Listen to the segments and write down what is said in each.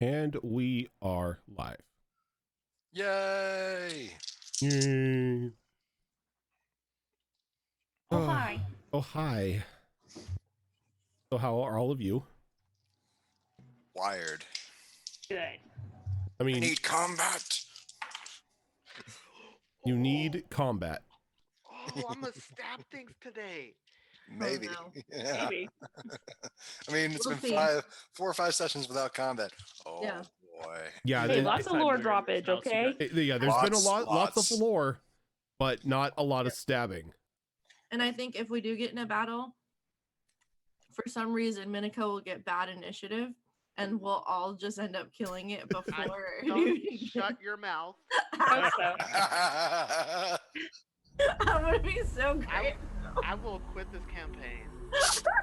And we are live. Yay! Yay. Oh, hi. Oh, hi. So how are all of you? Wired. Good. I I mean, need combat. you need combat. Oh, I'm gonna stab things today. Maybe. no. Yeah. Maybe. I mean, it's We'll been see. 4 or 5 sessions without combat. Oh Yeah. boy. Yeah, Hey, it- lots of lore droppage, okay? yeah, there's been lots Lots. of lore, but not a lot of stabbing. And I think if we do get in a battle, for some reason, Miniko will get bad initiative, and we'll all just end up killing it before. Don't shut your mouth. Hope so. I'm gonna be so great. I will quit this campaign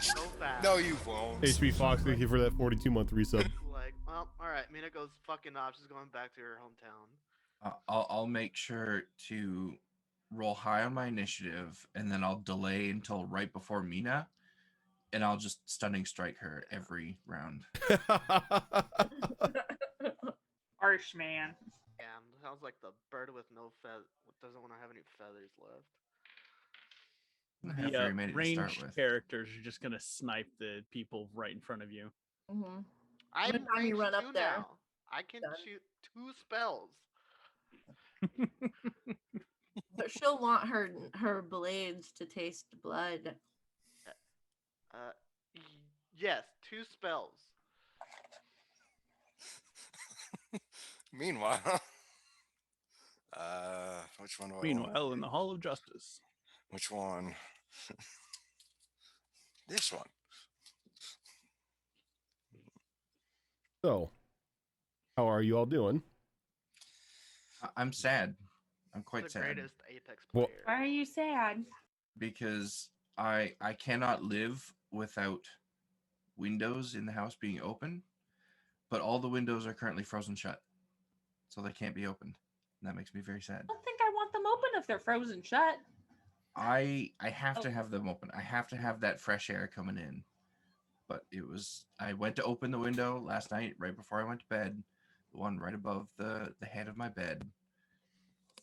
so fast. No, you won't. HB Fox, thank you for that 42-month resub. Like, well, all right. Minako's fucking off. She's going back to her hometown. I'll make sure to roll high on my initiative, and then I'll delay until right before Mina, and I'll just stunning strike her every round. Harsh, man. Yeah, sounds like the bird with no feathers. Doesn't want to have any feathers left. I have very many to start ranged with. characters are just gonna snipe the people right in front of you. Mhm. I'm Every time you range run up 2 there. now. I can Done. shoot 2 spells. But she'll want her blades to taste blood. Yes, 2 spells. Meanwhile, which one do I want? Meanwhile, in the Hall of Justice. Which one? This one. So, how are you all doing? I'm sad. I'm The quite sad greatest Apex Well- player. Why are you sad? because I cannot live without windows in the house being open, but all the windows are currently frozen shut, so they can't be opened. And that makes me very sad. I don't think I want them open if they're frozen shut. I have to have them open. I have to have that fresh air coming in. But I went to open the window last night right before I went to bed, the one right above the head of my bed,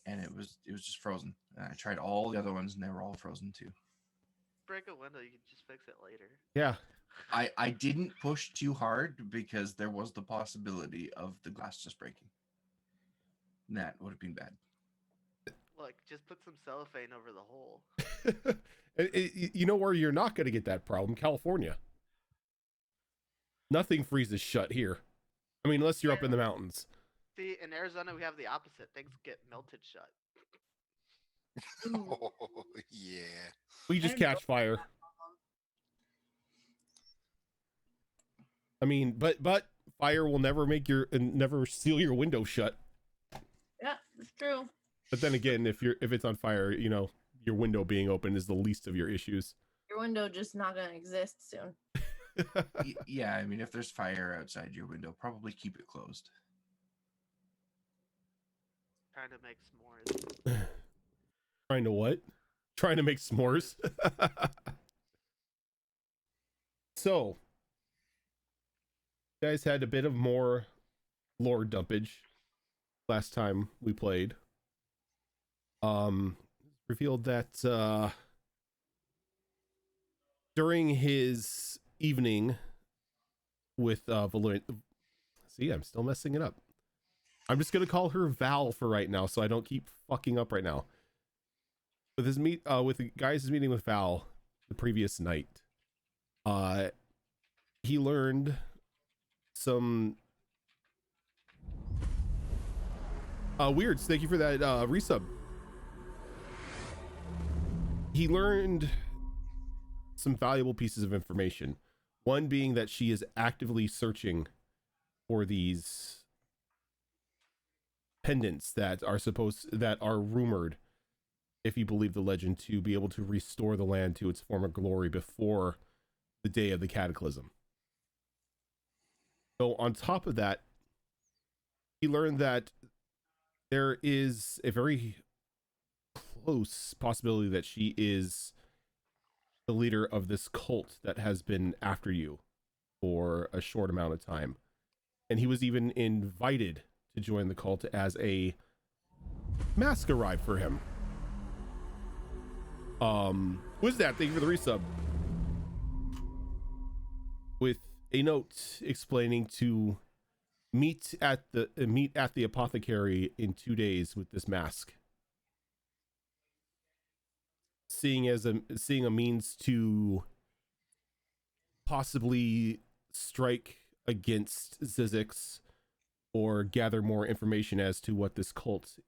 and it was just frozen. And I tried all the other ones and they were all frozen too. Break a window, you can just fix it later. Yeah. I didn't push too hard because there was the possibility of the glass just breaking. And that would have been bad. Look, just put some cellophane over the hole. You know where you're not going to get that problem? California. Nothing freezes shut here. I mean, unless you're up in the mountains. See, in Arizona, we have the opposite. Things get melted shut. Oh, yeah. We just catch fire. I mean, but fire will never never seal your window shut. Yeah, it's true. But then again, if it's on fire, you know, your window being open is the least of your issues. Your window just not gonna exist soon. Yeah, I mean, if there's fire outside your window, probably keep it closed. Trying to make s'mores. Trying to what? Trying to make s'mores. So, you guys had a bit of more lore dumpage last time we played. Revealed that during his evening with Valorant. See, I'm still messing it up. I'm just gonna call her Val for right now, so I don't keep fucking up right now. With his with the guys' meeting with Val the previous night, he learned some weirds. Thank you for that resub. He learned some valuable pieces of information. One being that she is actively searching for these pendants that are rumored, if you believe the legend, to be able to restore the land to its former glory before the day of the cataclysm. So on top of that, he learned that there is a very close possibility that she is the leader of this cult that has been after you for a short amount of time. and he was even invited to join the cult as a mask arrived for him. What's that? Thank you for the resub. With a note explaining to meet at the apothecary in 2 days with this mask. Seeing a means to possibly strike against Zizix or gather more information as to what this cult's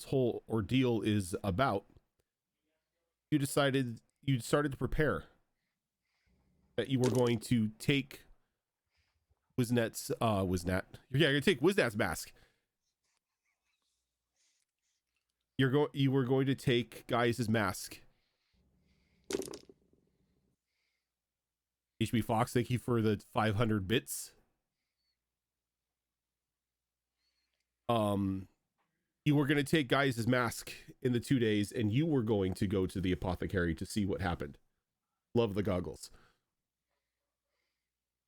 whole ordeal is about. You started to prepare, that you were going to take you're gonna take Wiznat's mask. You were going to take Gaius's mask. HB Fox, thank you for the 500 bits. You were going to take Gaius's mask in the 2 days, and you were going to go to the apothecary to see what happened. Love the goggles.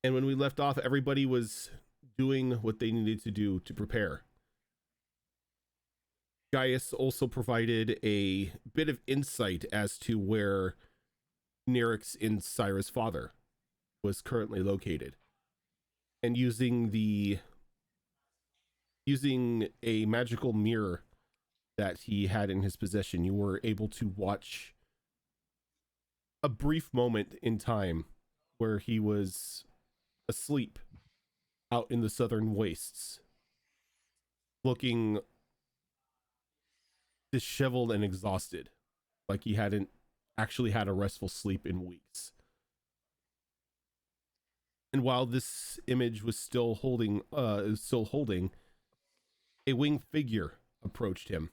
And when we left off, everybody was doing what they needed to do to prepare. Gaius also provided a bit of insight as to where Nyrix and Syra's father was currently located. And using a magical mirror that he had in his possession, you were able to watch a brief moment in time where he was asleep out in the southern wastes, looking disheveled and exhausted, like he hadn't actually had a restful sleep in weeks. And while this image was still holding, a winged figure approached him,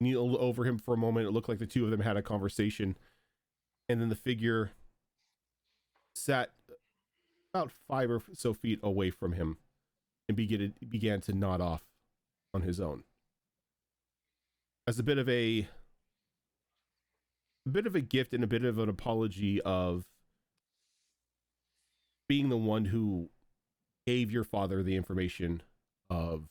kneeled over him for a moment. It looked like the two of them had a conversation, and then the figure sat about 5 or so feet away from him and began to nod off on his own. As a bit of a gift and a bit of an apology of being the one who gave your father the information of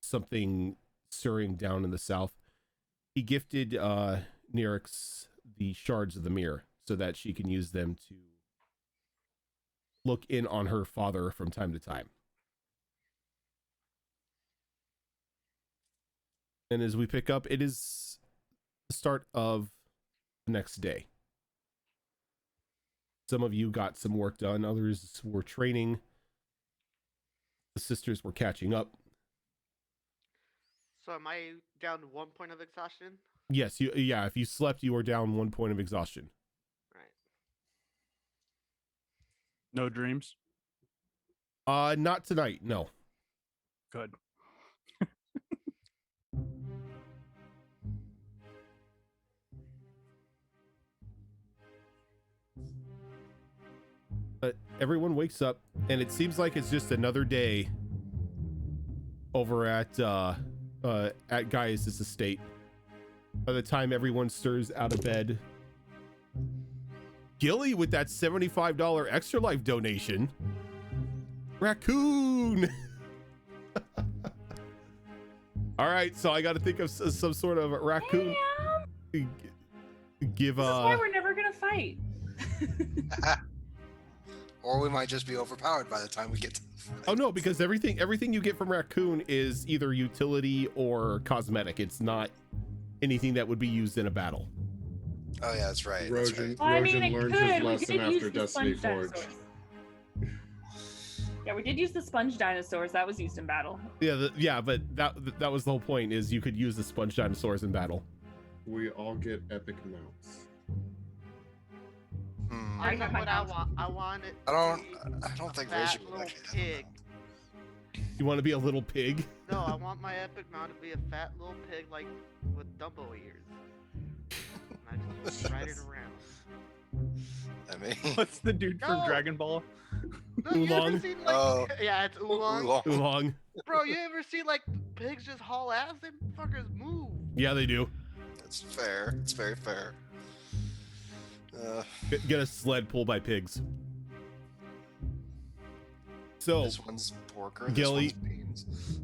something stirring down in the south, he gifted Nyrix the shards of the mirror so that she can use them to look in on her father from time to time. And as we pick up, it is the start of the next day. Some of you got some work done, others were training. The sisters were catching up. So am I down to 1 point of exhaustion? Yes, if you slept, you were down 1 point of exhaustion. Right. No dreams? Not tonight, no. Good. But everyone wakes up, and it seems like it's just another day over at Gaius's estate. By the time everyone stirs out of bed, Gilly with that $75 Extra Life donation. Raccoon. All right, so I got to think of some sort of raccoon. Damn. Give This is why we're never gonna fight. Or we might just be overpowered by the time we get to Oh no, because everything you get from Raccoon is either utility or cosmetic. It's not anything that would be used in a battle. Oh yeah, that's right. That's right. Well, I mean, Rojan it learned could. his We lesson did use after the Destiny sponge Forge. dinosaurs. Yeah, we did use the sponge dinosaurs. That was used in battle. Yeah, but that was the whole point, is you could use the sponge dinosaurs in battle. We all get epic mounts. I I got know my what I mouse. want. I want it. I to don't be think a fat Rachel would little actually have a pig. You want to be a little pig? No, I want my epic mount to be a fat little pig, like with Dumbo ears. And I just ride it around. I mean, What's the dude from No. Dragon Ball? No, you ever Oolong? seen, like, Oh. yeah, it's oolong. Oolong. Oolong. Bro, you ever see like pigs just haul ass? Them fuckers move. Yeah, they do. That's fair. It's very fair. Get a sled pulled by pigs. So, This one's pork or Gilly- this one's beans.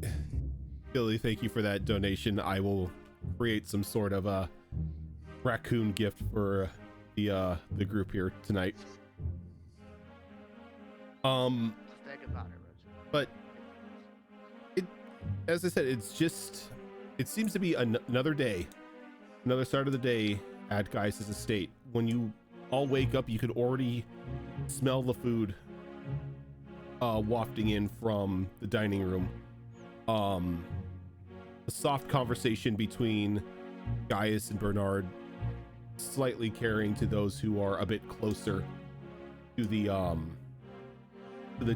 Billy, thank you for that donation. I will create some sort of a raccoon gift for the group here tonight. Just think about it, Richard. But as I said, it seems to be another day, another start of the day at Gaius' estate. When you all wake up, you could already smell the food wafting in from the dining room. A soft conversation between Gaius and Bernard, slightly carrying to those who are a bit closer to the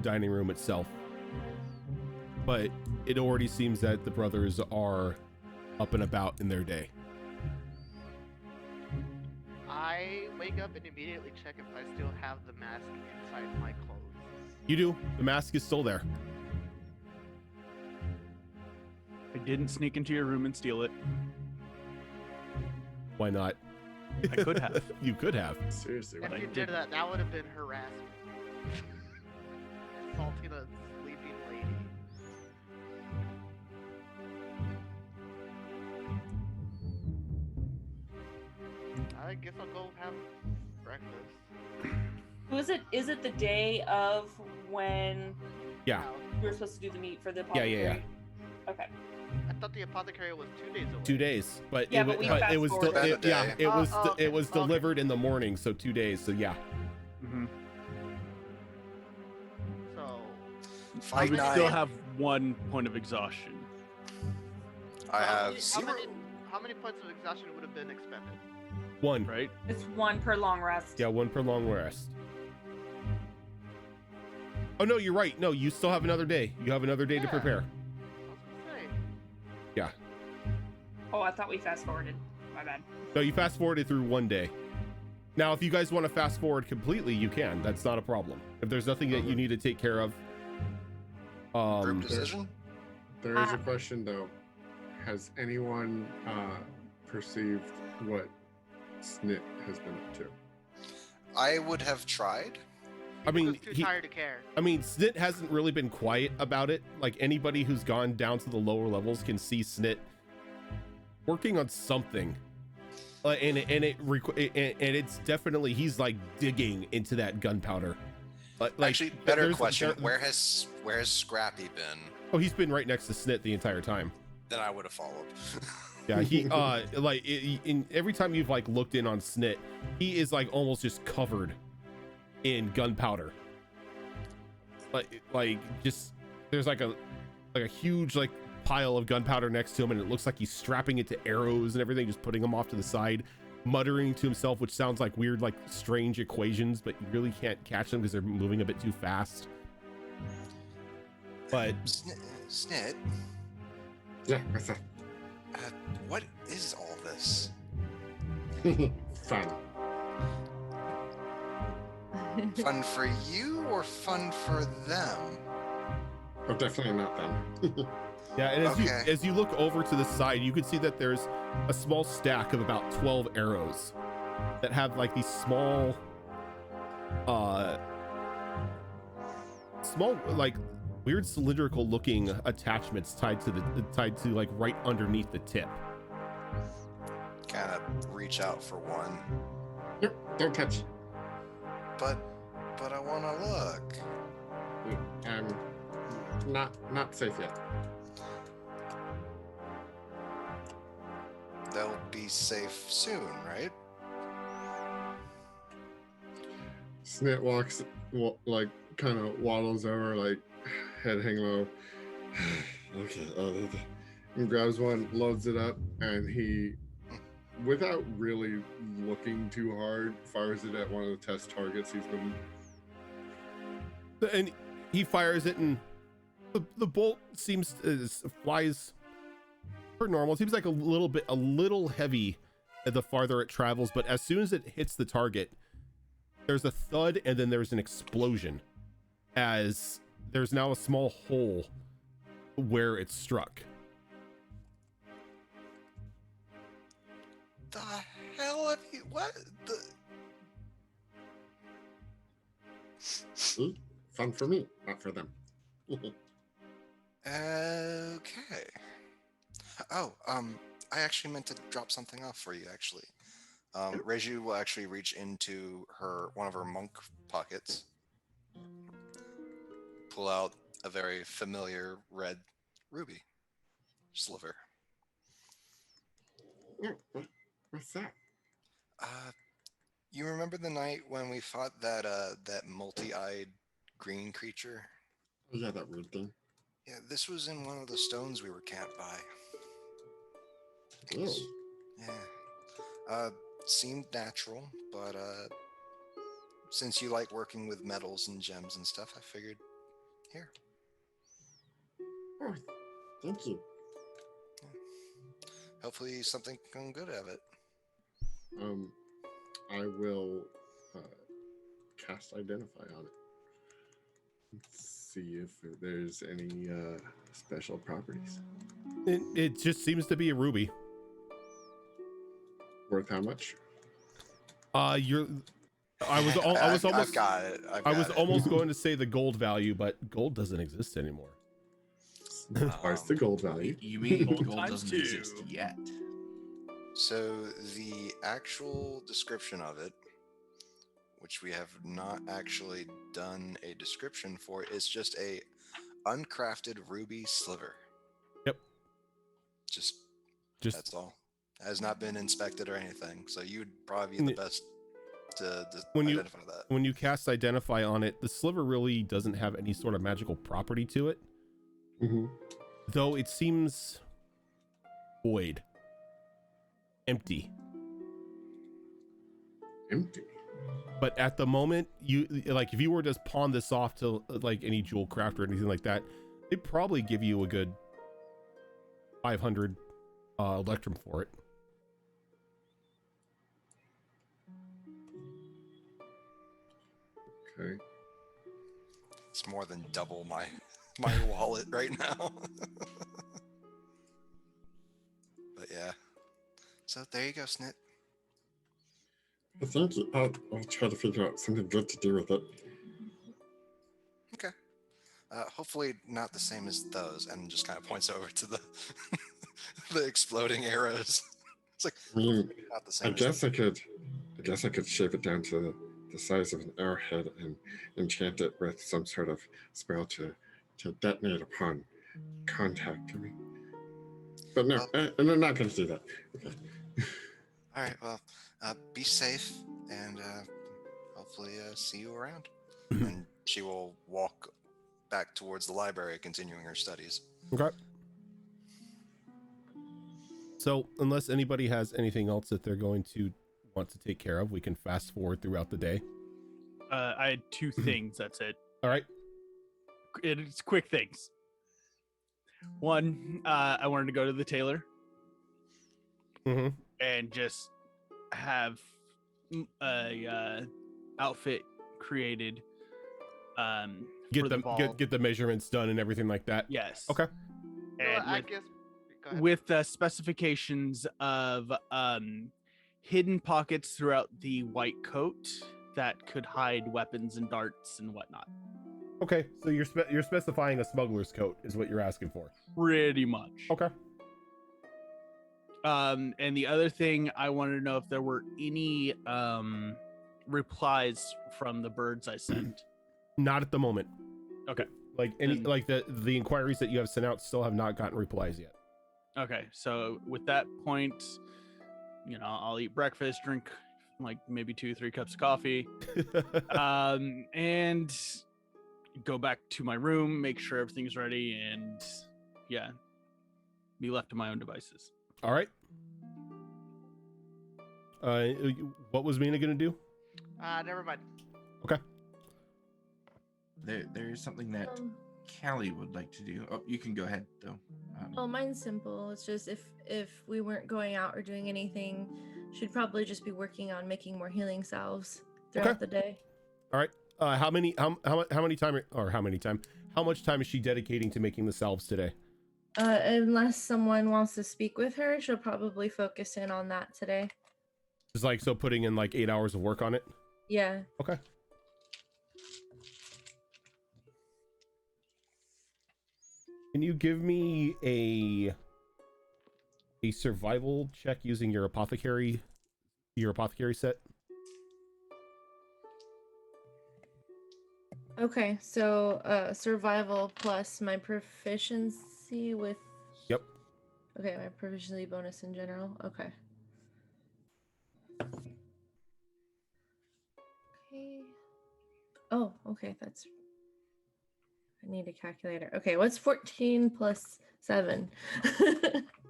dining room itself. But it already seems that the brothers are up and about in their day. I wake up and immediately check if I still have the mask inside my clothes. You do. The mask is still there. I didn't sneak into your room and steal it. Why not? I could have. You could have. Seriously, If I you did didn't. that, that would have been harassment. Assaulting a sleeping lady. I guess I'll go have breakfast. Is it the day of when Yeah. we were supposed to do the meat for the Yeah, yeah, yeah. apothecary? Okay. I thought the apothecary was 2 days away. 2 days, but Yeah, it, but we but it was fast-forwarded. About a yeah, day. it was okay, it was okay. delivered in the morning, so 2 days. So yeah. Mm-hmm. So, I Fight would night. still have 1 point of exhaustion. I how have many- zero. How many points of exhaustion would have been expended? 1. Right? It's 1 per long rest. Yeah, 1 per long rest. Oh no, you're right. No, you still have another day. You have another day to Yeah. prepare. I was gonna say. Yeah. Oh, I thought we fast forwarded. My bad. No, you fast forwarded through 1 day. Now, if you guys want to fast forward completely, you can. That's not a problem. If there's nothing that you need to take care of, Group decision? there is a question though. Has anyone perceived what Snit has been up to? I would have tried. I mean, was too tired to care. Snit hasn't really been quiet about it. Like anybody who's gone down to the lower levels can see Snit working on something, and it's definitely he's like digging into that gunpowder. Like, Actually, better there's- question: there- where has Scrappy been? Oh, he's been right next to Snit the entire time. Then I would have followed. Yeah, he like in every time you've like looked in on Snit, he is like almost just covered in gunpowder. Like just there's like a huge like pile of gunpowder next to him, and it looks like he's strapping it to arrows and everything, just putting them off to the side, muttering to himself, which sounds like weird, like strange equations, but you really can't catch them because they're moving a bit too fast. But Snit, Yeah, what's that? what is all this? Fun. Fun for you or fun for them? Oh, definitely not them. yeah, and Okay. as you look over to the side, you can see that there's a small stack of about 12 arrows that have like these small like weird cylindrical looking attachments tied to like right underneath the tip. Kind of reach out for one, Yep, don't touch. but I want to look. Not safe yet. They'll be safe soon, right? Snit walks, like, kind of waddles over, like, head hang low. Okay, and grabs one, loads it up, and he, without really looking too hard, fires it at one of the test targets he's been. And he fires it, and the bolt flies per normal. It seems like a little heavy the farther it travels, but as soon as it hits the target, there's a thud, and then there's an explosion as there's now a small hole where it struck. The hell have you? What the? Fun for me, not for them. Okay. Oh, I actually meant to drop something off for you, actually. Reju will actually reach into one of her monk pockets, pull out a very familiar red ruby sliver. What's that? You remember the night when we fought that multi-eyed green creature? Oh, yeah, that weird thing. Yeah, this was in one of the stones we were camped by. Oh. Yeah. Seemed natural, but since you like working with metals and gems and stuff, I figured, here. Oh, thank you. Hopefully something come good out of it. I will cast Identify on it. Let's see if there's any special properties. It just seems to be a ruby. Worth how much? I was almost I've got it. almost going to say the gold value, but gold doesn't exist anymore. Twice the gold value. You mean Gold gold times doesn't two. exist yet? So the actual description of it, which we have not actually done a description for, is just a uncrafted ruby sliver. Yep. Just Just that's all. Has not been inspected or anything. So you'd probably be the best to identify that. when you cast Identify on it, the sliver really doesn't have any sort of magical property to it. Mm-hmm. Though it seems void, empty. Empty. But at the moment, you like if you were to pawn this off to like any jewel craft or anything like that, they'd probably give you a good 500 electrum for it. Okay. It's more than double my wallet right now. But yeah. So there you go, Snit. Well, thank you. I'll try to figure out something good to do with it. Okay. Hopefully not the same as those, and just kind of points over to the the exploding arrows. It's like I mean, not the same. I guess I could shape it down to the size of an arrowhead and enchant it with some sort of spell to detonate upon contact. I mean, but no, I'm not going to do that. Okay. All right. Well, be safe, and hopefully see you around. And she will walk back towards the library, continuing her studies. Okay. So unless anybody has anything else that they're going to want to take care of, we can fast forward throughout the day. I had two things. That's it. All right. It's quick things. One, I wanted to go to the tailor Mm-hmm. and just have a outfit created. Get for the them ball. get the measurements done and everything like that. Yes. Okay. Well, And I with, guess. Go ahead. with the specifications of hidden pockets throughout the white coat that could hide weapons and darts and whatnot. Okay. So you're specifying a smuggler's coat is what you're asking for. Pretty much. Okay. And the other thing, I wanted to know if there were any replies from the birds I sent. Not at the moment. Okay. Like any Then- like the inquiries that you have sent out still have not gotten replies yet. Okay, so with that point, I'll eat breakfast, drink like maybe 2-3 cups of coffee, and go back to my room, make sure everything's ready, and yeah, be left to my own devices. All right. What was Mina gonna do? Never mind. Okay. There's something that Callie would like to do. Oh, you can go ahead though. Well, mine's simple. It's just if we weren't going out or doing anything, should probably just be working on making more healing salves throughout the day. All right. How much time is she dedicating to making the salves today? Unless someone wants to speak with her, she'll probably focus in on that today. It's like so putting in like 8 hours of work on it. Yeah. Okay. Can you give me a survival check using your apothecary set? Okay, so survival plus my proficiency with. Yep. Okay, my proficiency bonus in general. Okay. Okay. Oh, okay, that's. I need a calculator. Okay, what's 14 plus 7?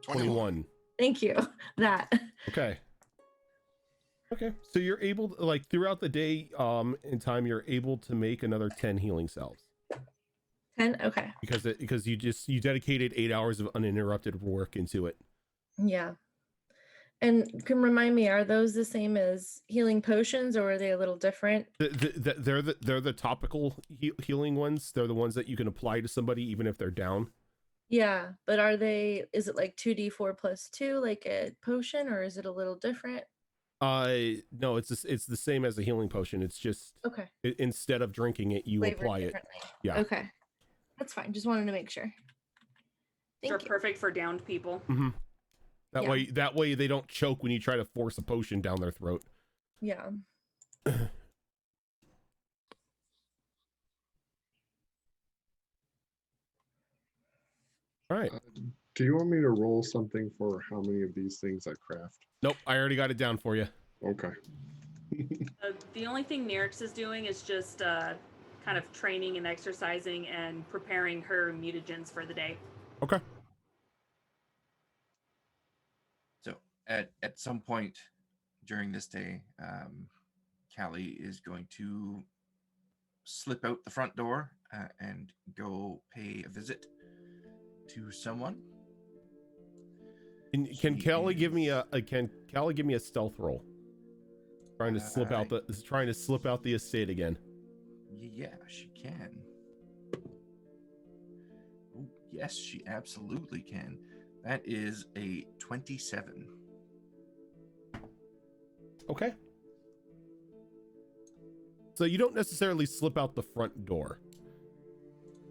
21. Thank you. That. Okay. Okay. So you're able to, like, throughout the day, in time, you're able to make another 10 healing salves. 10? Okay. Because you dedicated 8 hours of uninterrupted work into it. Yeah. And can remind me, are those the same as healing potions, or are they a little different? They're the topical healing ones. They're the ones that you can apply to somebody even if they're down. Yeah, but is it like 2d4 plus 2 like a potion, or is it a little different? No, it's the same as a healing potion. It's just Okay. Instead of drinking it, you Flavored apply it. differently. Yeah. Okay. That's fine. Just wanted to make sure. They're Thank you. perfect for downed people. Mm-hmm. Yeah. That way they don't choke when you try to force a potion down their throat. Yeah. All right. Do you want me to roll something for how many of these things I craft? Nope, I already got it down for you. Okay. The only thing Nyx is doing is just kind of training and exercising and preparing her mutagens for the day. Okay. So at some point during this day, Callie is going to slip out the front door and go pay a visit to someone. Can Callie give me a stealth roll? Trying to slip out the estate again. Yeah, she can. Oh, yes, she absolutely can. That is a 27. Okay. So you don't necessarily slip out the front door.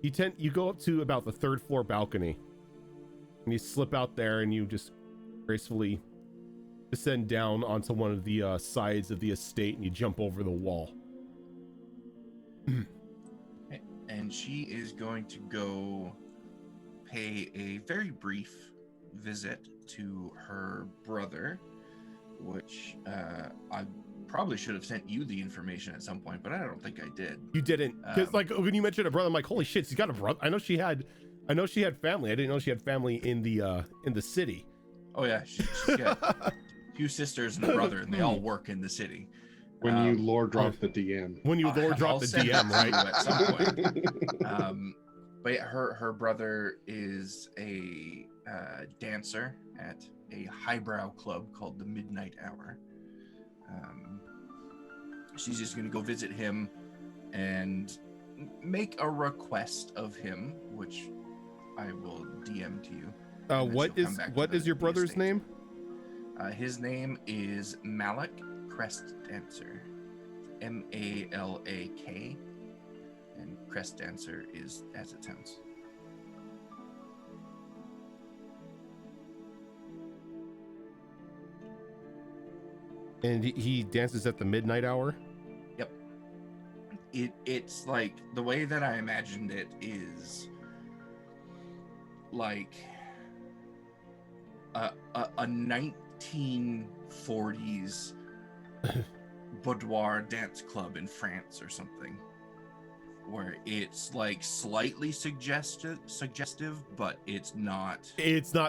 You go up to about the 3rd floor balcony, and you slip out there, and you just gracefully descend down onto one of the sides of the estate, and you jump over the wall. And she is going to go pay a very brief visit to her brother, which I probably should have sent you the information at some point, but I don't think I did. You didn't, because like when you mentioned a brother, I'm like, holy shit, she's got a brother. I know she had family. I didn't know she had family in the city. Oh yeah, she's got 2 sisters and a brother, and they all work in the city. When you lore drop the DM. When you lore drop the DM, right? At some point. But yeah, her brother is a dancer at a highbrow club called the Midnight Hour. She's just going to go visit him and make a request of him, which I will DM to you. What is your brother's name? His name is Malak Crest Dancer. Malak, and Crest Dancer is as it sounds. And he dances at the midnight hour? Yep. It's like, the way that I imagined it is like a 1940s boudoir dance club in France or something, where it's like slightly suggestive, but it's not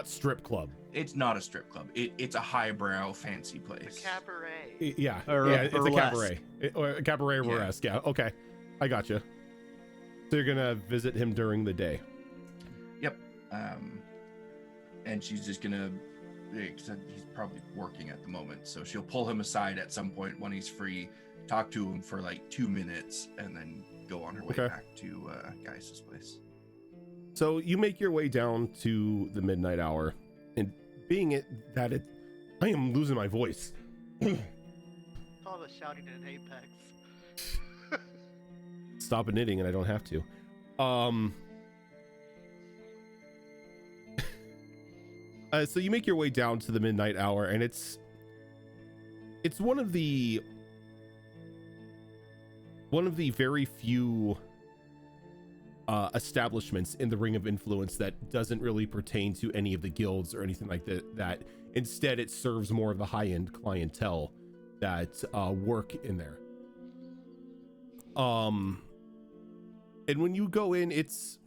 strip club. It's not a strip club. It's a highbrow fancy place. A cabaret. Yeah, it's burlesque. a cabaret. Or a cabaret burlesque, yeah. Okay, I gotcha. So you're gonna visit him during the day. Yep. And she's just gonna, he's probably working at the moment, so she'll pull him aside at some point when he's free, talk to him for like 2 minutes, and then go on her way back to Geis's place. So you make your way down to the midnight hour, and I am losing my voice. All the shouting in Apex. Stop knitting, and I don't have to. So you make your way down to the midnight hour, and it's one of the very few establishments in the Ring of Influence that doesn't really pertain to any of the guilds or anything like that. Instead, it serves more of the high-end clientele that work in there. And when you go in, it's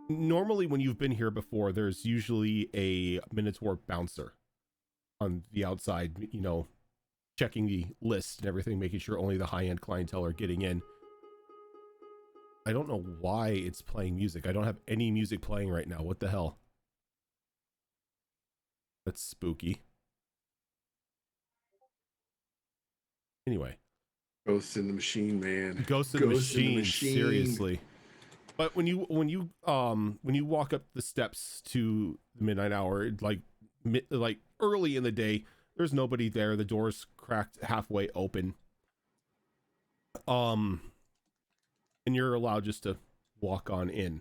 normally, when you've been here before, there's usually a Minotaur bouncer on the outside, you know, checking the list and everything, making sure only the high-end clientele are getting in. I don't know why it's playing music. I don't have any music playing right now. What the hell? That's spooky. Anyway. Ghost in the Machine, man. Ghost in the Machine, seriously. But when you walk up the steps to the midnight hour, like early in the day, there's nobody there. The door's cracked halfway open. And you're allowed just to walk on in.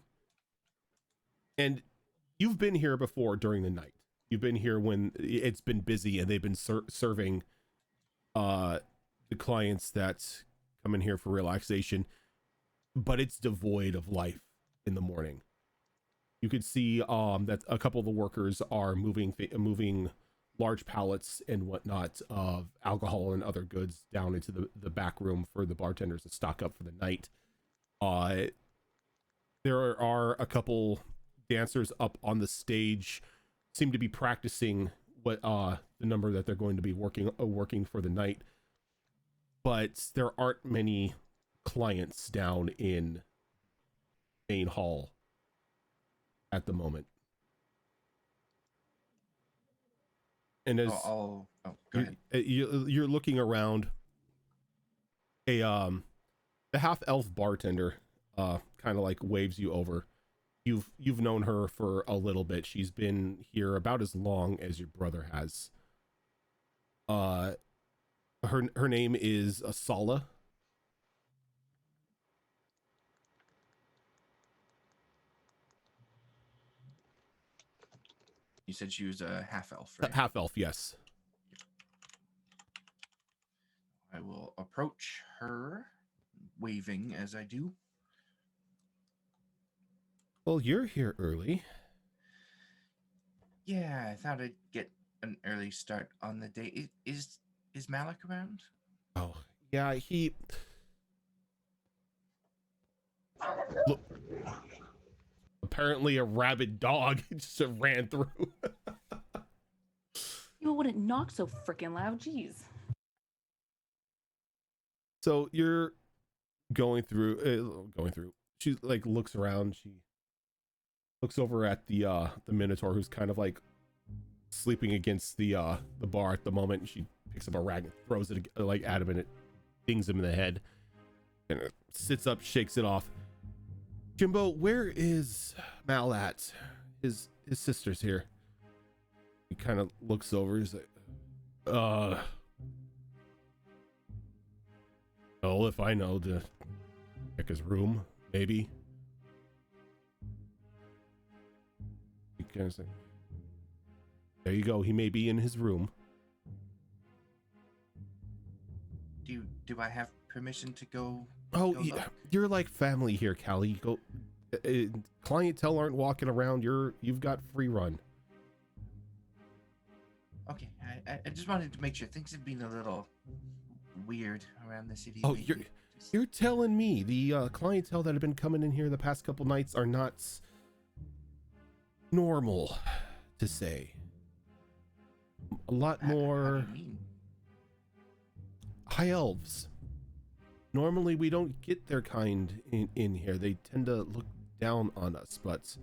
And you've been here before during the night. You've been here when it's been busy and they've been serving the clients that come in here for relaxation, but it's devoid of life in the morning. You could see that a couple of the workers are moving large pallets and whatnot of alcohol and other goods down into the back room for the bartenders to stock up for the night. There are a couple dancers up on the stage, seem to be practicing what the number that they're going to be working for the night, but there aren't many clients down in main hall at the moment. And as go ahead. you're looking around, the half elf bartender kind of like waves you over. You've known her for a little bit. She's been here about as long as your brother has. Her name is Sala. You said she was a half elf, right? Half elf, yes. I will approach her, waving as I do. Well, you're here early. Yeah, I thought I'd get an early start on the day. Is Malik around? Oh, yeah, he... Look, apparently a rabid dog just ran through. You wouldn't knock so freaking loud, jeez. So you're going through. She like looks around. She looks over at the Minotaur, who's kind of like sleeping against the bar at the moment. And she picks up a rag and throws it like at him, and it dings him in the head. And it sits up, shakes it off. Jimbo, where is Mal at? His sister's here. He kind of looks over. He's like, well, if I know, to check his room, maybe. He kind of like, there you go. He may be in his room. Do I have permission to go? Oh, go yeah, look? you're like family here, Callie. Go. Clientele aren't walking around. You've got free run. Okay, I just wanted to make sure. Things have been a little weird around the city. Oh, lately. you're telling me the clientele that have been coming in here the past couple nights are not normal, to say. A lot How do more you mean? high elves. Normally we don't get their kind in here. They tend to look down on us, but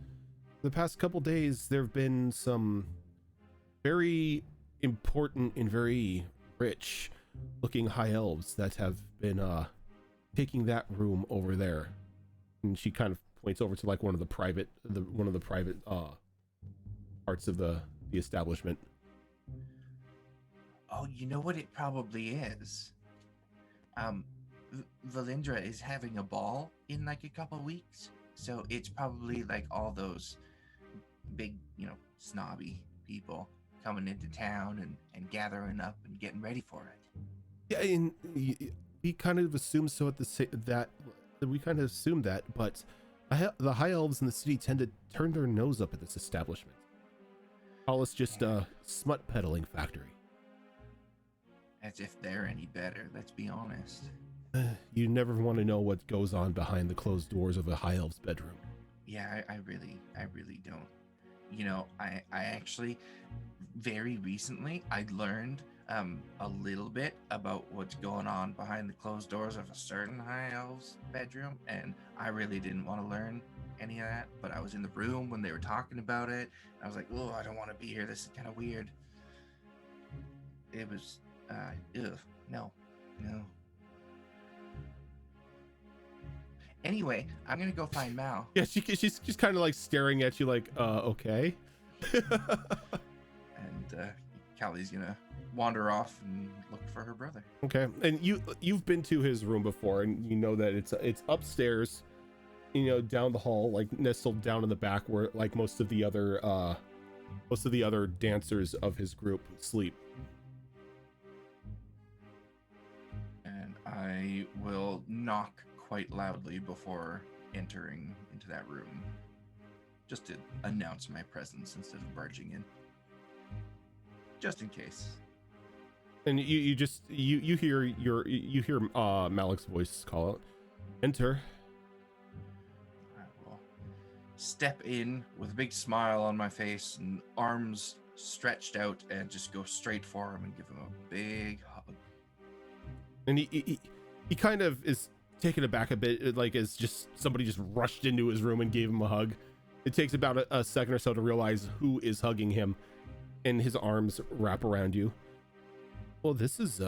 the past couple days there have been some very important and very rich looking high elves that have been taking that room over there. And she kind of points over to like one of the private parts of the establishment. Oh, you know what it probably is? Valindra is having a ball in like a couple weeks, so it's probably like all those big, snobby people coming into town and gathering up and getting ready for it. Yeah, and we kind of assumed so at that we kind of assumed that, but the high elves in the city tend to turn their nose up at this establishment. Call us just a smut peddling factory. As if they're any better, let's be honest. You never want to know what goes on behind the closed doors of a high elf's bedroom. Yeah, I really don't. I actually, very recently, I learned a little bit about what's going on behind the closed doors of a certain high elf's bedroom, and I really didn't want to learn any of that, but I was in the room when they were talking about it. I was like, oh, I don't want to be here. This is kind of weird. It was, no. Anyway, I'm gonna go find Mal. Yeah, she's just kind of like staring at you like, okay. And Callie's gonna wander off and look for her brother. Okay, and you've been to his room before, and you know that it's upstairs, down the hall, like nestled down in the back where like most of the other dancers of his group sleep. And I will knock quite loudly before entering into that room, just to announce my presence instead of barging in, just in case. And you hear Malik's voice call out, "Enter." I will step in with a big smile on my face and arms stretched out and just go straight for him and give him a big hug. And he kind of is taken aback a bit, like as just somebody just rushed into his room and gave him a hug. It takes about a second or so to realize who is hugging him, and his arms wrap around you. Well, this is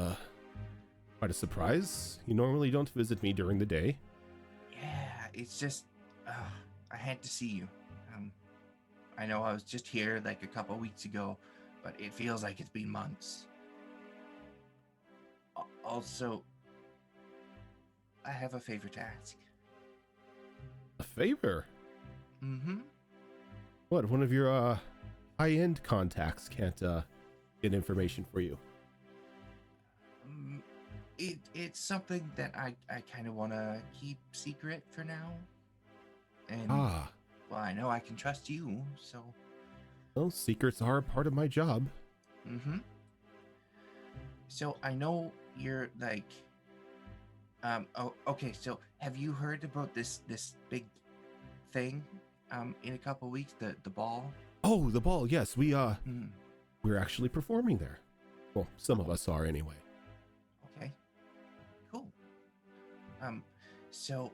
quite a surprise. You normally don't visit me during the day. Yeah, it's just I had to see you. I know I was just here like a couple weeks ago, but it feels like it's been months. Also, I have a favor to ask. A favor? Mm-hmm. What? One of your high-end contacts can't get information for you? It's something that I kind of want to keep secret for now. And well, I know I can trust you, so. Well, secrets are a part of my job. Mm-hmm. So I know you're like, okay. So have you heard about this big thing, in a couple weeks, the ball? Oh, the ball. Yes, we're actually performing there. Well, some of us are anyway. Okay. Cool. So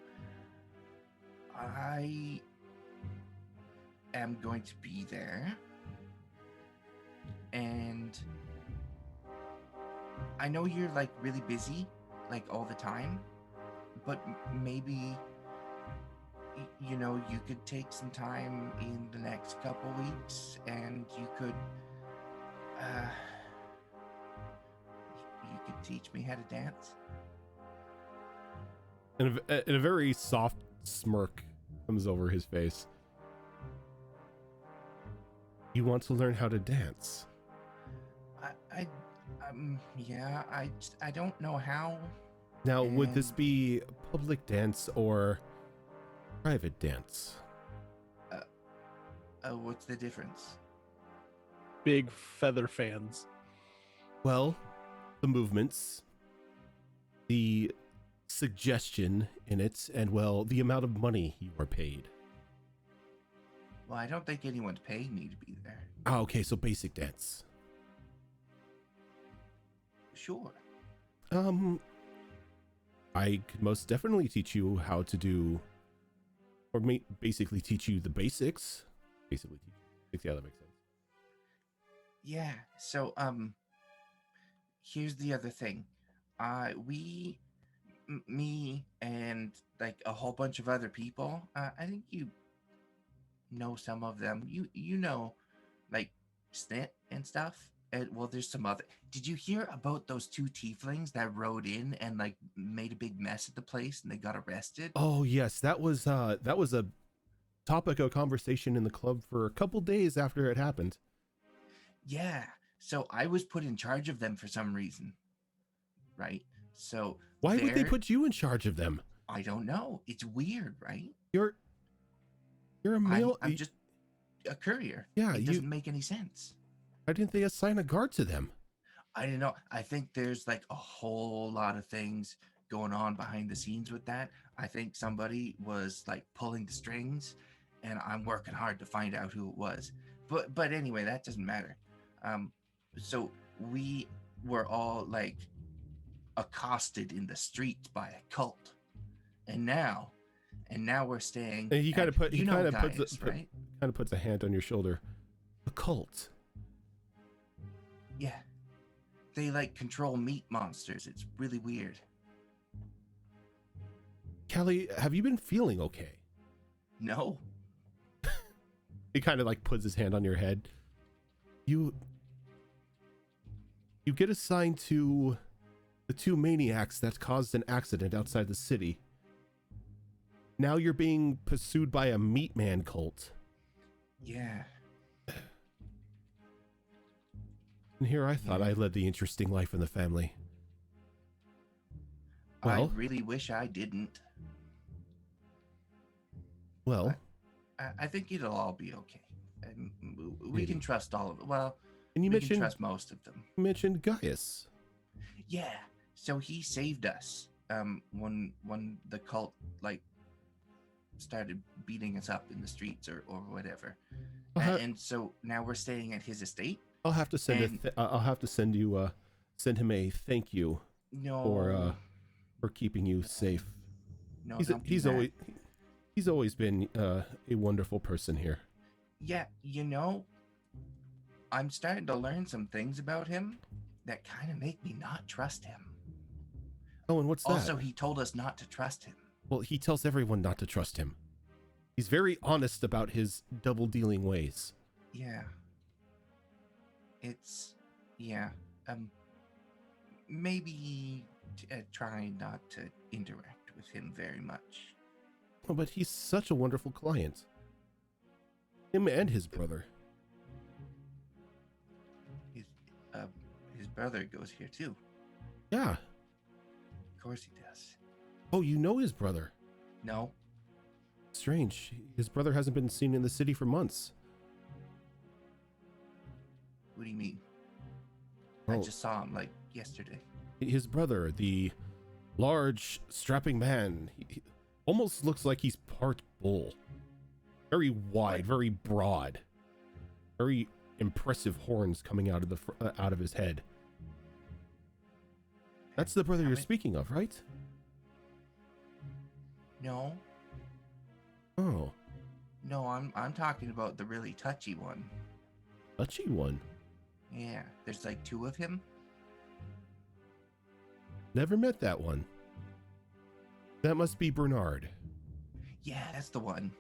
I am going to be there, and I know you're like really busy, like all the time, but maybe you could take some time in the next couple weeks, and you could teach me how to dance. And a very soft smirk comes over his face. You want to learn how to dance? Yeah, I don't know how. Now, would this be public dance or private dance? What's the difference? Big feather fans. Well, the movements, the suggestion in it, and well, the amount of money you are paid. Well, I don't think anyone's paying me to be there. Ah, okay, so basic dance. Sure. I could most definitely teach you how to do, or basically teach you the basics. Basically teach you. Yeah, that makes sense. Yeah. So, here's the other thing. Me and like a whole bunch of other people. I think you know some of them. You know, like Snit and stuff. And well, there's some other. Did you hear about those two tieflings that rode in and like made a big mess at the place and they got arrested? Oh yes, that was a topic of conversation in the club for a couple days after it happened. Yeah. So I was put in charge of them for some reason. Right? So Why would they they're- put you in charge of them? I don't know. It's weird, right? You're a male. I'm just a courier. Yeah, It doesn't make any sense. Why didn't they assign a guard to them? I don't know. I think there's like a whole lot of things going on behind the scenes with that. I think somebody was like pulling the strings, and I'm working hard to find out who it was. But anyway, that doesn't matter. So we were all like accosted in the streets by a cult, and now we're staying. And he kind of at- put. He you know kind of Gaius, puts. right? Kind of puts a hand on your shoulder. A cult. Yeah. They like control meat monsters. It's really weird. Kelly, have you been feeling okay? No. He kind of like puts his hand on your head. You get assigned to the two maniacs that caused an accident outside the city. Now you're being pursued by a meat man cult. Yeah. And here I thought I led the interesting life in the family. Well, I really wish I didn't. well, I think it'll all be okay. And we Maybe. can trust all of it. Well, and you we can mentioned trust most of them. Gaius. Yeah. So he saved us. When the cult like started beating us up in the streets or whatever. And so now we're staying at his estate. I'll have to send And- I'll have to send him a thank you No. for keeping you safe. No, don't do that. He's always been a wonderful person here. Yeah, you know, I'm starting to learn some things about him that kind of make me not trust him. Oh, and what's that? Also, he told us not to trust him. Well, he tells everyone not to trust him. He's very honest about his double-dealing ways. Yeah. Yeah. Maybe try not to interact with him very much. Oh, but he's such a wonderful client. Him and his brother. His brother goes here too. Yeah. Of course he does. Oh, you know his brother. No. Strange. His brother hasn't been seen in the city for months. What do you mean? I Oh. just saw him like yesterday. His brother, the large, strapping man, he almost looks like he's part bull. Very wide, very broad, very impressive horns coming out of out of his head. That's the brother you're speaking of, right? No. Oh, No, I'm talking about the really touchy one. touchy one. Yeah, there's like two of him. Never met that one. That must be Bernard. Yeah, that's the one.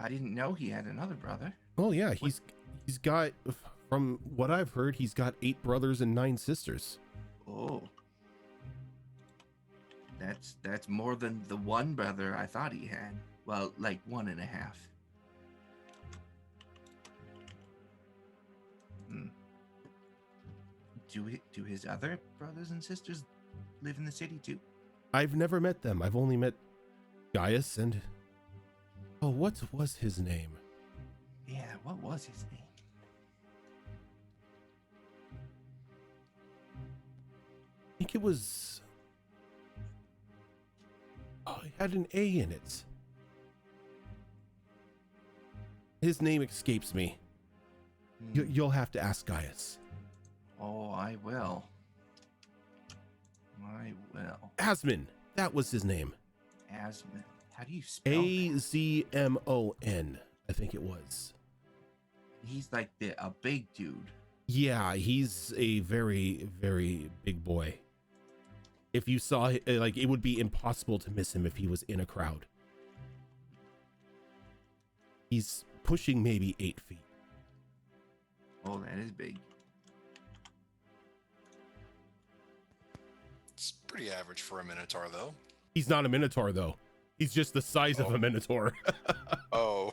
I didn't know he had another brother. Oh yeah, he's got, from what I've heard, he's got 8 brothers and 9 sisters. Oh. That's more than the one brother I thought he had. Well, like 1.5. Do his other brothers and sisters live in the city too? I've never met them. I've only met Gaius and... Oh, what was his name? Yeah, what was his name? I think it was... Oh, it had an A in it. His name escapes me. You'll have to ask Gaius. Oh, I will. I will. Asmon. That was his name. Asmon. How do you spell that? Azmon, I think it was. He's like a big dude. Yeah, he's a very, very big boy. If you saw, like, it would be impossible to miss him if he was in a crowd. He's pushing maybe 8 feet. Oh, that is big. It's pretty average for a Minotaur, though. He's not a Minotaur, though. He's just the size of Oh. a minotaur. Oh,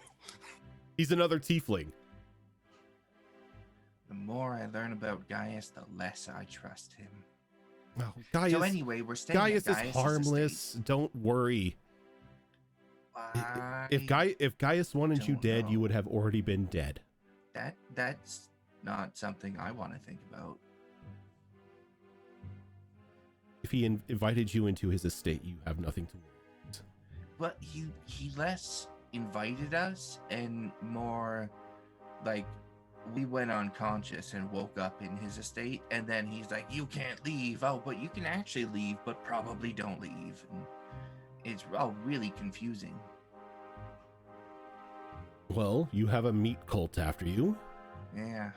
He's another tiefling. The more I learn about Gaius, the less I trust him. Oh, Gaius, So anyway, we're staying Gaius at is Gaius's harmless. estate. Don't worry. If Gaius wanted you don't dead, you know. would have already been dead. That's not something I want to think about. If he invited you into his estate, you have nothing to worry about. But he less invited us and more like we went unconscious and woke up in his estate, and then he's like, you can't leave. Oh, but you can actually leave, but probably don't leave. And it's all really confusing. Well, you have a meat cult after you. Yeah.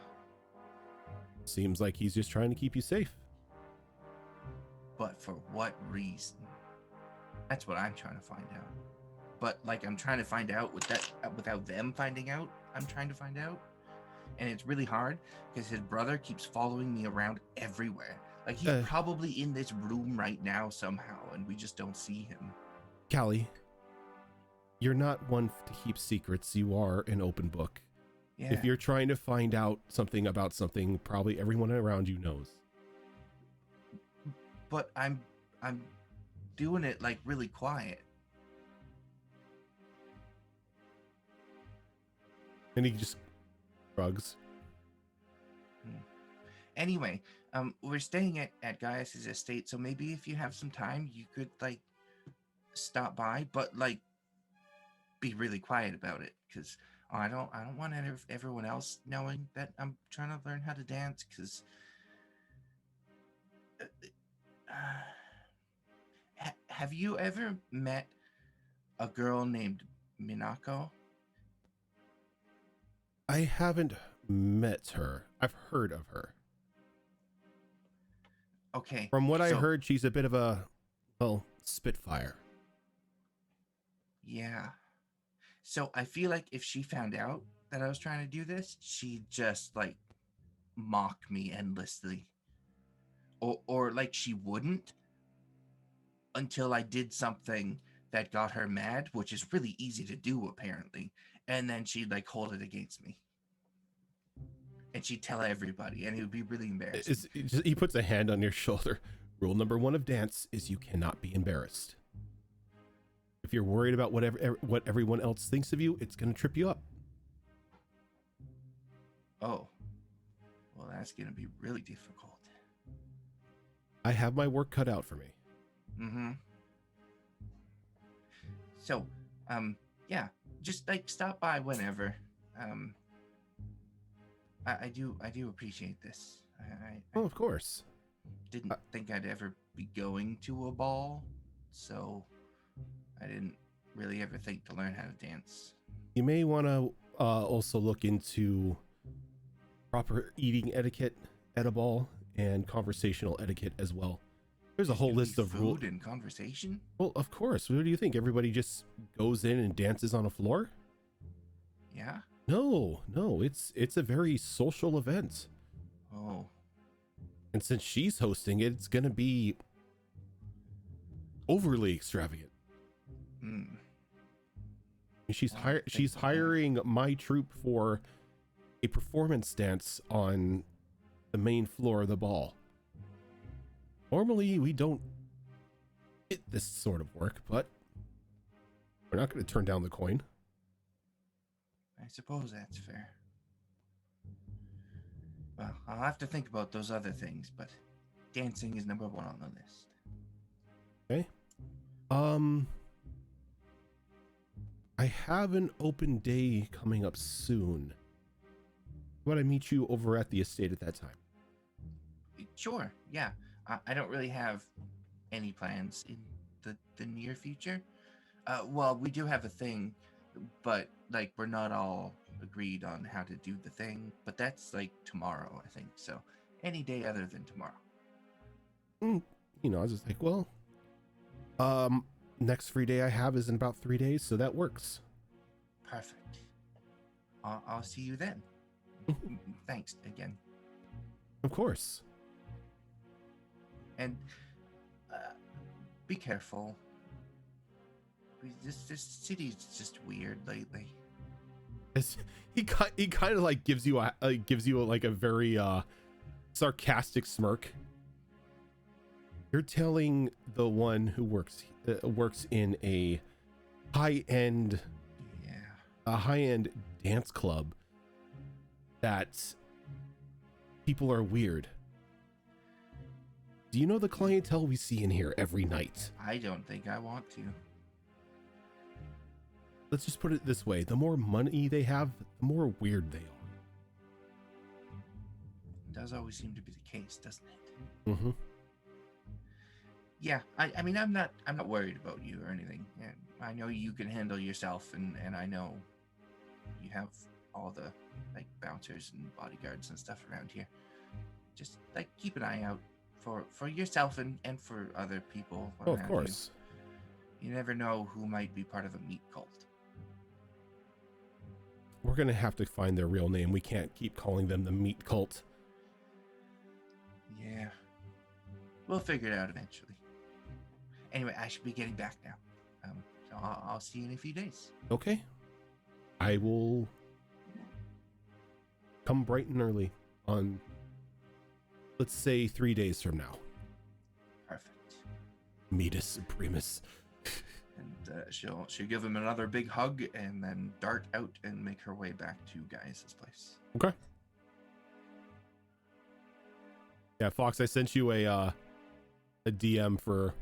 Seems like he's just trying to keep you safe. But for what reason? That's what I'm trying to find out. But like I'm trying to find out without them finding out. I'm trying to find out. And it's really hard because his brother keeps following me around everywhere. Like he's probably in this room right now somehow, and we just don't see him. Callie, you're not one to keep secrets. You are an open book. Yeah. If you're trying to find out something about something, probably everyone around you knows. But I'm doing it like really quiet. And he just shrugs. Anyway, we're staying at Gaius's estate, so maybe if you have some time, you could like stop by, but like be really quiet about it, because I don't want everyone else knowing that I'm trying to learn how to dance. Because have you ever met a girl named Minako? I haven't met her. I've heard of her. Okay. From what I so- heard, she's a bit of a, well, spitfire. Yeah. So I feel like if she found out that I was trying to do this, she'd just like mock me endlessly. Or like she wouldn't until I did something that got her mad, which is really easy to do apparently. And then she'd like hold it against me. And she'd tell everybody, and it would be really embarrassing. He puts a hand on your shoulder. Rule number 1 of dance is you cannot be embarrassed. If you're worried about what everyone else thinks of you, it's going to trip you up. Oh. Well, that's going to be really difficult. I have my work cut out for me. Mm-hmm. So, yeah, just like stop by whenever. I do appreciate this. I Oh, of course. didn't think I'd ever be going to a ball, so I didn't really ever think to learn how to dance. You may want to also look into proper eating etiquette at a ball and conversational etiquette as well. There's a whole Gonna list be of rules. food and conversation. Well, of course. What do you think? Everybody just goes in and dances on a floor? Yeah. No, it's a very social event. Oh. And since she's hosting it, it's going to be overly extravagant. Hmm. She's Well, think she's about that. hiring my troupe for a performance dance on the main floor of the ball. Normally, we don't get this sort of work, but we're not going to turn down the coin. I suppose that's fair. Well, I'll have to think about those other things, but dancing is number 1 on the list. Okay. I have an open day coming up soon. How about I meet you over at the estate at that time? Sure, yeah. I don't really have any plans in the near future. Well, we do have a thing, but like we're not all agreed on how to do the thing. But that's like tomorrow, I think. So any day other than tomorrow. You know, I was just like, well, next free day I have is in about 3 days, so that works. Perfect. I'll see you then. Thanks again. Of course. And be careful. This city's just weird lately. He kind of like gives you like a very sarcastic smirk. You're telling the one who works in a high-end dance club that people are weird. Do you know the clientele we see in here every night? I don't think I want to. Let's just put it this way. The more money they have, the more weird they are. It does always seem to be the case, doesn't it? Mm-hmm. Yeah, I mean, I'm not worried about you or anything. Yeah, I know you can handle yourself, and I know you have all the like bouncers and bodyguards and stuff around here. Just like keep an eye out for yourself and for other people around Of course. You never know who might be part of a meat cult. We're gonna have to find their real name. We can't keep calling them the meat cult. Yeah, we'll figure it out eventually. Anyway, I should be getting back now. So I'll see you in a few days. Okay. I will come bright and early on, let's say 3 days from now. Perfect. Meet us, Supremus. And she'll give him another big hug and then dart out and make her way back to Gaius' place. Okay. Yeah, Fox, I sent you a DM for.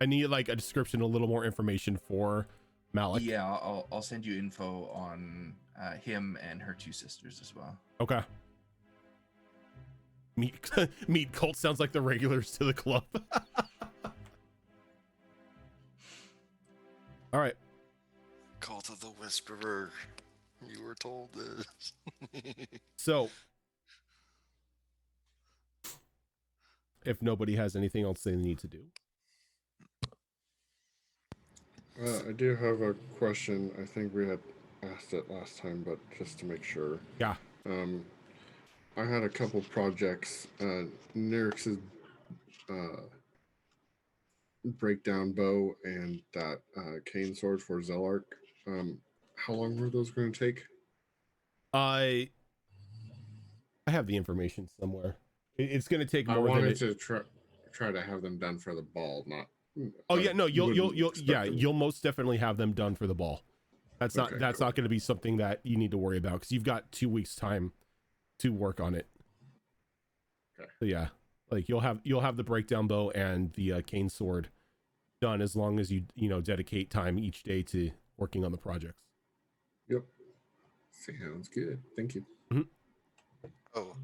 I need like a description, a little more information for Malik. Yeah, I'll send you info on him and her two sisters as well. Okay. Meat cult sounds like the regulars to the club. All right. Cult of the Whisperer. You were told this. So, if nobody has anything else they need to do. I do have a question. I think we had asked it last time, but just to make sure. Yeah. I had a couple projects. Nyrix's breakdown bow and that cane sword for Zelark. How long were those going to take? I have the information somewhere. It's going to take more. I wanted to try to have them done for the ball, not. Oh yeah, no, you'll most definitely have them done for the ball. That's not Okay, that's cool. not going to be something that you need to worry about because you've got 2 weeks time to work on it. Okay. So yeah, like you'll have the breakdown bow and the cane sword done as long as you dedicate time each day to working on the projects. Yep. Sounds good. Thank you. Oh,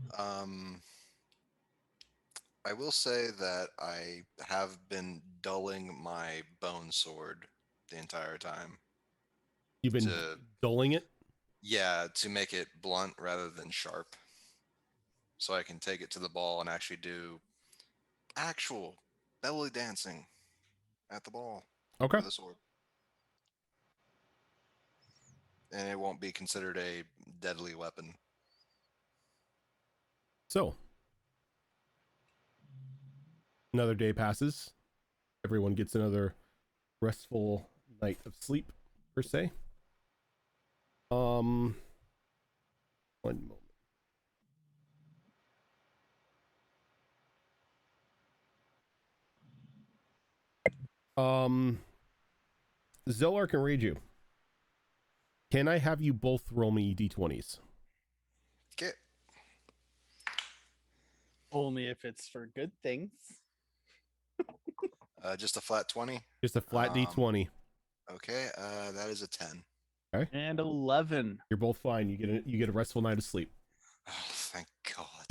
I will say that I have been dulling my bone sword the entire time. You've been dulling it? Yeah, to make it blunt rather than sharp. So I can take it to the ball and actually do actual belly dancing at the ball Okay. with a sword. And it won't be considered a deadly weapon. So, another day passes. Everyone gets another restful night of sleep, per se. One moment. Zelark and Reiju, can I have you both roll me d20s? Okay. Only if it's for good things. Just a flat 20. Just a flat d20. Okay, that is a 10. Okay. And 11. You're both fine. You get a restful night of sleep. Oh, thank God.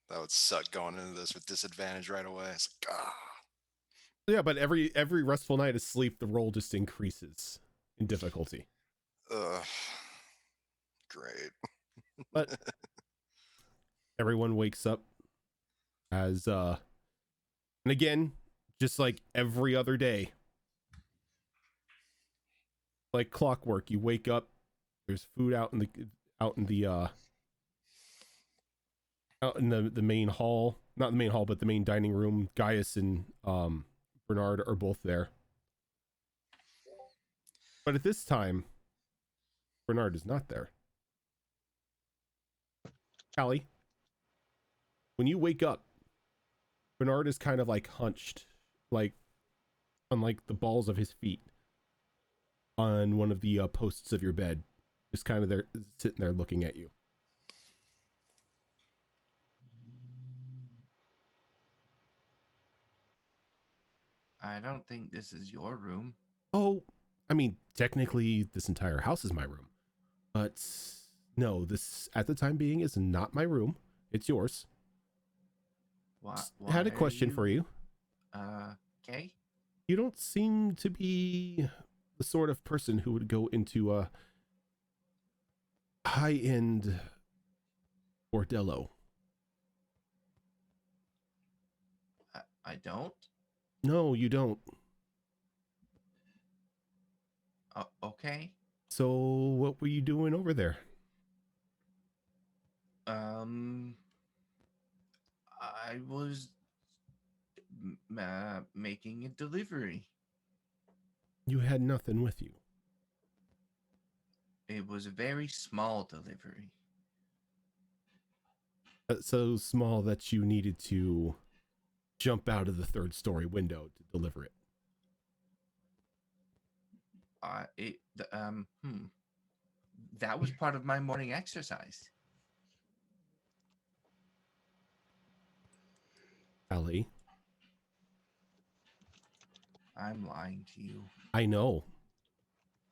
That would suck going into this with disadvantage right away. It's like, Yeah, but every restful night of sleep, the roll just increases in difficulty. ugh. Great. But everyone wakes up as and again, just like every other day, like clockwork, you wake up, there's food out in the main hall, not the main hall, but the main dining room. Gaius and Bernard are both there. But at this time, Bernard is not there. Callie, when you wake up, Bernard is kind of like hunched, like on like the balls of his feet on one of the posts of your bed, just kind of there sitting there looking at you. I don't think this is your room. Oh, I mean, technically this entire house is my room, but no, this at the time being is not my room. It's yours. Why Had a question for you. Okay. You don't seem to be the sort of person who would go into a high-end bordello. I don't. No, you don't. Okay. So what were you doing over there? I was making a delivery. You had nothing with you. It was a very small delivery. So small that you needed to jump out of the third-story window to deliver it. That was part of my morning exercise. Allie, I'm lying to you. I know.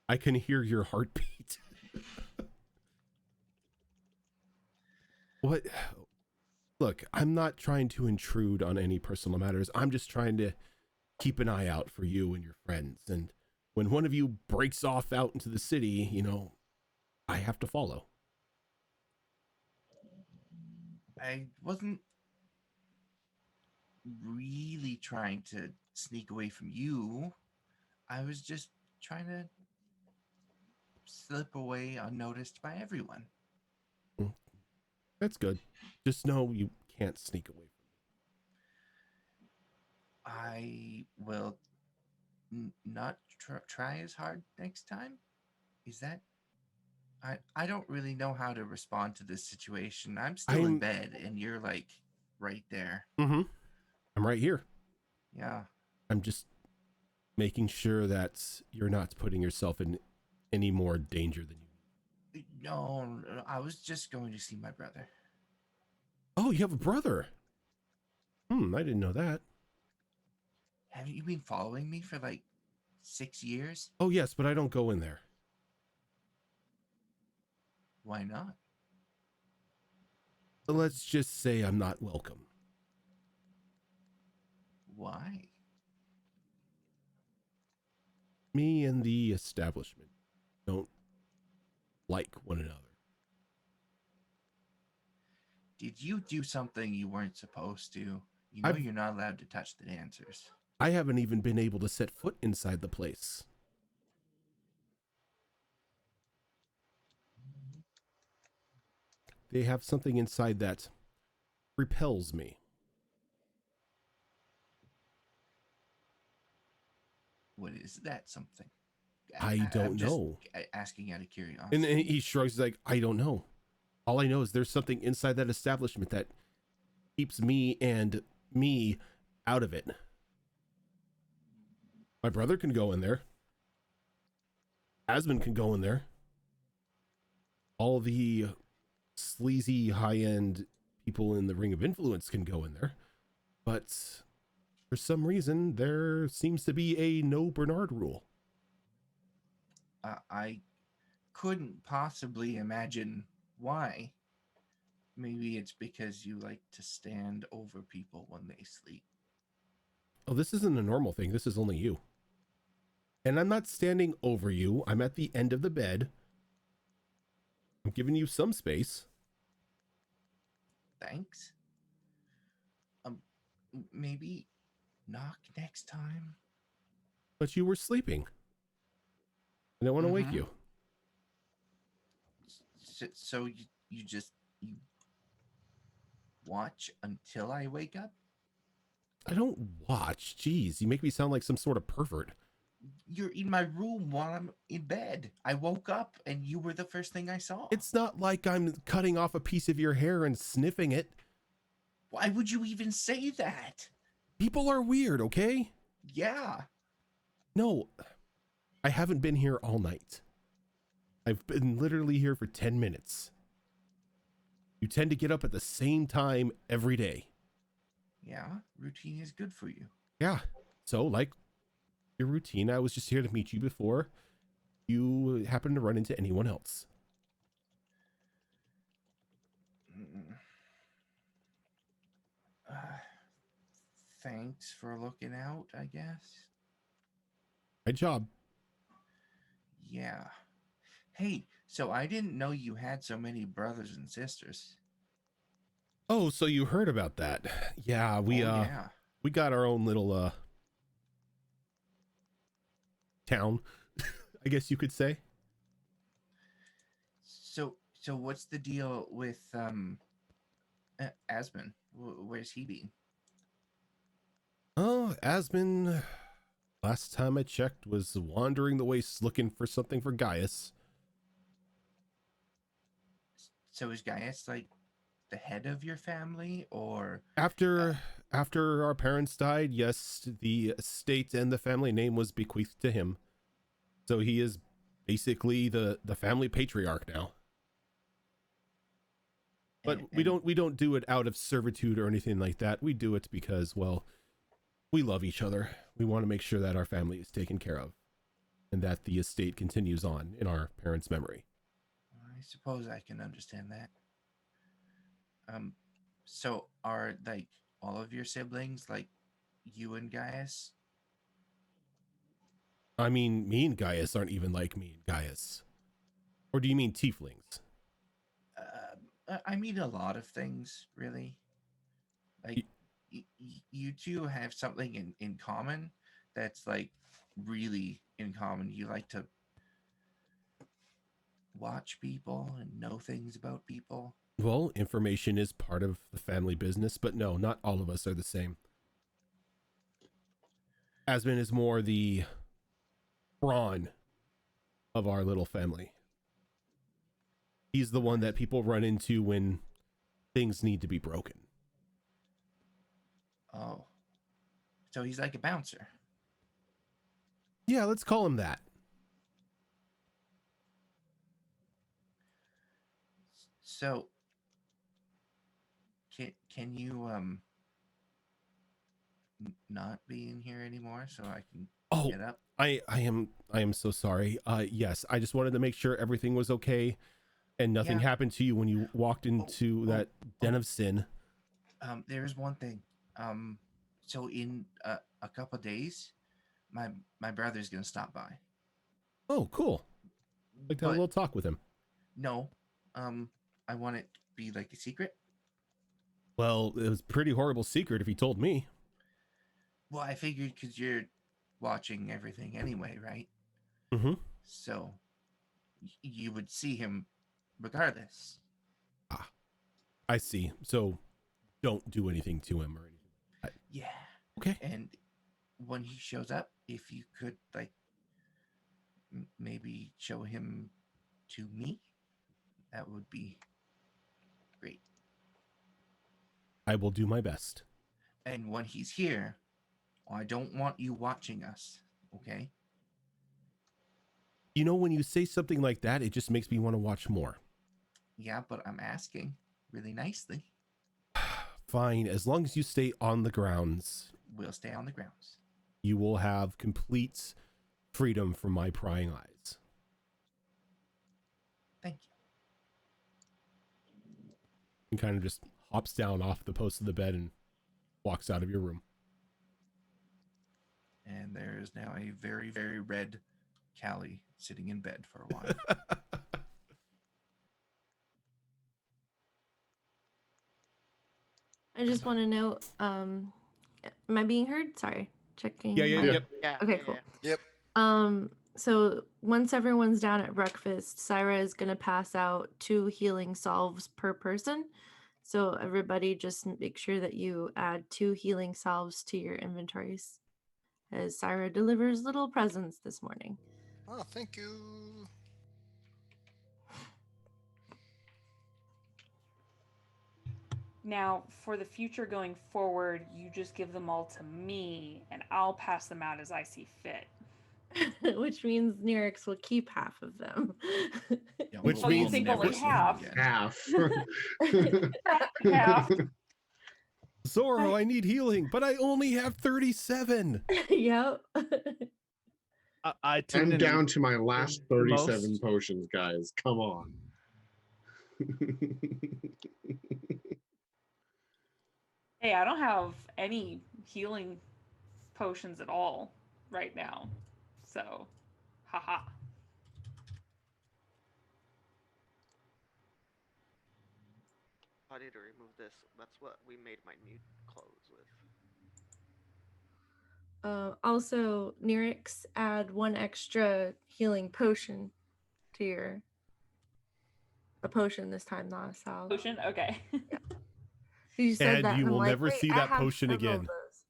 I can hear your heartbeat. What? Look, I'm not trying to intrude on any personal matters. I'm just trying to keep an eye out for you and your friends. And when one of you breaks off out into the city, you know, I have to follow. I wasn't really trying to sneak away from you. I was just trying to slip away unnoticed by everyone. That's good. Just know you can't sneak away from me. I will not try as hard next time. Is that... I don't really know how to respond to this situation. I'm still in bed and you're like right there. Mm-hmm. I'm right here. Yeah. I'm just making sure that you're not putting yourself in any more danger than you. No, I was just going to see my brother. Oh, you have a brother. I didn't know that. Haven't you been following me for like 6 years? Oh, yes, but I don't go in there. Why not? Let's just say I'm not welcome. Why? Me and the establishment don't like one another. Did you do something you weren't supposed to? You know you're not allowed to touch the dancers. I haven't even been able to set foot inside the place. They have something inside that repels me. What is that something? I don't know. Asking out of curiosity. And he shrugs like, I don't know. All I know is there's something inside that establishment that keeps me and me out of it. My brother can go in there. Asmund can go in there. All the sleazy high-end people in the Ring of Influence can go in there. But for some reason, there seems to be a no Bernard rule. I couldn't possibly imagine why. Maybe it's because you like to stand over people when they sleep. Oh, this isn't a normal thing. This is only you. And I'm not standing over you. I'm at the end of the bed. I'm giving you some space. Thanks. Maybe knock next time. But you were sleeping. I don't want to wake you. So you watch until I wake up? I don't watch. Jeez, you make me sound like some sort of pervert. You're in my room while I'm in bed. I woke up and you were the first thing I saw. It's not like I'm cutting off a piece of your hair and sniffing it. Why would you even say that? People are weird, okay? Yeah. No, I haven't been here all night. I've been literally here for 10 minutes. You tend to get up at the same time every day. Yeah, routine is good for you. Yeah, so like your routine, I was just here to meet you before you happen to run into anyone else. Thanks for looking out, I guess. My job. Yeah. Hey, so I didn't know you had so many brothers and sisters. Oh, so you heard about that? Yeah, we got our own little town, I guess you could say. So what's the deal with Asmund? Where's he been? Oh, Asmund, last time I checked, was wandering the wastes looking for something for Gaius. So is Gaius like the head of your family, or After our parents died, yes, the estate and the family name was bequeathed to him. So he is basically the family patriarch now. But we don't do it out of servitude or anything like that. We do it because, well, we love each other. We want to make sure that our family is taken care of and that the estate continues on in our parents' memory. I suppose I can understand that. So are like all of your siblings like you and Gaius? I mean, me and Gaius aren't even like me and Gaius. Or do you mean tieflings? I mean a lot of things, really. Like you two have something in common that's like really in common. You like to watch people and know things about people. Well, information is part of the family business, but no, not all of us are the same. Asmund is more the brawn of our little family. He's the one that people run into when things need to be broken. Oh. So he's like a bouncer. Yeah, let's call him that. So can you not be in here anymore so I can get up? I am so sorry. Yes, I just wanted to make sure everything was okay and nothing happened to you when you walked into that den of sin. There is one thing. So in a couple of days, my brother's gonna stop by. Oh, cool. Like to have a little talk with him. No, I want it to be like a secret. Well, it was a pretty horrible secret if he told me. Well, I figured because you're watching everything anyway, right? Mm-hmm. So you would see him regardless. Ah, I see. So don't do anything to him or anything. Yeah. Okay. And when he shows up, if you could like maybe show him to me, that would be great. I will do my best. And when he's here, I don't want you watching us, okay? You know, when you say something like that, it just makes me want to watch more. Yeah, but I'm asking really nicely. Fine, as long as you stay on the grounds. We'll stay on the grounds. You will have complete freedom from my prying eyes. Thank you. And kind of just hops down off the post of the bed and walks out of your room. And there is now a very, very red Callie sitting in bed for a while. I just want to know, am I being heard? Sorry, checking. Yeah. Yep. Yeah. Okay, cool. Yep. So once everyone's down at breakfast, Syra is gonna pass out 2 healing salves per person, So everybody just make sure that you add 2 healing salves to your inventories as Syra delivers little presents this morning. Oh, thank you. Now, for the future going forward, you just give them all to me, and I'll pass them out as I see fit. Which means Nyrix will keep half of them. Yeah, Which we'll means think never only see him half. again. Half. Half. Zoro, I need healing, but I only have 37. Yep. I took I'm in down to my last the 37 most. potions, guys. Come on. Hey, I don't have any healing potions at all right now. So, haha. I need to remove this. That's what we made my new clothes with. Also, Nyrix, add 1 extra healing potion to a potion this time, not a salve. Potion? Okay. You said And that, you and I'm will like, never "Wait, see I that have potion several of again." those."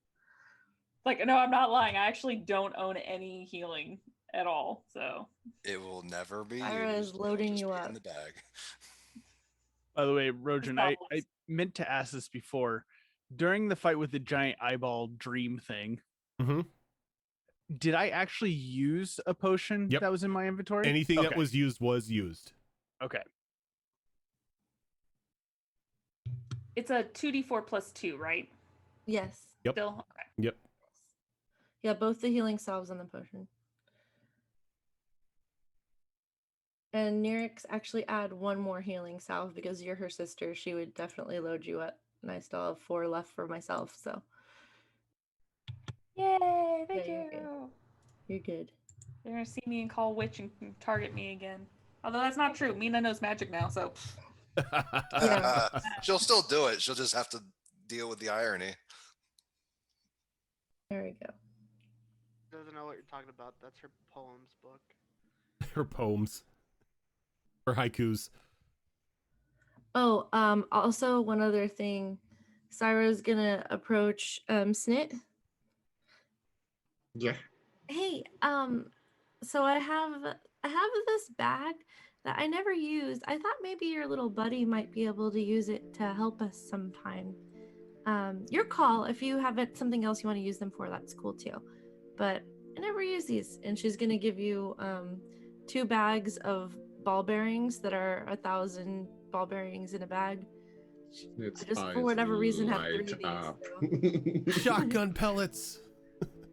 Like, no, I'm not lying. I actually don't own any healing at all. So, It will never be Syra is used. loading It'll you just be up. in the bag. By the way, Rojan, I Problems. meant to ask this before. During the fight with the giant eyeball dream thing, Mhm. did I actually use a potion Yep. that was in my inventory? Anything that Okay. was used. Okay. it's a 2d4 plus 2, right? Yes. Yep. Still? Okay. Yep. Yeah, both the healing salves and the potion. And Nyrix, actually add 1 more healing salve because you're her sister. She would definitely load you up. And I still have 4 left for myself, so Yay! Thank Yeah, you. you're good. They're gonna see me and call witch and target me again. Although that's not true. Mina knows magic now, so. Yeah. She'll still do it. She'll just have to deal with the irony. There we go. Doesn't know what you're talking about. That's her poems book. Her poems. Her haikus. Oh, also one other thing. Syra's gonna approach Snit. Yeah. Hey, so I have this bag that I never used. I thought maybe your little buddy might be able to use it to help us sometime. Your call. If you have something else you want to use them for, that's cool too. But I never use these. And she's gonna give you 2 bags of ball bearings that are 1,000 ball bearings in a bag. Its I just, for eyes whatever reason, have 3 light of these. up. So. Shotgun pellets.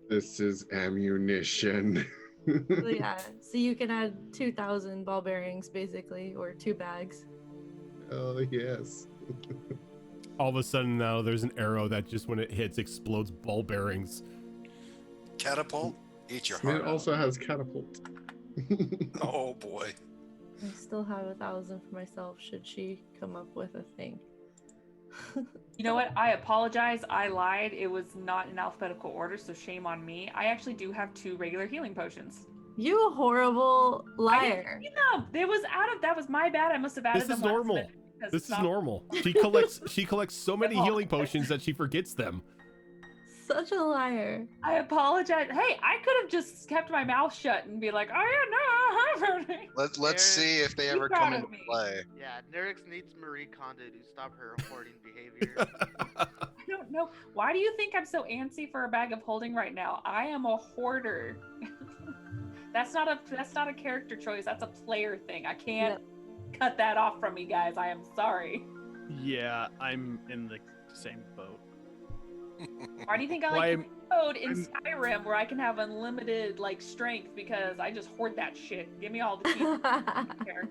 This is ammunition. So yeah, so you can add 2,000 ball bearings basically, or 2 bags. Oh yes. All of a sudden now there's an arrow that just when it hits explodes ball bearings. Catapult? Eat your Smith heart also out. has catapult. Oh boy. I still have 1,000 for myself should she come up with a thing. You know what? I apologize. I lied. It was not in alphabetical order, so shame on me. I actually do have 2 regular healing potions. You horrible liar. No, that was my bad. I must have added This them is last normal. minute because This it's is not- normal. She collects so many healing potions that she forgets them. Such a liar. I apologize. Hey, I could have just kept my mouth shut and be like, "Oh yeah, no." Let's There- see if they Be ever proud come of into me. play. Yeah, Nyrix needs Marie Kondo to stop her hoarding behavior. I don't know. Why do you think I'm so antsy for a bag of holding right now? I am a hoarder. That's not a character choice. That's a player thing. I can't cut that off from me, guys. I am sorry. Yeah, I'm in the same boat. Why do you think I Well, like I'm- the code in I'm- Skyrim where I can have unlimited like strength because I just hoard that shit. Give me all the keys. I don't care.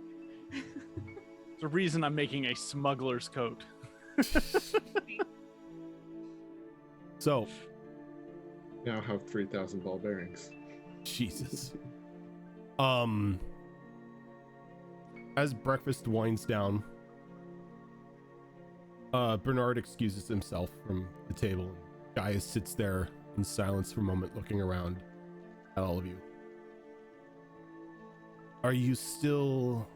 It's the reason I'm making a smuggler's coat. So, Now have 3,000 ball bearings. Jesus. As breakfast winds down, Bernard excuses himself from the table. Gaius sits there in silence for a moment, looking around at all of you. Are you still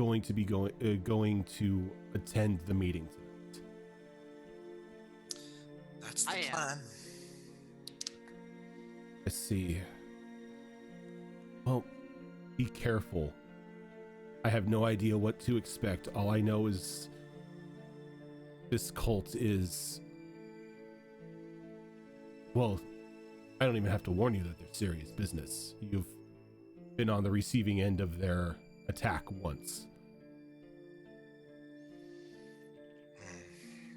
going to be going to attend the meeting tonight. That's the I am. plan. I see. Well, be careful. I have no idea what to expect. All I know is this cult is... Well, I don't even have to warn you that they're serious business. You've been on the receiving end of their attack once.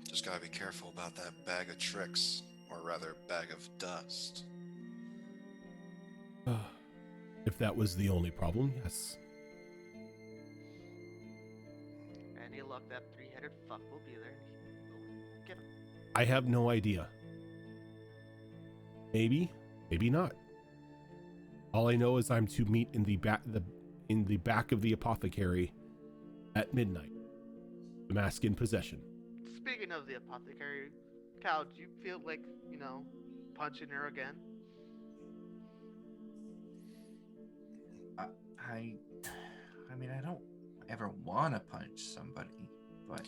Just gotta be careful about that bag of tricks, or rather, bag of dust. If that was the only problem, yes. Any luck, that three-headed fuck will be there. We'll get him. I have no idea. Maybe, maybe not. All I know is I'm to meet in the back of the apothecary at midnight. The mask in possession. Speaking of the apothecary, Cal, do you feel like, punching her again? I mean, I don't ever want to punch somebody, but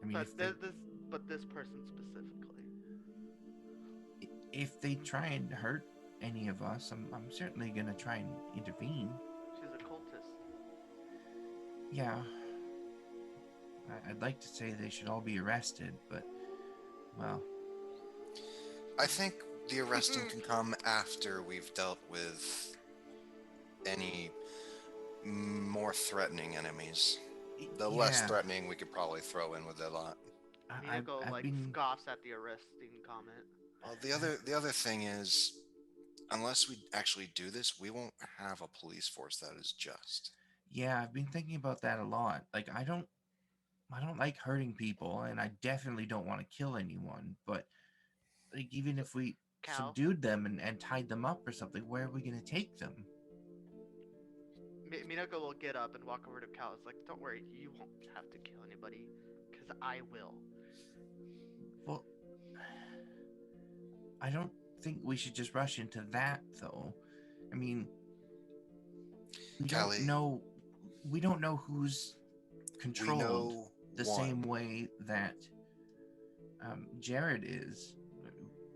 I mean, But this person specifically. if they try and hurt any of us, I'm certainly gonna try and intervene. She's a cultist. Yeah, I'd like to say they should all be arrested, but well, I think the arresting can come after we've dealt with any more threatening enemies. The less yeah, threatening we could probably throw in with a lot. I've Minako been scoffs at the arresting comment. Well, the other thing is, unless we actually do this, we won't have a police force that is just. yeah, I've been thinking about that a lot. Like, I don't like hurting people, and I definitely don't want to kill anyone. But like, even if we Cal? subdued them and tied them up or something, where are we gonna take them? Minako will get up and walk over to Cal. It's like, don't worry, you won't have to kill anybody, because I will. Well, I don't think we should just rush into that, though. I mean, we Callie, don't know who's We controlled know the one. same way that Jared is,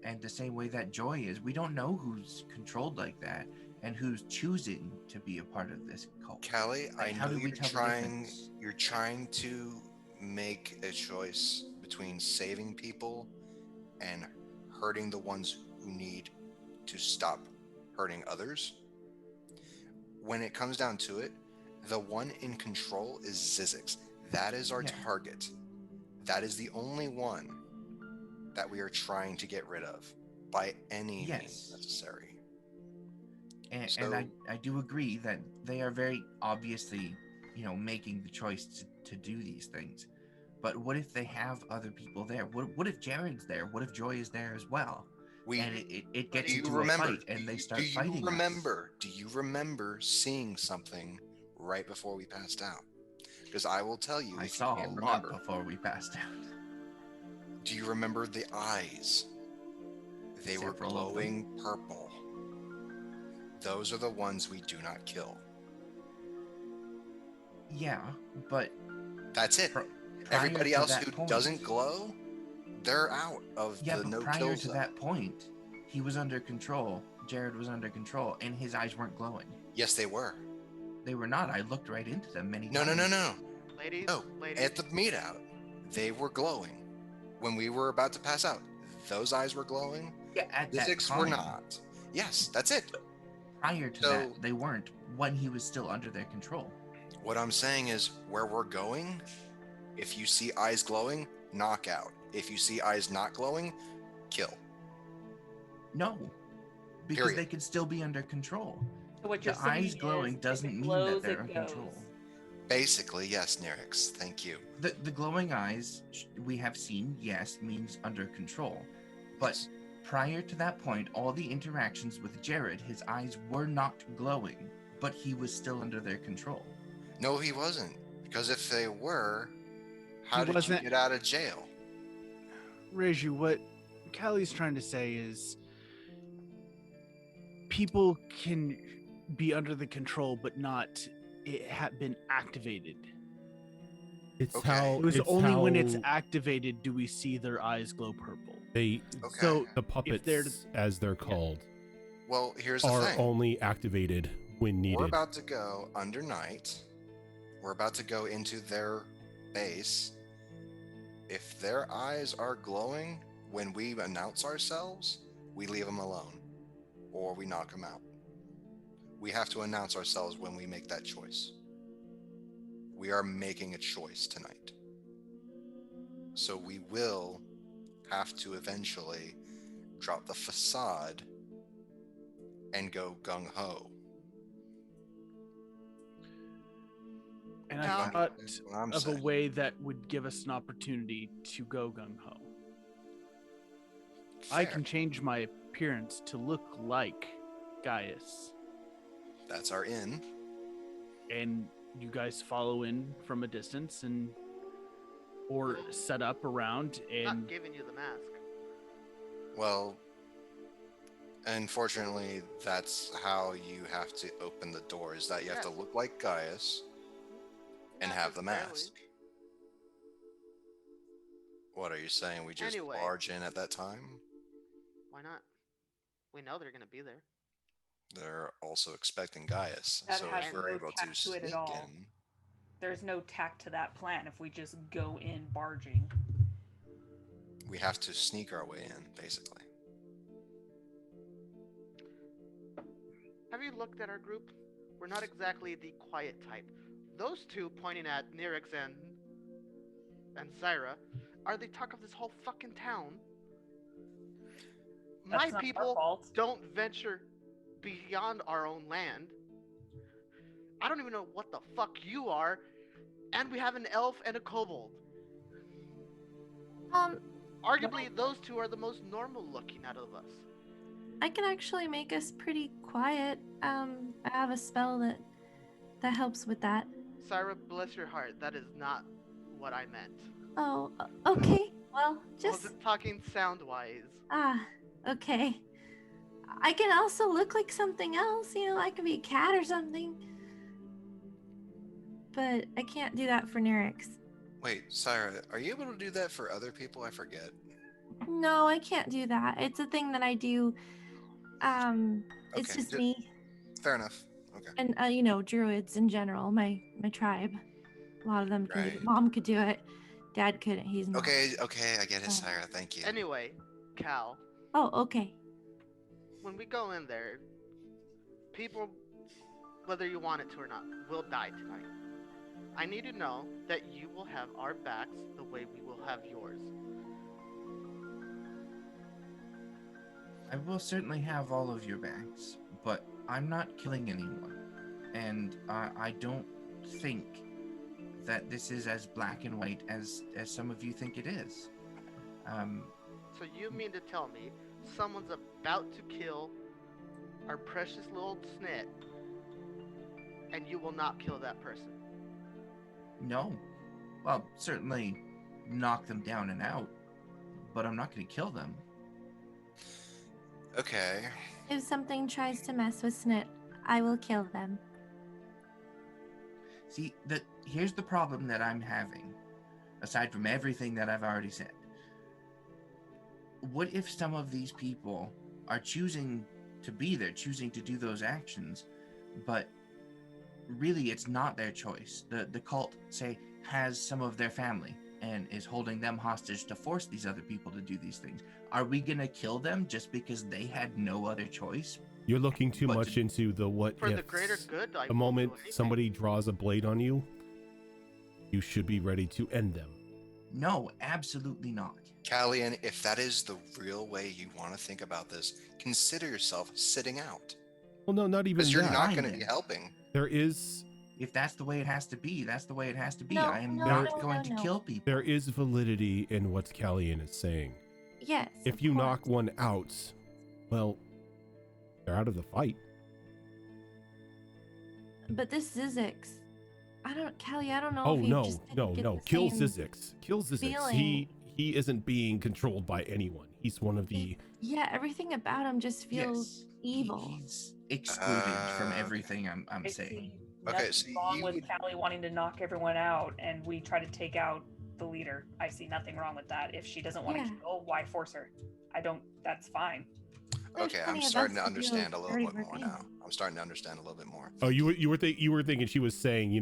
and the same way that Joy is. We don't know who's controlled like that and who's choosing to be a part of this cult. Callie, Like, I how know do we tell the difference? you're trying to make a choice between saving people and hurting the ones who need to stop hurting others. When it comes down to it, the one in control is Zizix. That is our Yeah. target. That is the only one that we are trying to get rid of by any Yes. means necessary. And So- I do agree that they are very obviously, making the choice to do these things. But what if they have other people there? What if Jared's there? What if Joy is there as well? And it gets Do you into remember? a fight, and they start fighting. Do you remember seeing something right before we passed out? Because I will tell you, I if you saw a can't lot remember. before we passed out. Do you remember the eyes? They were Several of them. glowing purple. Those are the ones we do not kill. Yeah, but That's it. prior Everybody to else that who point- doesn't glow, they're out of yeah, the but no-kill prior to zone. that point, he was under control. Jared was under control, and his eyes weren't glowing. Yes, they were. They were not. I looked right into them many No. times. Ladies, No, ladies. at the meet out, they were glowing. When we were about to pass out, those eyes were glowing. Yeah, at The that six time. were not. Yes, that's it. Prior to So- that, they weren't when he was still under their control. What I'm saying is, where we're going, if you see eyes glowing, knock out. If you see eyes not glowing, kill. No, because Period. they could still be under control. So what The you're saying eyes glowing is, doesn't if it mean glows, that they're it in goes. control. Basically, yes, Nerix. Thank you. The glowing eyes we have seen, yes, means under control. But Yes. prior to that point, all the interactions with Jared, his eyes were not glowing, but he was still under their control. No, he wasn't. Because if they were, how He did wasn't- you get out of jail? Reiju, what Callie's trying to say is people can be under the control but not it had been activated. It's Okay. how It was it's only when how it's activated do we see their eyes glow purple. they Okay. So the puppets, they're- as they're called, Well, here's the are thing. only activated when We're needed. about to go under night. We're about to go into their base. If their eyes are glowing when we announce ourselves, we leave them alone or we knock them out. We have to announce ourselves when we make that choice. We are making a choice tonight. So we will have to eventually drop the facade and go gung-ho. And Now- I thought That's what I'm of a saying. way that would give us an opportunity to go gung ho. I Fair. can change my appearance to look like Gaius, That's our in. and you guys follow in from a distance or set up around Not and giving you the mask. Well, unfortunately, that's how you have to open the door, is that you have to Yes. look like Gaius and Not have the necessarily. mask. What are you saying? We just Anyway. barge in at that time? Why not? We know they're gonna be there. They're also expecting Gaius, That so has if we're no able to tact to it at sneak all. in, There's no tact to that plan if we just go in barging. we have to sneak our way in, basically. Have you looked at our group? We're not exactly the quiet type. Those two pointing at Nirix and Syra are the talk of this whole fucking town. That's My not our people fault. don't venture beyond our own land. I don't even know what the fuck you are, and we have an elf and a kobold. Arguably, those two are the most normal looking out of us. I can actually make us pretty quiet. I have a spell that helps with that. Syra, bless your heart, that is not what I meant. Oh, okay. Well, I just wasn't talking sound-wise. okay. I can also look like something else. You know, I could be a cat or something. But I can't do that for Nirix. Wait, Syra, are you able to do that for other people? I forget. No, I can't do that. It's a thing that I do. It's Okay, just me Fair enough. Okay. and you know, druids in general. My tribe. A lot of them can do it. Right. Mom could do it. Dad couldn't. He's not. Okay, I get it, Oh. Syra. Thank you. Anyway, Cal, Oh, okay. when we go in there, people, whether you want it to or not, will die tonight. I need to know that you will have our backs the way we will have yours. I will certainly have all of your backs, but I'm not killing anyone. And I don't think that this is as black and white as some of you think it is. So you mean to tell me someone's about to kill our precious little snit, and you will not kill that person? No. Well, certainly knock them down and out, but I'm not going to kill them. Okay. If something tries to mess with Snit, I will kill them. See, here's the problem that I'm having, aside from everything that I've already said. What if some of these people are choosing to be there, choosing to do those actions, but really it's not their choice? The cult, say, has some of their family and is holding them hostage to force these other people to do these things. Are we going to kill them just because they had no other choice? You're looking too But much into the what For the ifs. greater good, I The will moment do anything. somebody draws a blade on you, you should be ready to end them. No, absolutely not. Callian, if that is the real way you want to think about this, consider yourself sitting out. Well, no, not even Because you're that. not Fine going to then. be helping. There is If that's the way it has to be, that's the way it has to be. No, I am no, not no, going no, to no. kill people. there is validity in what Callian is saying. Yes. If of you course. knock one out, well, they're out of the fight. But this Zizix, Callie, I don't know Oh if you no, just didn't no, get no! the Kill same- Zizix. Kill Zizix. feeling. He isn't being controlled by anyone. He's one of the. Yeah, everything about him just feels Yes, evil. he's excluded from Okay. everything I'm I saying. see. Okay, Nothing so wrong you with would- Callie wanting to knock everyone out, and we try to take out the leader. I see nothing wrong with that. If she doesn't want Yeah. to kill, why force her? I don't. That's fine. There's Okay, I'm plenty of starting us to do understand a little very bit more now. verbatim. I'm starting to understand a little bit more. Oh, you were thinking she was saying,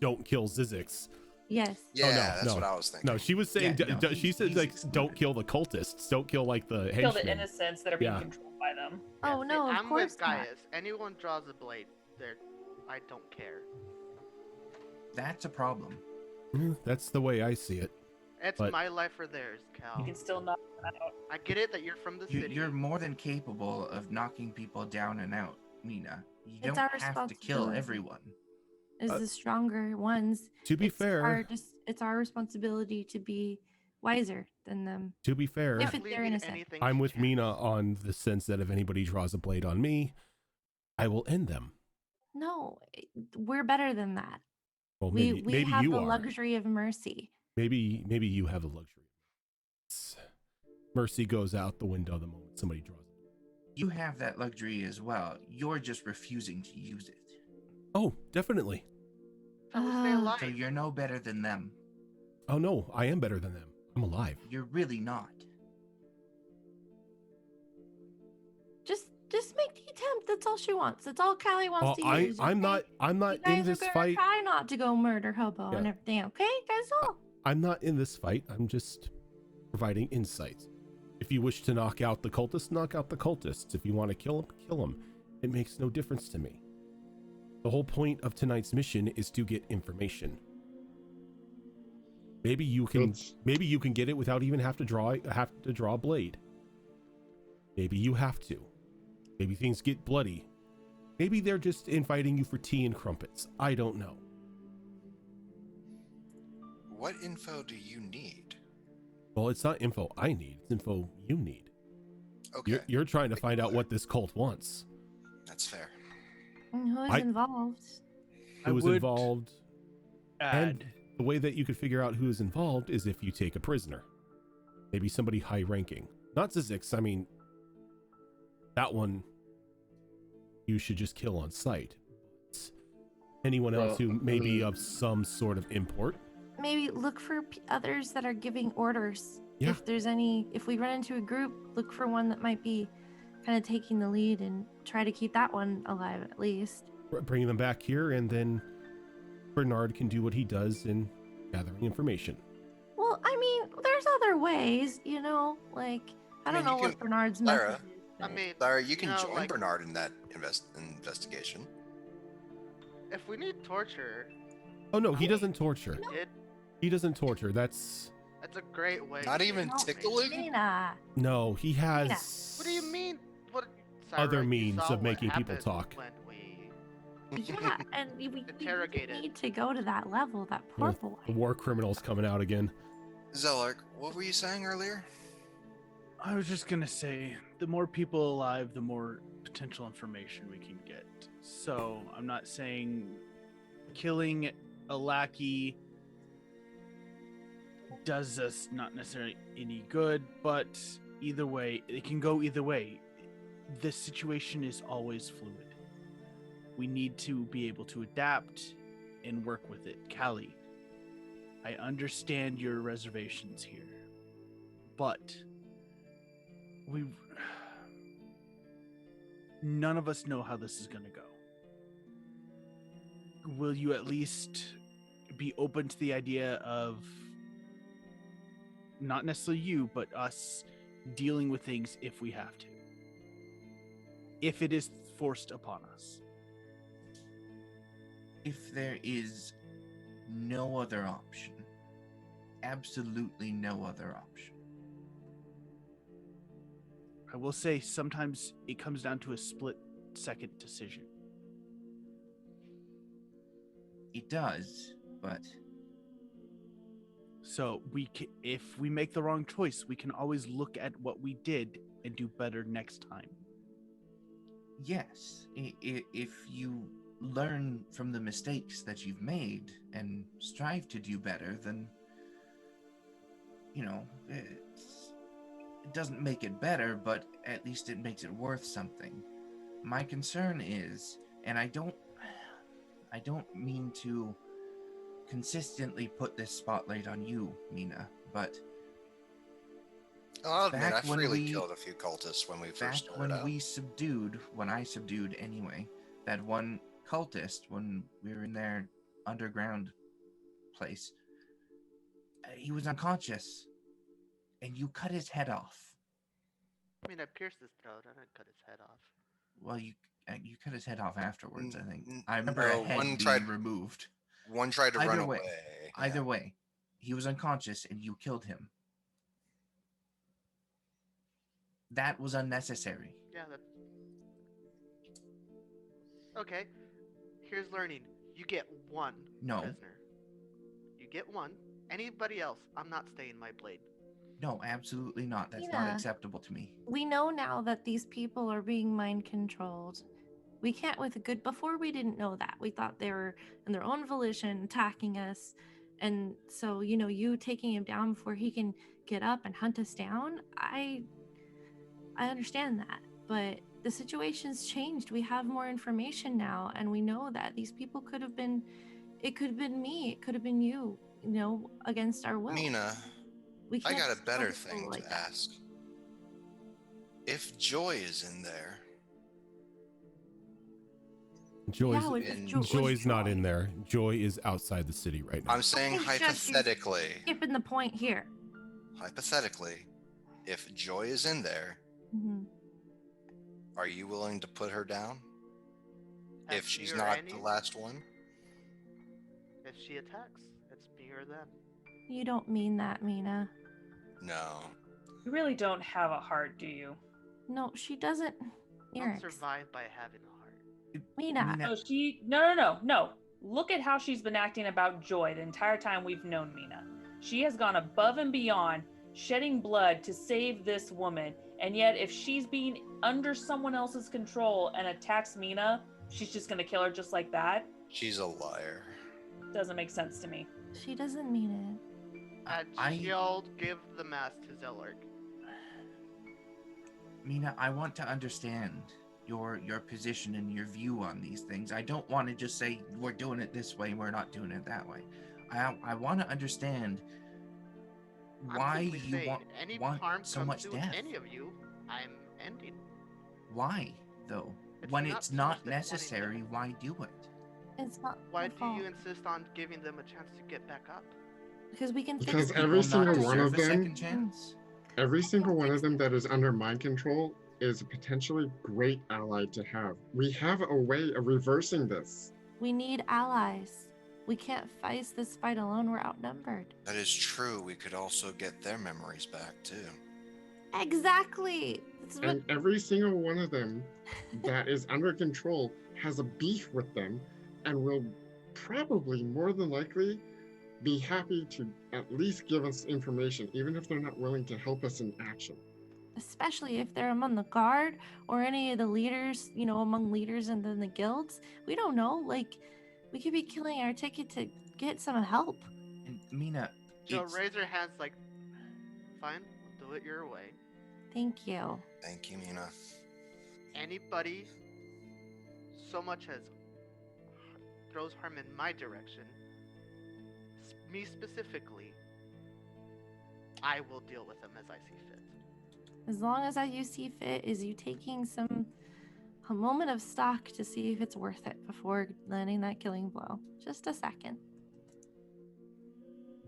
don't kill Zizix. Yes. Yeah, Oh, no, that's no. what I was thinking. No, she was saying, Yeah, no, she said, he's like, don't excluded. kill the cultists. Don't kill, like, the Kill the henchmen. innocents that are being Yeah. controlled by them. Oh see, no, of I'm course with not. Gaius. Anyone draws a blade, I don't care. That's a problem. That's the way I see it. It's But- my life or theirs, Cal. You can still knock them out. I get it that you're from the city. You're more than capable of knocking people down and out, Mina. You It's don't our have to kill responsibility. everyone. Is the stronger ones. To be fair, It's our responsibility to be wiser than them. to be fair, If they're Leaving innocent. anything I'm to with chance. Mina on the sense that if anybody draws a blade on me, I will end them. No, we're better than that. Well, We maybe have you the are. luxury of mercy. Maybe you have the luxury. Mercy goes out the window the moment somebody draws it. You have that luxury as well. You're just refusing to use it. Oh, definitely. So we stay Ah. alive. So you're no better than them. Oh no, I am better than them. I'm alive. You're really not. Just make the attempt. That's all she wants. That's all Callie wants to use. I'm okay? not You guys in this are gonna fight. try not to go murder Hobo and Yeah. everything. Okay, that's all. I'm not in this fight. I'm just providing insight. If you wish to knock out the cultists, knock out the cultists. If you want to kill them, kill them. It makes no difference to me. The whole point of tonight's mission is to get information. Maybe you can get it without even have to draw a blade. Maybe you have to. Maybe things get bloody. Maybe they're just inviting you for tea and crumpets. I don't know. What info do you need? Well, it's not info I need. It's info you need. Okay, You're trying to find out what this cult wants. that's fair. And who's I- involved? I Who is would involved? Add. The way that you could figure out who is involved is if you take a prisoner. Maybe somebody high ranking. Not Zizix, I mean, that one you should just kill on sight. Anyone else who may be of some sort of import. Maybe look for others that are giving orders. Yeah. If we run into a group, look for one that might be kind of taking the lead and try to keep that one alive at least. Bring them back here, and then Bernard can do what he does in gathering information. Well, I mean, there's other ways, like I don't mean, know you what can- Bernard's Lara, method is. I but- mean, Lara, you can know, join like, Bernard in that investigation. if we need torture, Oh no, he No. doesn't torture. it He doesn't torture. That's that's a great way. Not to even get tickling? information. Nina, no, he has. What do you mean? What? Other Syra, you means saw of what making people happened talk. When we yeah, and we Interrogated. need to go to that level. That poor Yeah, boy. The war criminal's coming out again. Zelark, what were you saying earlier? I was just gonna say, the more people alive, the more potential information we can get. So I'm not saying killing a lackey does us not necessarily any good, but either way, it can go either way. The situation is always fluid. We need to be able to adapt and work with it. Callie, I understand your reservations here, but none of us know how this is going to go. Will you at least be open to the idea of not necessarily you, but us dealing with things if we have to? If it is forced upon us. If there is no other option, absolutely no other option. I will say sometimes it comes down to a split-second decision. It does, but So if we make the wrong choice, we can always look at what we did and do better next time. yes, if you learn from the mistakes that you've made and strive to do better, then, it doesn't make it better, but at least it makes it worth something. My concern is, and I I don't mean to consistently put this spotlight on you, Mina, but I'll admit, I back when freely we- killed a few cultists when we back first started out. when I subdued anyway, that one cultist, when we were in their underground place, he was unconscious, and you cut his head off. I mean, I pierced his throat. I didn't cut his head off. Well, you cut his head off afterwards, I think. N- I remember no, a head one being tried- removed. One tried to Either run way, away. Either yeah. way, he was unconscious, and you killed him. That was unnecessary. Yeah, that's... Okay, here's learning. You get one No. prisoner. You get one. Anybody else, I'm not staying my blade. No, absolutely not. That's Yeah. not acceptable to me. We know now that these people are being mind controlled. We can't with a good. Before we didn't know that. We thought they were in their own volition attacking us. And so, you taking him down before he can get up and hunt us down, I understand that. But the situation's changed. We have more information now, and we know that these people could have been me, it could have been you, against our will. Mina, We I can't got a kill better people thing like to that. ask. If Joy is in there, Joy's, Yeah, in- Joy's not in Joy. there. Joy is outside the city right now. I'm saying think Jesse's- hypothetically, Skipping the point here. if Joy is in there, Mhm. are you willing to put her down? That's If she's me or not Annie. the last one? If she attacks, it's me or them. You don't mean that, Mina. No. You really don't have a heart, do you? No, she doesn't. Don't Eric's. survive by having a heart. Mina. No, no. Look at how she's been acting about Joy the entire time we've known Mina. She has gone above and beyond, shedding blood to save this woman. And yet, if she's being under someone else's control and attacks Mina, she's just gonna kill her just like that? She's a liar. Doesn't make sense to me. She doesn't mean it. Shield, give the mask to Zellerg. Mina, I want to understand your position and your view on these things. I don't want to just say we're doing it this way and we're not doing it that way. I want to understand I'm why simply you saying, want any want harm so comes much to death. any of you, I'm ending. Why though? It's When not it's not supposed to be necessary, anything. why do it? It's not Why her do fault. you insist on giving them a chance to get back up? Because we can Because fix People every not single one deserve of a them, second chance? every single one of them that is under mind control is a potentially great ally to have. We have a way of reversing this. We need allies. We can't face this fight alone. We're outnumbered. That is true. We could also get their memories back, too. Exactly. That's what, And every single one of them that is under control has a beef with them and will probably more than likely be happy to at least give us information, even if they're not willing to help us in action. especially if they're among the guard or any of the leaders, among leaders and then the guilds. We don't know. Like, we could be killing our ticket to get some help. And Mina, She'll it's- raise her hands like, fine, we'll do it your way. Thank you. Thank you, Mina. Anybody so much as throws harm in my direction, me specifically, I will deal with them as I see fit. As long as you see fit, is you taking a moment of stock to see if it's worth it before landing that killing blow. Just a second.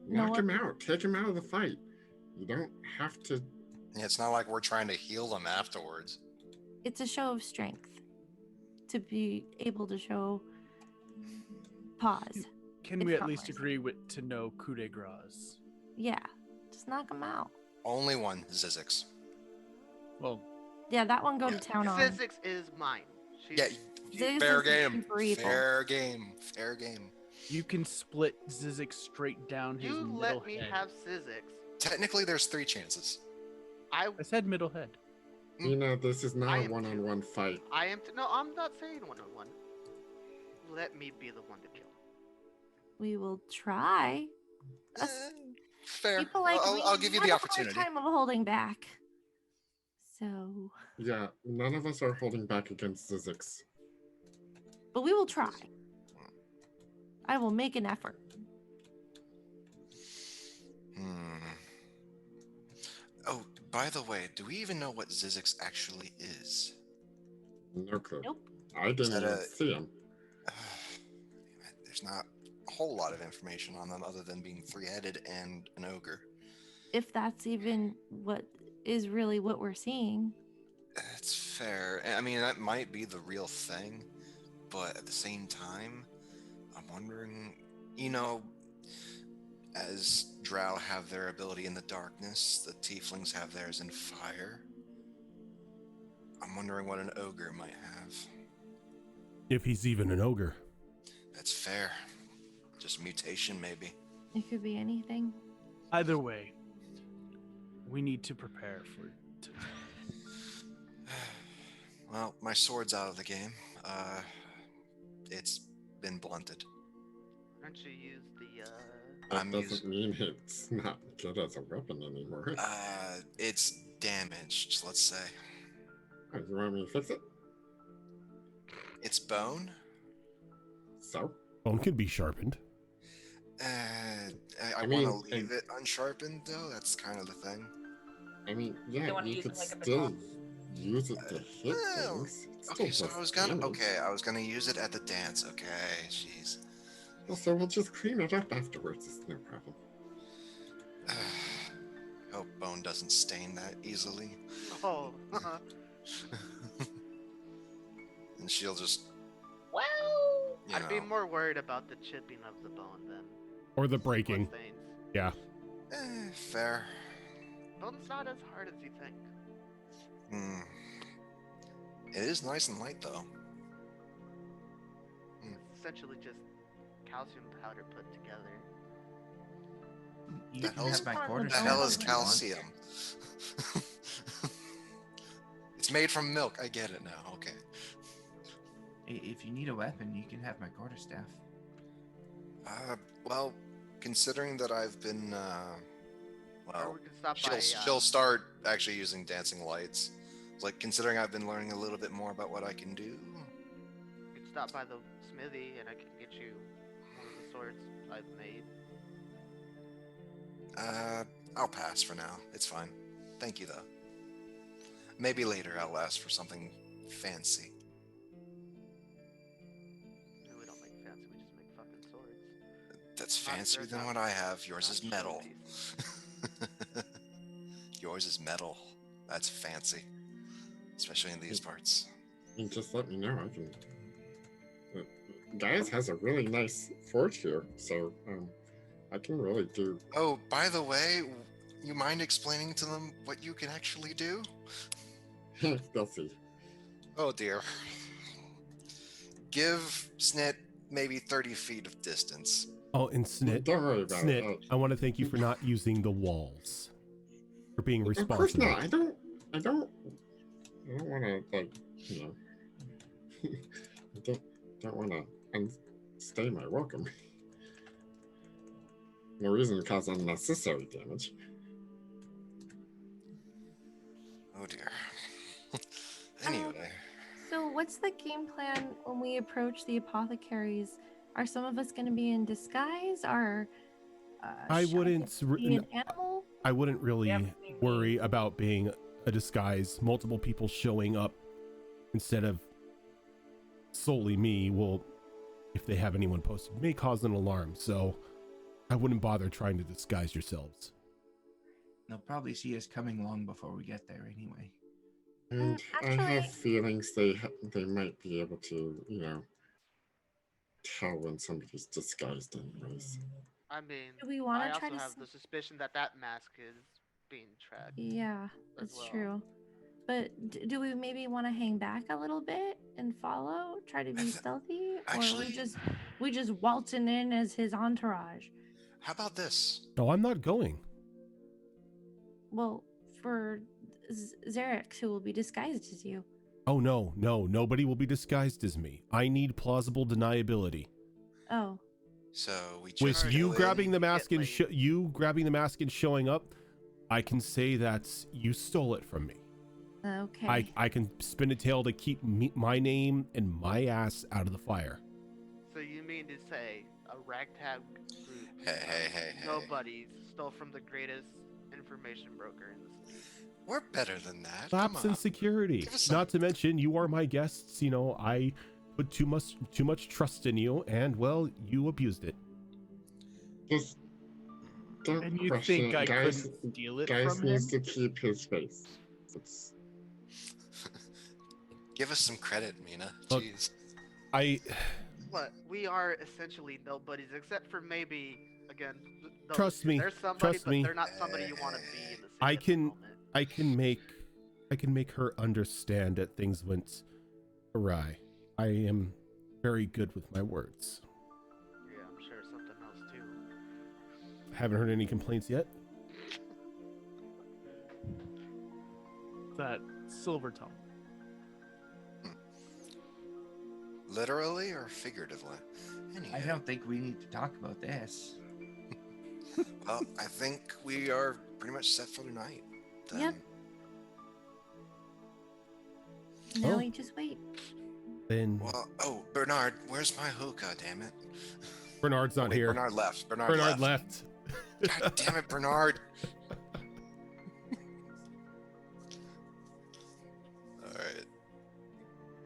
Knock him out. Take him out of the fight. You don't have to. Yeah, it's not like we're trying to heal them afterwards. It's a show of strength to be able to show pause. Can It's we at not least nice. agree with to no coup de grace? Yeah, just knock him out. Only one, Zizix. Well, Yeah, that one go Yeah. to town on. Zizix is mine. She's, Yeah, Zizix fair is the game. super evil. Fair game. Fair game. you can split Zizix straight down his you middle let me head. have Zizix. Technically, there's 3 chances. I said middle head. This is not I a am one-on-one fight. no, I'm not saying one-on-one. Let me be the one to kill. We will try. Us Fair. people like I'll give you the have opportunity. A hard time of holding back. So, Yeah, none of us are holding back against Zizix. but we will try. I will make an effort. Oh, by the way, do we even know what Zizix actually is? No clue. Nope. I Is didn't that even see him. There's not a whole lot of information on them other than being three-headed and an ogre. If that's even what is really what we're seeing. It's fair. I mean, that might be the real thing, but at the same time, I'm wondering, as drow have their ability in the darkness, the tieflings have theirs in fire. I'm wondering what an ogre might have. If he's even an ogre. That's fair. Just mutation, maybe. It could be anything. Either way, we need to prepare for it. Well, my sword's out of the game. It's been blunted. Aren't you use the That doesn't mean it's not good as a weapon anymore. It's damaged, let's say. Oh, you want me to fix it? It's bone? So? Bone can be sharpened. I mean, want to leave it unsharpened, though. That's kind of the thing. I mean, yeah, They wanna you use could it like a still baton. use it to hit Oh, things. It Okay, still so does I was gonna. damage. Okay, I was gonna use it at the dance. Okay, jeez. Well, so we'll just clean it up afterwards. It's no problem. Hope bone doesn't stain that easily. Oh, And she'll just. Well, I'd be more worried about the chipping of the bone than Or the breaking. blood stains. Yeah. Fair. Bone's not as hard as you think. It is nice and light, though. It's essentially just calcium powder put together. You The can hell's- have my What quarter The Oh, hell staff is if you want. calcium? It's made from milk. I get it now. Okay. If you need a weapon, you can have my quarterstaff. Well, considering that I've been, Or well, we can stop by. she'll start actually using dancing lights. It's like, considering I've been learning a little bit more about what I can do. We can stop by the smithy and I can get you one of the swords I've made. I'll pass for now. It's fine. Thank you, though. Maybe later I'll ask for something fancy. No, we don't make fancy, we just make fucking swords. That's Not fancier sure, than not- what I have. Yours not is metal. showpiece. Yours is metal. That's fancy. Especially in these parts. And just let me know. I can. Guys has a really nice forge here, so I can really do. Oh, by the way, you mind explaining to them what you can actually do? They'll see. Oh dear. Give Snit maybe 30 feet of distance. Oh, and Snit. Don't worry about it. Snit, I want to thank you for not using the walls. For being Of responsible. course not. I don't want to like, I don't want to unstay my welcome. No reason to cause unnecessary damage. Oh dear. Anyway. So what's the game plan when we approach the apothecaries? Are some of us going to be in disguise? Are I should wouldn't be an animal? I wouldn't really Yep, same worry about being a disguise. Multiple people showing up instead of solely me will, if they have anyone posted, may cause an alarm. So I wouldn't bother trying to disguise yourselves. They'll probably see us coming long before we get there anyway. And I actually- have feelings they might be able to, tell when somebody's disguised anyways. I mean, Do we want I to also try to? have the suspicion that that mask is being tracked. Yeah, as that's well. true. But do we maybe want to hang back a little bit and follow, try to be stealthy, or actually- we just waltzing in as his entourage? How about this? No, I'm not going. Well, for Xerix, who will be disguised as you. Oh no, nobody will be disguised as me. I need plausible deniability. Oh, So we With just you go in- grabbing the get mask and laid. you grabbing the mask and showing up, I can say that you stole it from me. okay. I can spin a tail to keep my name and my ass out of the fire. So you mean to say a ragtag group. Hey. Nobodies stole from the greatest information broker in the city. We're better than that. Lapse Come in on. security. Give us some- Not to mention, you are my guests. You know, I put too much trust in you, and well, you abused it. Just don't And you question think it. I Guys, couldn't steal it guys from him? needs to keep his face. It's, Give us some credit, Mina. Look, Jeez. What? We are essentially nobodies, except for maybe, again, those Trust two. me, They're somebody, trust but me. they're not somebody you want to be in the city I at the can- moment. I can make her understand that things went awry. I am very good with my words. Yeah, I'm sure something else too. Haven't heard any complaints yet. That silver tongue. Literally or figuratively? Anyhow, I don't think we need to talk about this. well, I think we are pretty much set for the night. Then. Yep. Now Oh. we just wait. Then Well, oh, Bernard, where's my hookah, damn it? Bernard's not Wait, here. Bernard left. Bernard left. God damn it, Bernard. Alright.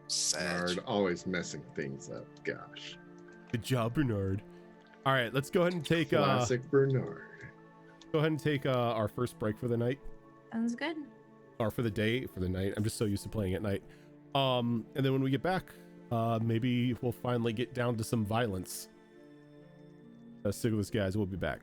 Sad. Bernard always messing things up. Gosh. Good job, Bernard. All right, let's go ahead and take Classic Bernard. our first break for the night, Sounds good. or for the day, for the night. I'm just so used to playing at night. And then when we get back, maybe we'll finally get down to some violence. Stick with us, guys. We'll be back.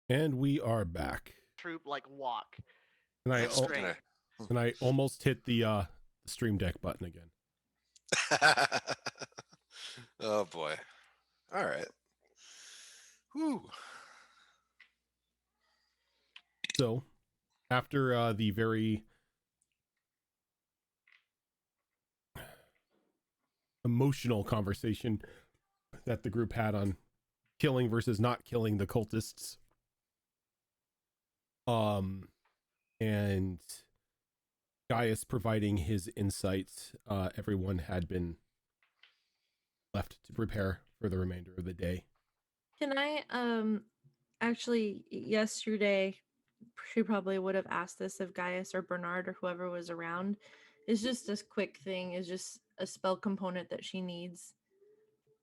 And we are back. Troop like walk. And I That's Straight. and I almost hit the stream deck button again. Oh boy. All right. Whew. So, after the very emotional conversation that the group had on killing versus not killing the cultists, and Gaius providing his insights, everyone had been left to prepare for the remainder of the day. Can I actually yesterday she probably would have asked this of Gaius or Bernard or whoever was around. It's just this quick thing, is just a spell component that she needs.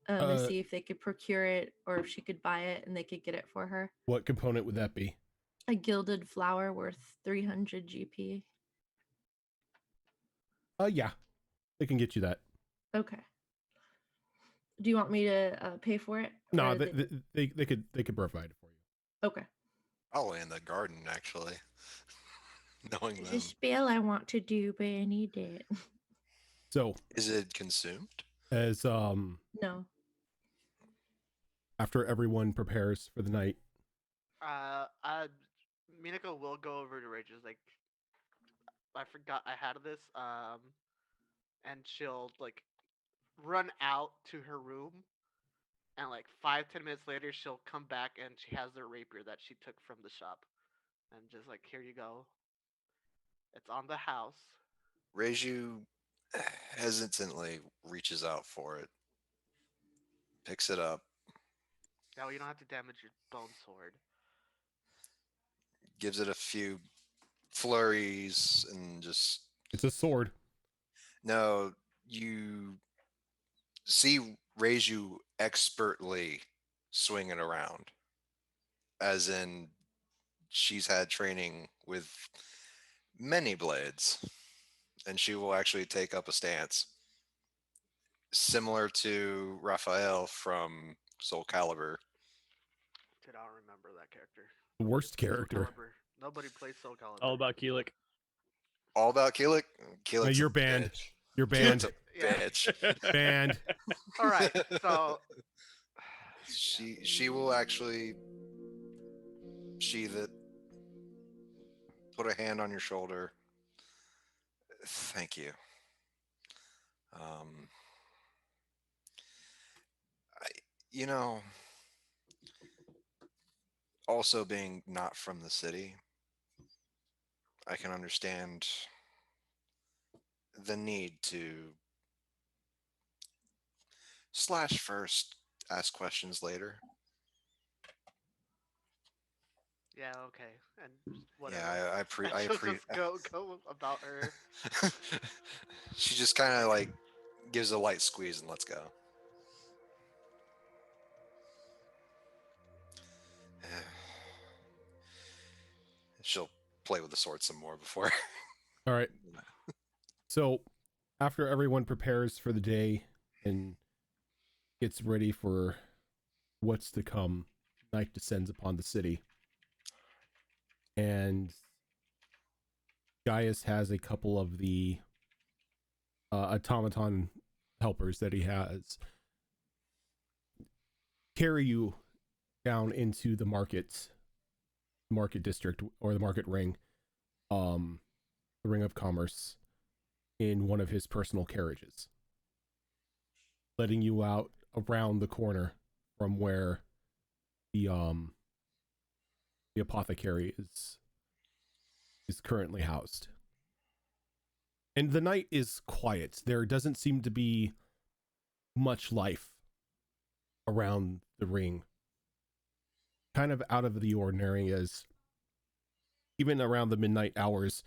To see if they could procure it or if she could buy it and they could get it for her. What component would that be? A gilded flower worth 300 GP. Yeah, they can get you that. Okay. Do you want me to pay for it? No, Or they could provide it for you. Okay. Probably in the garden, actually. Knowing It's them. a spell I want to do, but I need it. So, Is it consumed? as No. after everyone prepares for the night, Minako will go over to Rage's like, I forgot I had this, and she'll like run out to her room, and like 5-10 minutes later she'll come back and she has the rapier that she took from the shop, and just like, here you go. It's on the house. Reiju hesitantly reaches out for it, picks it up, Now you don't have to damage your bone sword. gives it a few flurries, and just it's a sword. no. You see Reiju expertly swing it around, as in she's had training with many blades, and she will actually take up a stance similar to Raphael from Soul Calibur. Dude, I don't remember that character. The worst Soul character. Calibur. Nobody plays Soul Calibur. All about Keelik. All about Keelik. Keelik's No, you're a banned. bitch. You're Keelik's banned. a bitch. Banned. All right, so She will actually sheath it, put a hand on your shoulder. Thank you. You know, also being not from the city, I can understand the need to slash first, ask questions later. yeah, okay, and whatever. Yeah, I She'll just go about her. She just kind of like gives a light squeeze and lets go. She'll play with the sword some more before. All right. So, after everyone prepares for the day and gets ready for what's to come, night descends upon the city. And Gaius has a couple of the automaton helpers that he has carry you down into the market district, or the market ring, the ring of commerce, in one of his personal carriages, letting you out around the corner from where the apothecary is currently housed. And the night is quiet. There doesn't seem to be much life around the ring. Kind of out of the ordinary, as even around the midnight hours,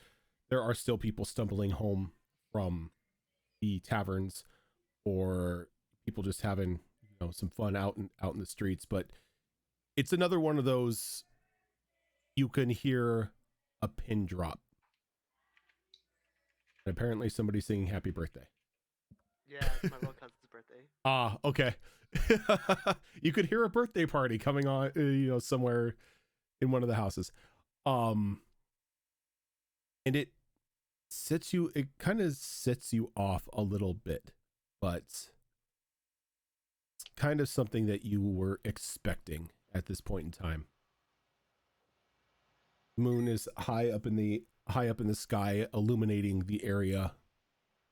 there are still people stumbling home from the taverns, or people just having, some fun out in the streets. But it's another one of those, you can hear a pin drop. And apparently somebody's singing happy birthday. Yeah, it's my little cousin's birthday. Ah, okay. You could hear a birthday party coming on, somewhere in one of the houses. And it kind of sets you off a little bit, but it's kind of something that you were expecting at this point in time. Moon is high up in the sky, illuminating the area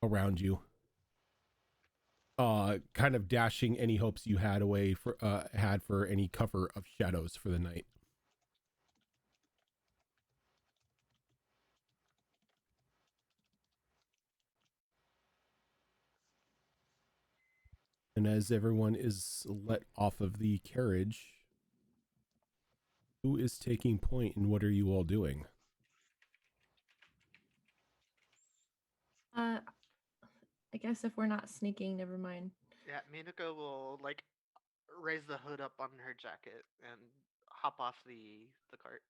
around you. Kind of dashing any hopes you had away had for any cover of shadows for the night. And as everyone is let off of the carriage, who is taking point and what are you all doing? I guess if we're not sneaking, never mind. Yeah, Minako will like raise the hood up on her jacket and hop off the cart.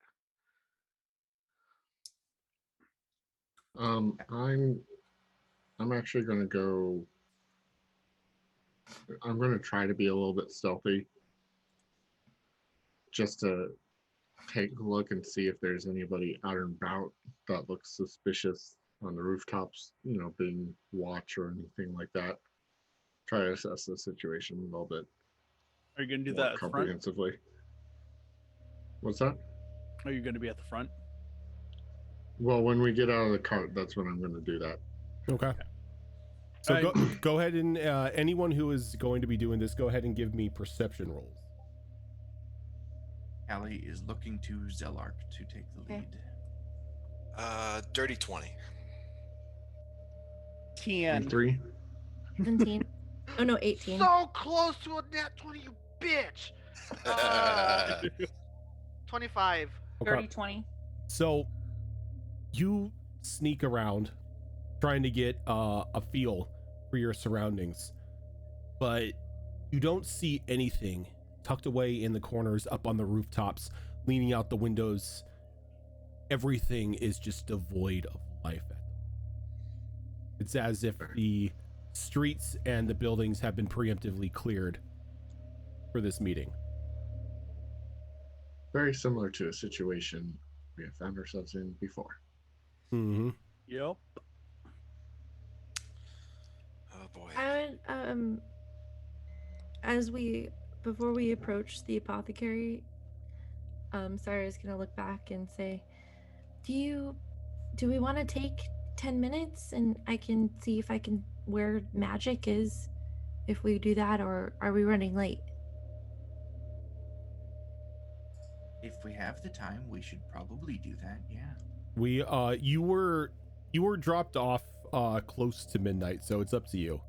I'm actually gonna go. I'm gonna try to be a little bit stealthy, just to take a look and see if there's anybody out and about that looks suspicious on the rooftops, being watched or anything like that. Try to assess the situation a little bit Are you going to do more that at the front? comprehensively. What's that? Are you going to be at the front? Well, when we get out of the cart, that's when I'm going to do that. Okay. So go ahead and anyone who is going to be doing this, go ahead and give me perception rolls. Callie is looking to Zelark to take the lead. Dirty 20. 10. 3. 17. Oh no, 18. So close to a nat 20, you bitch! 25. Okay. Dirty 20. So you sneak around trying to get a feel for your surroundings, but you don't see anything tucked away in the corners, up on the rooftops, leaning out the windows. Everything is just devoid of life. It's as if the streets and the buildings have been preemptively cleared for this meeting. Very similar to a situation we have found ourselves in before. Mm-hmm. Yep. Oh boy. I would, before we approach the apothecary, Sarah's gonna look back and say, do we want to take 10 minutes and I can see if I can where magic is if we do that, or are we running late? If we have the time, we should probably do that. Yeah. We you were dropped off close to midnight, so it's up to you.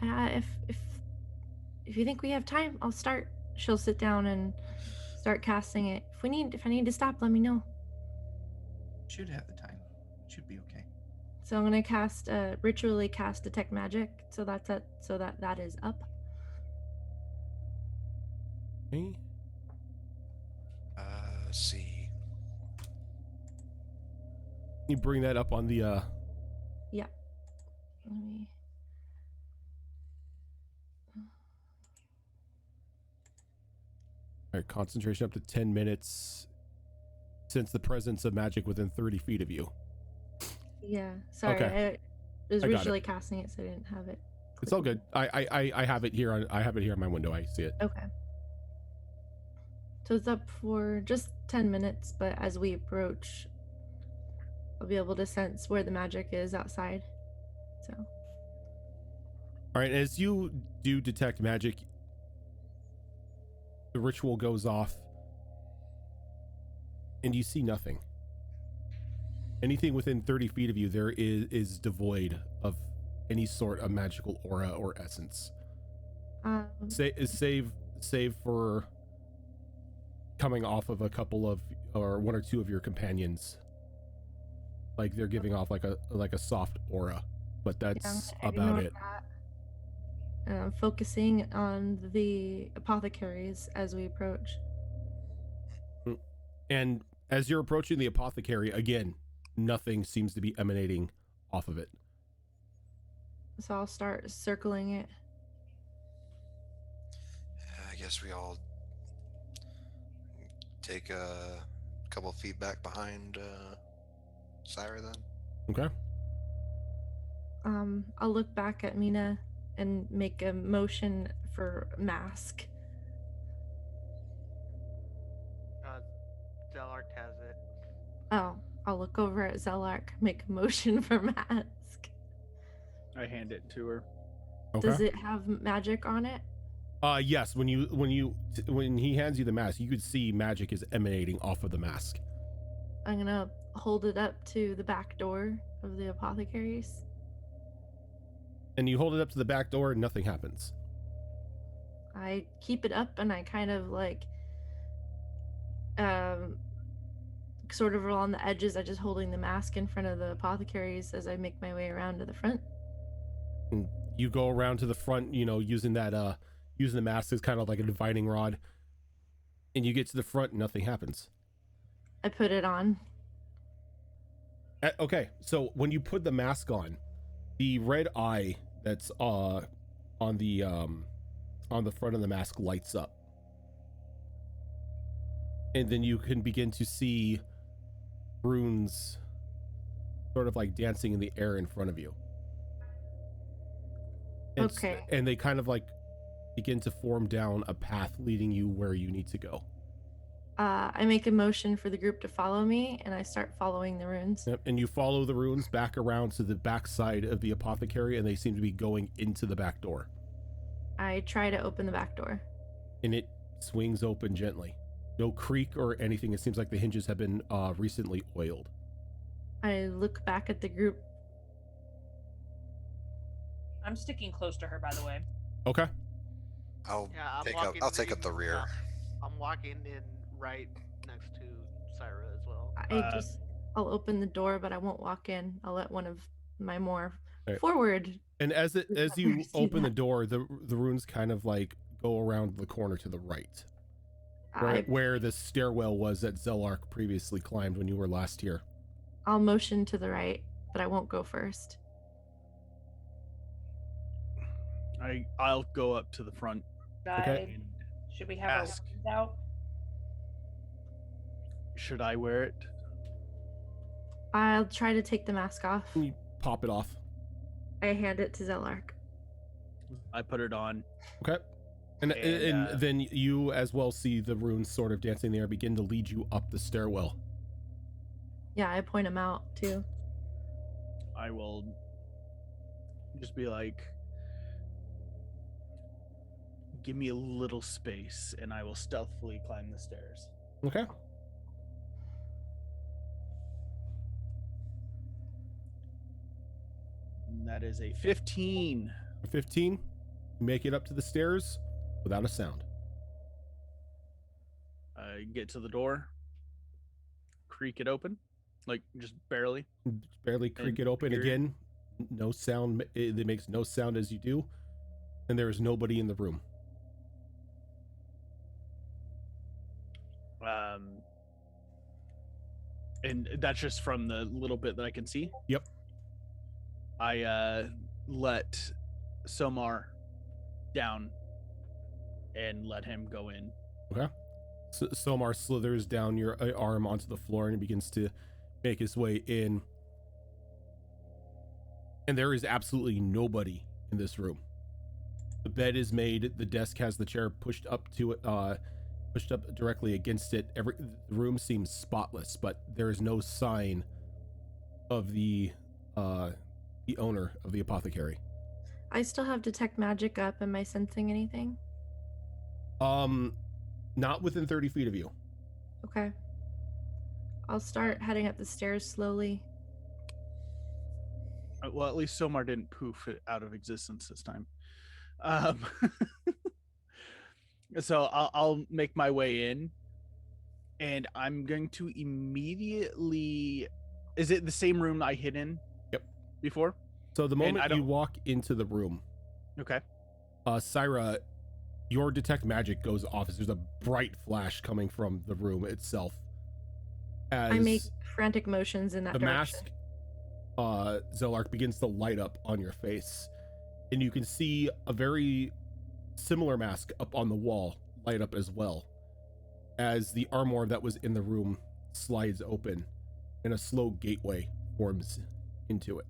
If you think we have time, I'll start. She'll sit down and start casting it. If I need to stop, let me know. Should have the time. Should be okay. So I'm gonna ritually cast detect magic. So that is up. Okay. See. You bring that up on the Yeah. Let me. All right, concentration up to 10 minutes. Sense the presence of magic within 30 feet of you. Yeah. Sorry. Okay. I was I got ritually casting it, so I didn't have it. It's all good. I have it here on my window. I see it. Okay. So it's up for just 10 minutes, but as we approach, I'll be able to sense where the magic is outside. So. All right, as you do detect magic, the ritual goes off, and you see nothing. Anything within 30 feet of you there is devoid of any sort of magical aura or essence. Save for coming off of a couple of, or one or two of your companions. Like they're giving off like a soft aura, but that's about it. Focusing on the apothecaries as we approach. And as you're approaching the apothecary, again, nothing seems to be emanating off of it. So I'll start circling it. I guess we all take a couple feet back behind Syra then. Okay. I'll look back at Mina and make a motion for mask. Zelart has it. Oh, I'll look over at Zelark, make a motion for mask. I hand it to her. Okay. Does it have magic on it? Yes. When he hands you the mask, you could see magic is emanating off of the mask. I'm gonna hold it up to the back door of the apothecaries. And you hold it up to the back door and nothing happens. I keep it up and I kind of like, sort of along the edges, I just holding the mask in front of the apothecaries as I make my way around to the front. And you go around to the front, using that, using the mask as kind of like a divining rod. And you get to the front and nothing happens. I put it on. Okay, so when you put the mask on, the red eye that's on the front of the mask lights up. And then you can begin to see runes sort of like dancing in the air in front of you. And Okay. And they kind of like begin to form down a path leading you where you need to go. I make a motion for the group to follow me, and I start following the runes. Yep. And you follow the runes back around to the back side of the apothecary, and they seem to be going into the back door. I try to open the back door. And it swings open gently. No creak or anything. It seems like the hinges have been recently oiled. I look back at the group. I'm sticking close to her, by the way. Okay. I'll Yeah, I'll take up the rear. I'm walking in right next to Syra as well. I'll open the door, but I won't walk in. I'll let one of my more Right. forward. And as you do open the that. door, the runes kind of like go around the corner to the right, I, where the stairwell was that Zelark previously climbed when you were last here. I'll motion to the right, but I won't go first. I'll go up to the front. Okay. And Should we have Ask. our weapons out? should I wear it? I'll try to take the mask off. You pop it off. I hand it to Zelark. I put it on. Okay. And And, then you as well see the runes sort of dancing there begin to lead you up the stairwell. Yeah, I point him out too. I will just be like, give me a little space and I will stealthily climb the stairs. Okay. And that is a 15. 15. You make it up to the stairs without a sound. I get to the door, creak it open, like just barely. Barely creak And it open hear it. again. No sound. It makes no sound as you do. And there is nobody in the room. And that's just from the little bit that I can see. Yep. I let Somar down and let him go in. Okay. So Somar slithers down your arm onto the floor and begins to make his way in. And there is absolutely nobody in this room. The bed is made. The desk has the chair pushed up to it, pushed up directly against it. The room seems spotless, but there is no sign of the owner of the apothecary. I still have detect magic up. Am I sensing anything? Not within 30 feet of you. Okay. I'll start heading up the stairs slowly. Well, at least Somar didn't poof it out of existence this time. So I'll make my way in, and I'm going to immediately. Is it the same room I hid in? Yep. Before. So the I moment you don't- walk into the room, Okay. Syra, your detect magic goes off as there's a bright flash coming from the room itself. As I make frantic motions in that the direction. mask, Zelark, begins to light up on your face, and you can see a very similar mask up on the wall light up as well. as the armor that was in the room slides open and a slow gateway forms into it.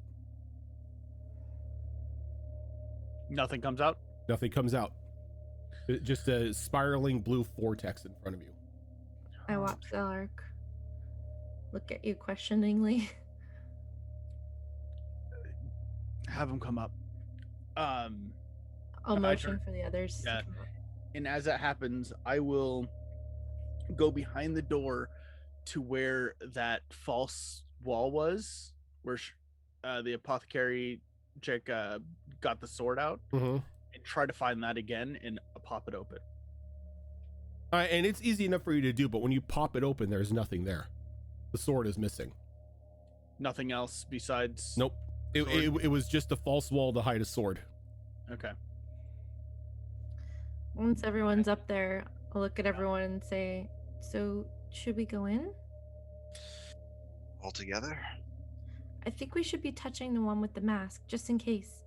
Nothing comes out. Nothing comes out. Just a spiraling blue vortex in front of you. I watch Zelark look at you questioningly. Have him come up. I'll I motion turn- for the others. to Yeah. come up. And as that happens, I will go behind the door to where that false wall was, where the apothecary chick got the sword out, Mm-hmm. and try to find that again and pop it open. And it's easy enough for you to do, but when you pop it open, there's nothing there. The sword is missing. Nothing else besides. Nope. It Sword? was just a false wall to hide a sword. Okay. Once everyone's up there, I'll look at everyone and say, "So, should we go in? All together? I think we should be touching the one with the mask, just in case,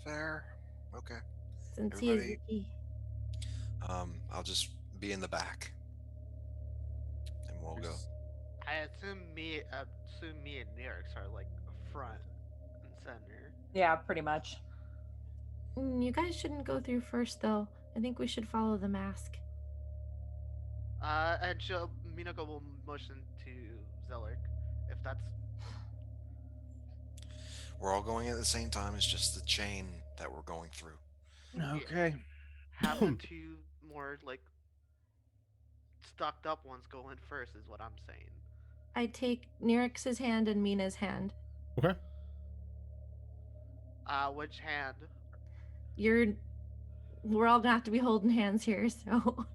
Fair. Okay. since he is the Everybody- key." I'll just be in the back, and we'll go. I assume me and Nerix are like front and center. Yeah, pretty much. You guys shouldn't go through first, though. I think we should follow the mask. And Minako will motion to Zelark if that's. We're all going at the same time. It's just the chain that we're going through. Okay. Have the two more like stocked up ones go in first is what I'm saying. I take Nerix's hand and Mina's hand. Okay. Which hand? We're all gonna have to be holding hands here, so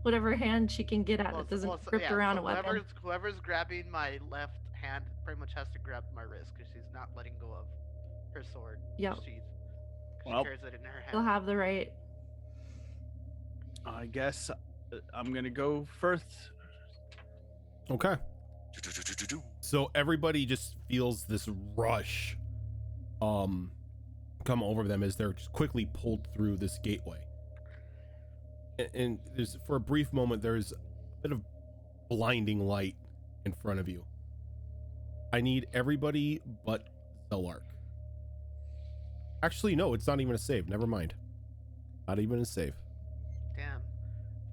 whatever hand she can get at, it doesn't grip around a weapon. Whoever's grabbing my left hand pretty much has to grab my wrist because she's not letting go of her sword. Yep. She Well, carries it in her hand. They'll have the right. I guess I'm gonna go first. Okay. Do-do-do-do-do-do. So everybody just feels this rush come over them as they're just quickly pulled through this gateway. And there's, for a brief moment, there's a bit of blinding light in front of you. I need everybody but Zelark. Actually, no, it's not even a save. Never mind. Not even a save. Damn.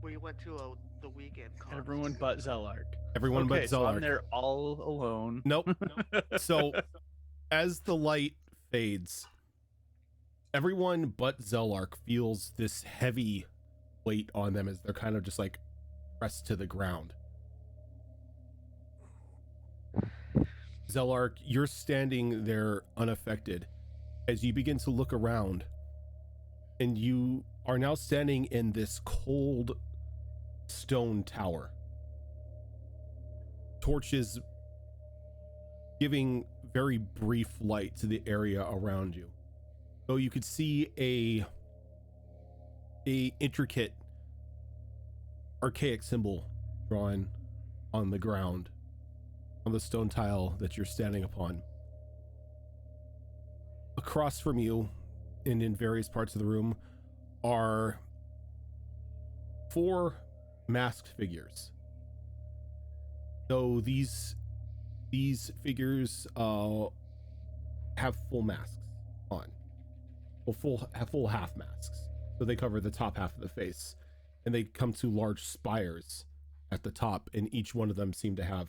We went to the weekend. con. Everyone but Zelark. Everyone Okay, but so I'm Zelark. there all alone. Nope. So, as the light fades, everyone but Zelark feels this heavy weight on them as they're kind of just like pressed to the ground. Zelark, you're standing there unaffected as you begin to look around, and you are now standing in this cold stone tower. Torches giving very brief light to the area around you. So you could see a intricate archaic symbol drawn on the ground, on the stone tile that you're standing upon. Across from you, and in various parts of the room, are 4 masked figures. So these figures have full masks on. Well, full half masks. So they cover the top half of the face, and they come to large spires at the top, and each one of them seem to have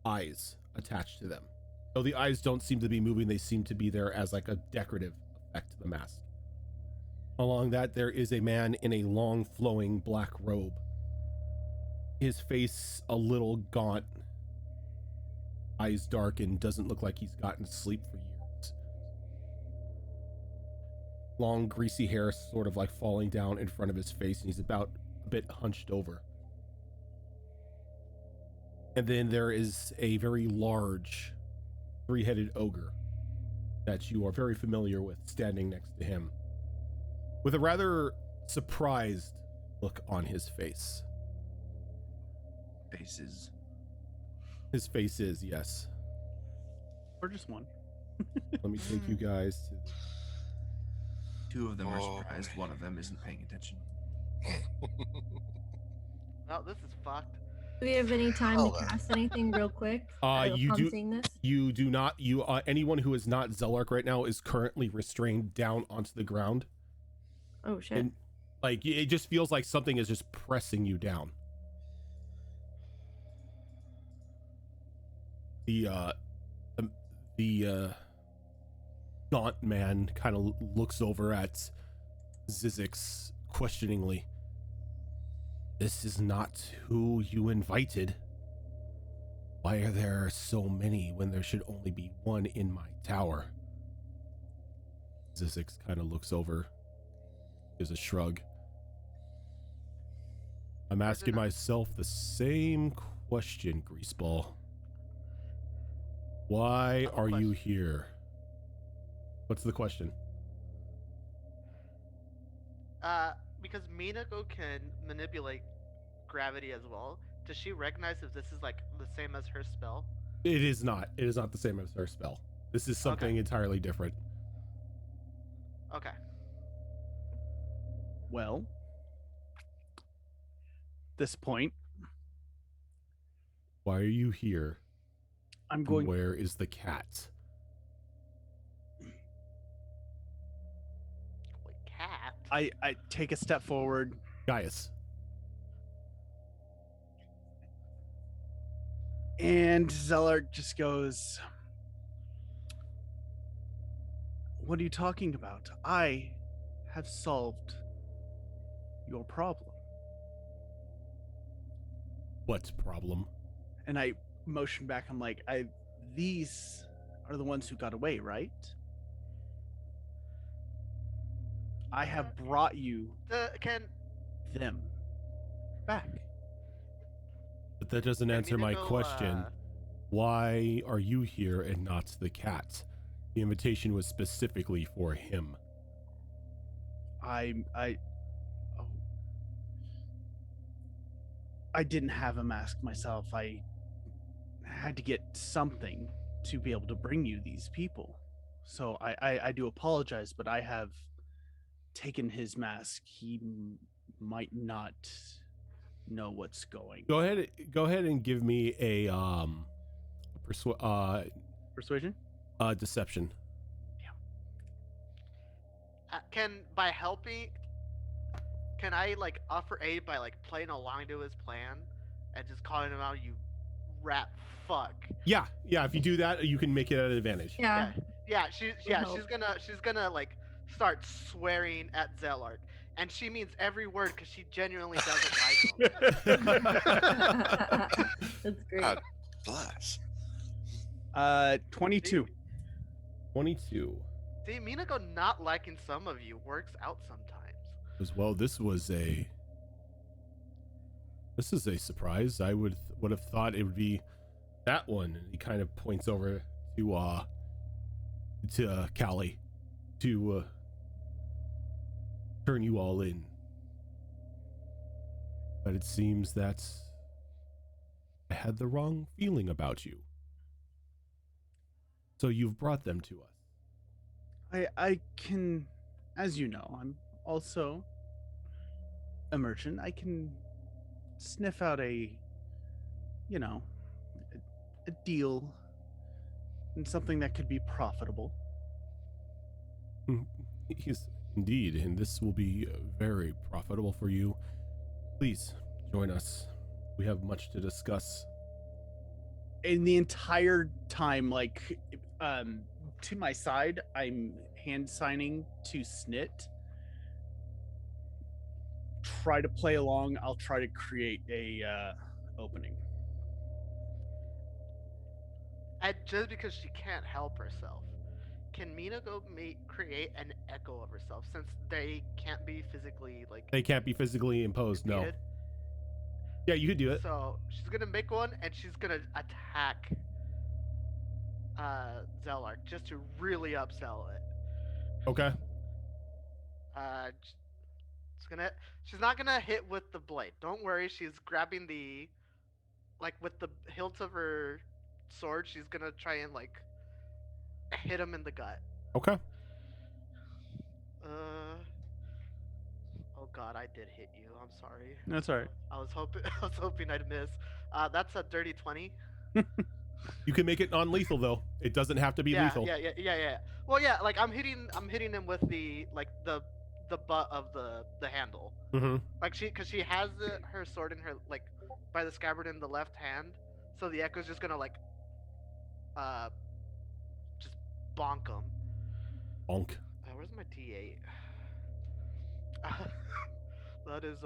eyes attached to them. Though the eyes don't seem to be moving, they seem to be there as like a decorative effect to the mask. Along that, there is a man in a long flowing black robe. His face a little gaunt, eyes dark, and doesn't look like he's gotten sleep for years. Long greasy hair sort of like falling down in front of his face, and he's about a bit hunched over. And then there is a very large 3-headed ogre that you are very familiar with standing next to him, with a rather surprised look on his face. Faces. His face is, yes. Or just one. Let me take you guys to Two of them are Oh, surprised. boy. One of them isn't paying attention. Well, this is fucked. Do we have any time to Hold on. cast anything real quick? You upon do. seeing this? You do not. You anyone who is not Zelark right now is currently restrained down onto the ground, Oh shit. and like it just feels like something is just pressing you down. The gaunt man kind of looks over at Zizix questioningly. This is not who you invited. Why are there so many when there should only be one in my tower? Zizix kind of looks over, gives a shrug. I'm asking myself the same question, Greaseball. Why are you here? What's the question? Because Minako can manipulate gravity as well. Does she recognize if this is like the same as her spell? It is not. It is not the same as her spell. This is something entirely different. Okay. Well, this point, Why are you here? I'm going. Where is the cat? Wait, cat? I take a step forward. Gaius. And Zeller just goes, "What are you talking about? I have solved your problem." What problem? And I motion back. I'm like, these are the ones who got away, right? I have brought you them back. But that doesn't Can answer my Minako, question. Why are you here and not the cat? The invitation was specifically for him. I didn't have a mask myself. I had to get something to be able to bring you these people. So I do apologize, but I have taken his mask. He might not know what's going. Go ahead and give me a Persuasion? Deception. By helping, can I like offer aid by like playing along to his plan and just calling him out, "You rat fuck"? Yeah, if you do that, you can make it an advantage. Yeah. She's gonna like start swearing at Zelark, and she means every word because she genuinely doesn't like him. That's great. God bless. 22. 22. See, Minako not liking some of you works out sometimes. As well, this is a surprise. I would have thought it would be that one. And he kind of points over to Callie to turn you all in. But it seems that I had the wrong feeling about you. So you've brought them to us. I can, as you know, I'm also a merchant. I can sniff out a deal and something that could be profitable. Yes, indeed, and this will be very profitable for you. Please join us. We have much to discuss. In the entire time, to my side, I'm hand signing to Snit. Try to play along. I'll try to create a opening. And just because she can't help herself, can Minako create an echo of herself since they can't be physically They can't be physically imposed. defeated? No. Yeah, you could do it. So she's gonna make one and she's gonna attack Zelark just to really upsell it. Okay. She's not gonna hit with the blade. Don't worry, she's grabbing with the hilt of her sword. She's gonna try and hit him in the gut. Okay. Oh god, I did hit you. I'm sorry. That's all right. I was hoping I was hoping I'd miss. That's a dirty 20. You can make it non-lethal though. It doesn't have to be Yeah, lethal. yeah. Well, yeah, like I'm hitting him with the butt of the handle. Mm-hmm. Like because she has her sword in her, like, by the scabbard in the left hand, so the echo's just gonna like just bonk him. Bonk. Where's my D8? That is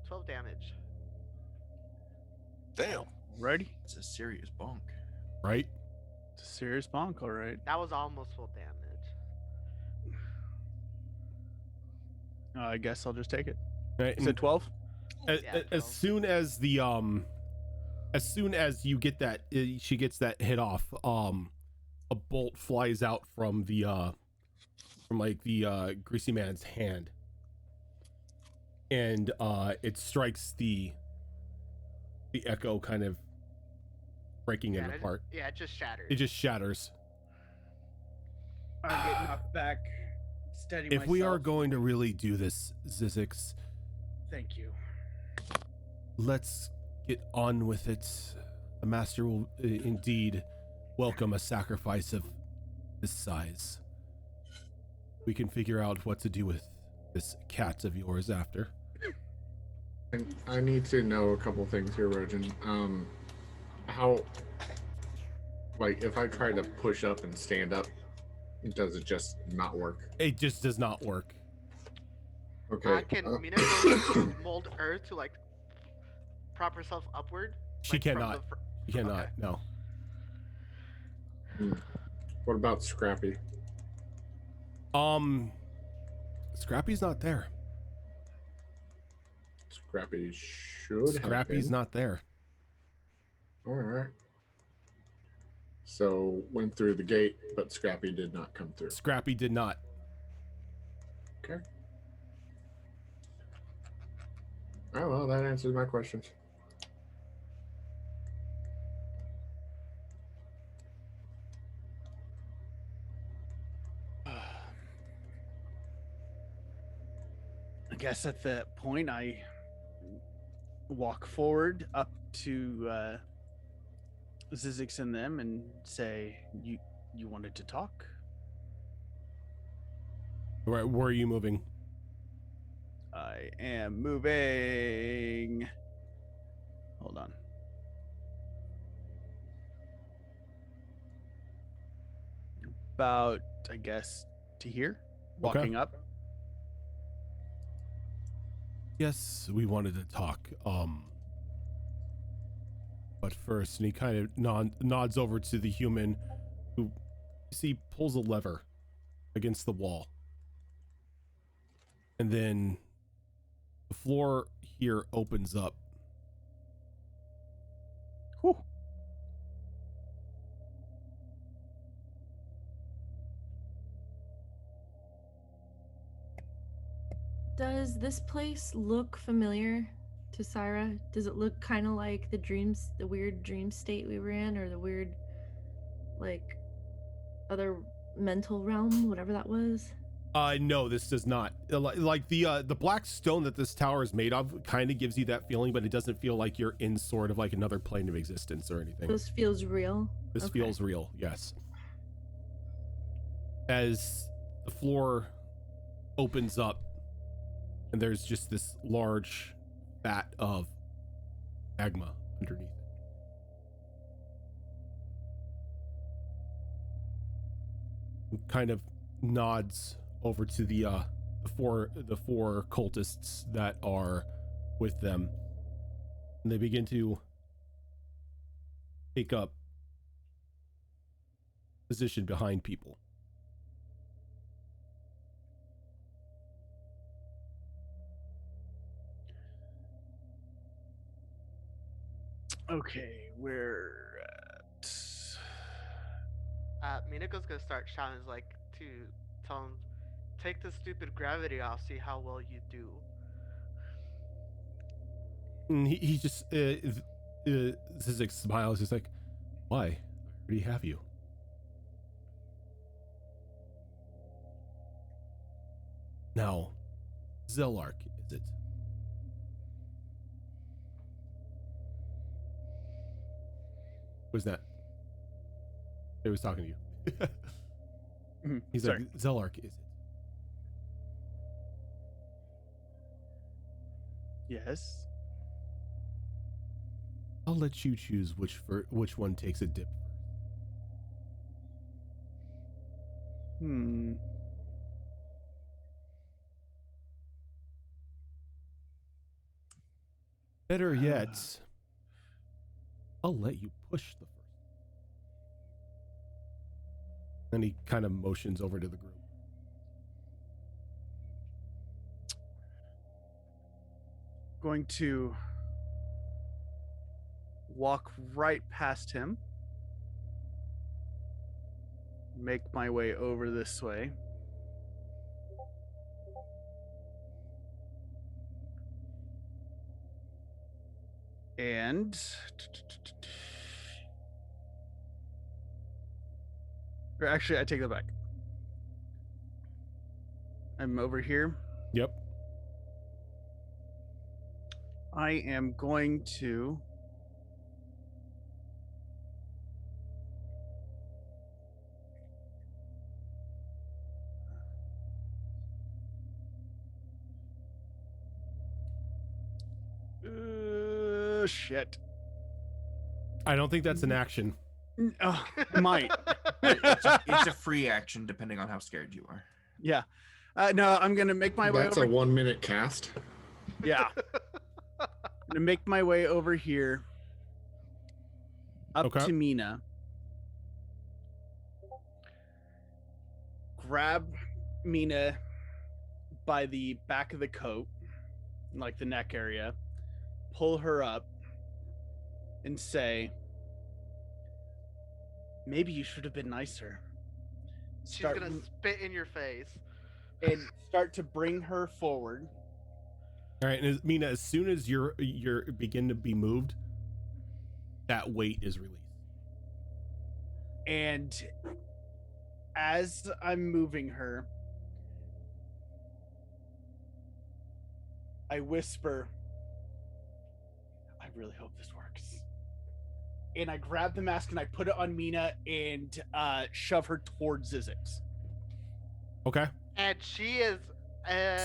12 damage. Damn. Ready? It's a serious bonk. Right? It's a serious bonk, all right. That was almost full damage. I guess I'll just take it. Right. Is it 12? As, Yeah, as 12. soon as the as soon as you get that, she gets that hit off, a bolt flies out from the greasy man's hand, and it strikes the echo, kind of breaking it apart. Yeah, it just shattered. It just shatters. I get knocked back. Steady If we are myself. going to really do this, Zizix, Thank you. let's get on with it. The master will indeed welcome a sacrifice of this size. We can figure out what to do with this cat of yours after. And I need to know a couple things here, Rojan. How, like, if I try to push up and stand up, does it just not work? It just does not work. Okay. Can Mina go mold Earth to, like, prop herself upward? She Like, from cannot. the You cannot. Okay. No. What about Scrappy? Scrappy's not there. Scrappy should have Scrappy's been. not there. All right. So went through the gate, but Scrappy did not come through. Scrappy did not. Okay. Oh well, that answers my questions. I guess at that point I walk forward up to Zizix and them and say, you wanted to talk? Where are you moving? I am moving. Hold on. About, I guess, to here. Okay. Walking up. Yes, we wanted to talk. But first, and he kind of nods over to the human, who you see pulls a lever against the wall, and then the floor here opens up. Whew. Does this place look familiar to Syra? Does it look kind of like the weird dream state we were in, or the weird, like, other mental realm, whatever that was? No, this does not. Like the black stone that this tower is made of kind of gives you that feeling, but it doesn't feel like you're in sort of like another plane of existence or anything. This feels real. This Okay. feels real, yes. As the floor opens up, and there's just this large vat of magma underneath it. Who kind of nods over to the four cultists that are with them, and they begin to take up position behind people. Okay, we're at... Minako's gonna start shouting, like, to tell him, take the stupid gravity off, see how well you do. And he just Zizix smiles. He's like, "Why? I already have you." Now, Zelark, is it? Who's that? He was talking to you. He's Sorry. like, Zelark, is it? Yes. I'll let you choose which one takes a dip. Better yet, I'll let you push the first. Then he kind of motions over to the group. Going to walk right past him. Make my way over this way. And or actually, I take that back. I'm over here. Yep. I am going to shit. I don't think that's an action. Oh, might. It's a free action depending on how scared you are. Yeah. No, I'm gonna make my way That's over. a 1 minute cast. Yeah. I'm gonna make my way over here. Up Okay. to Mina. Grab Mina by the back of the coat, like the neck area, pull her up, and say, maybe you should have been nicer. She's gonna spit in your face. And start to bring her forward. All right, and Mina, as soon as you're begin to be moved, that weight is released. And as I'm moving her, I whisper, I really hope this works. And I grab the mask and I put it on Mina and shove her towards Zizix. Okay. And she is.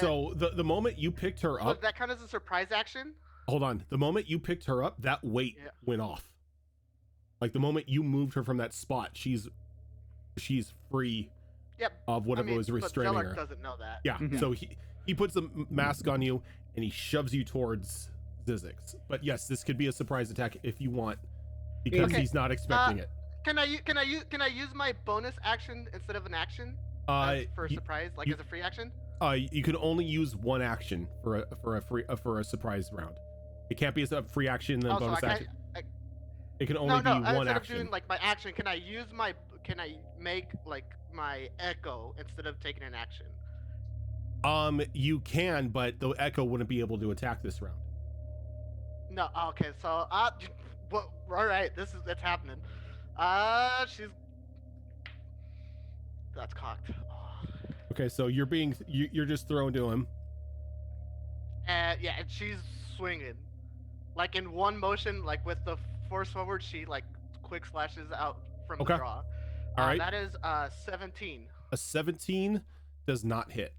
So the moment you picked her So up, that kind of as a surprise action. hold on. The moment you picked her up, that weight went off. Like the moment you moved her from that spot, she's free Yep. of whatever was restraining but her. Zelark doesn't know that. Yeah. So he puts the mask on you and he shoves you towards Zizix. But yes, this could be a surprise attack if you want, because Okay. he's not expecting it. Can I use my bonus action instead of an action for a surprise, like as a free action? You can only use one action for a surprise round. It can't be a free action then bonus action. It can only be one instead action. of doing like my action, can I make like my echo instead of taking an action? You can, but the echo wouldn't be able to attack this round. No, okay, so well, all right, it's happening. That's cocked. Okay, so you're just thrown to him. And she's swinging, like in one motion, like with the force forward. She like quick slashes out from the draw. All right. That is 17. A 17 does not hit.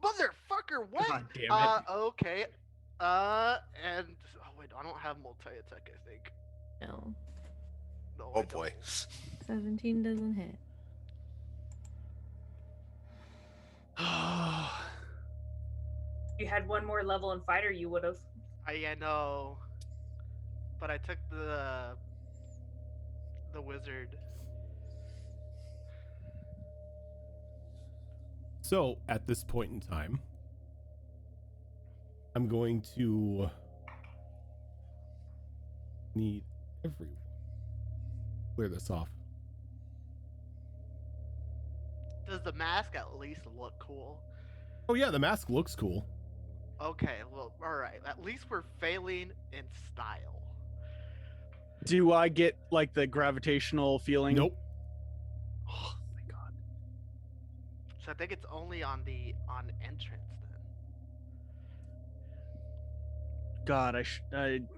Motherfucker, what? God damn it. Okay. And wait, I don't have multi-attack, I think. No. No, Oh I don't. boy. 17 doesn't hit. If you had one more level in fighter, you would have. I know. But I took the wizard. So at this point in time, I'm going to need everyone clear this off. Does the mask at least look cool? Oh yeah, the mask looks cool. Okay, well, all right. At least we're failing in style. Do I get like the gravitational feeling? Nope. Oh my god. So I think it's only on entrance then. God,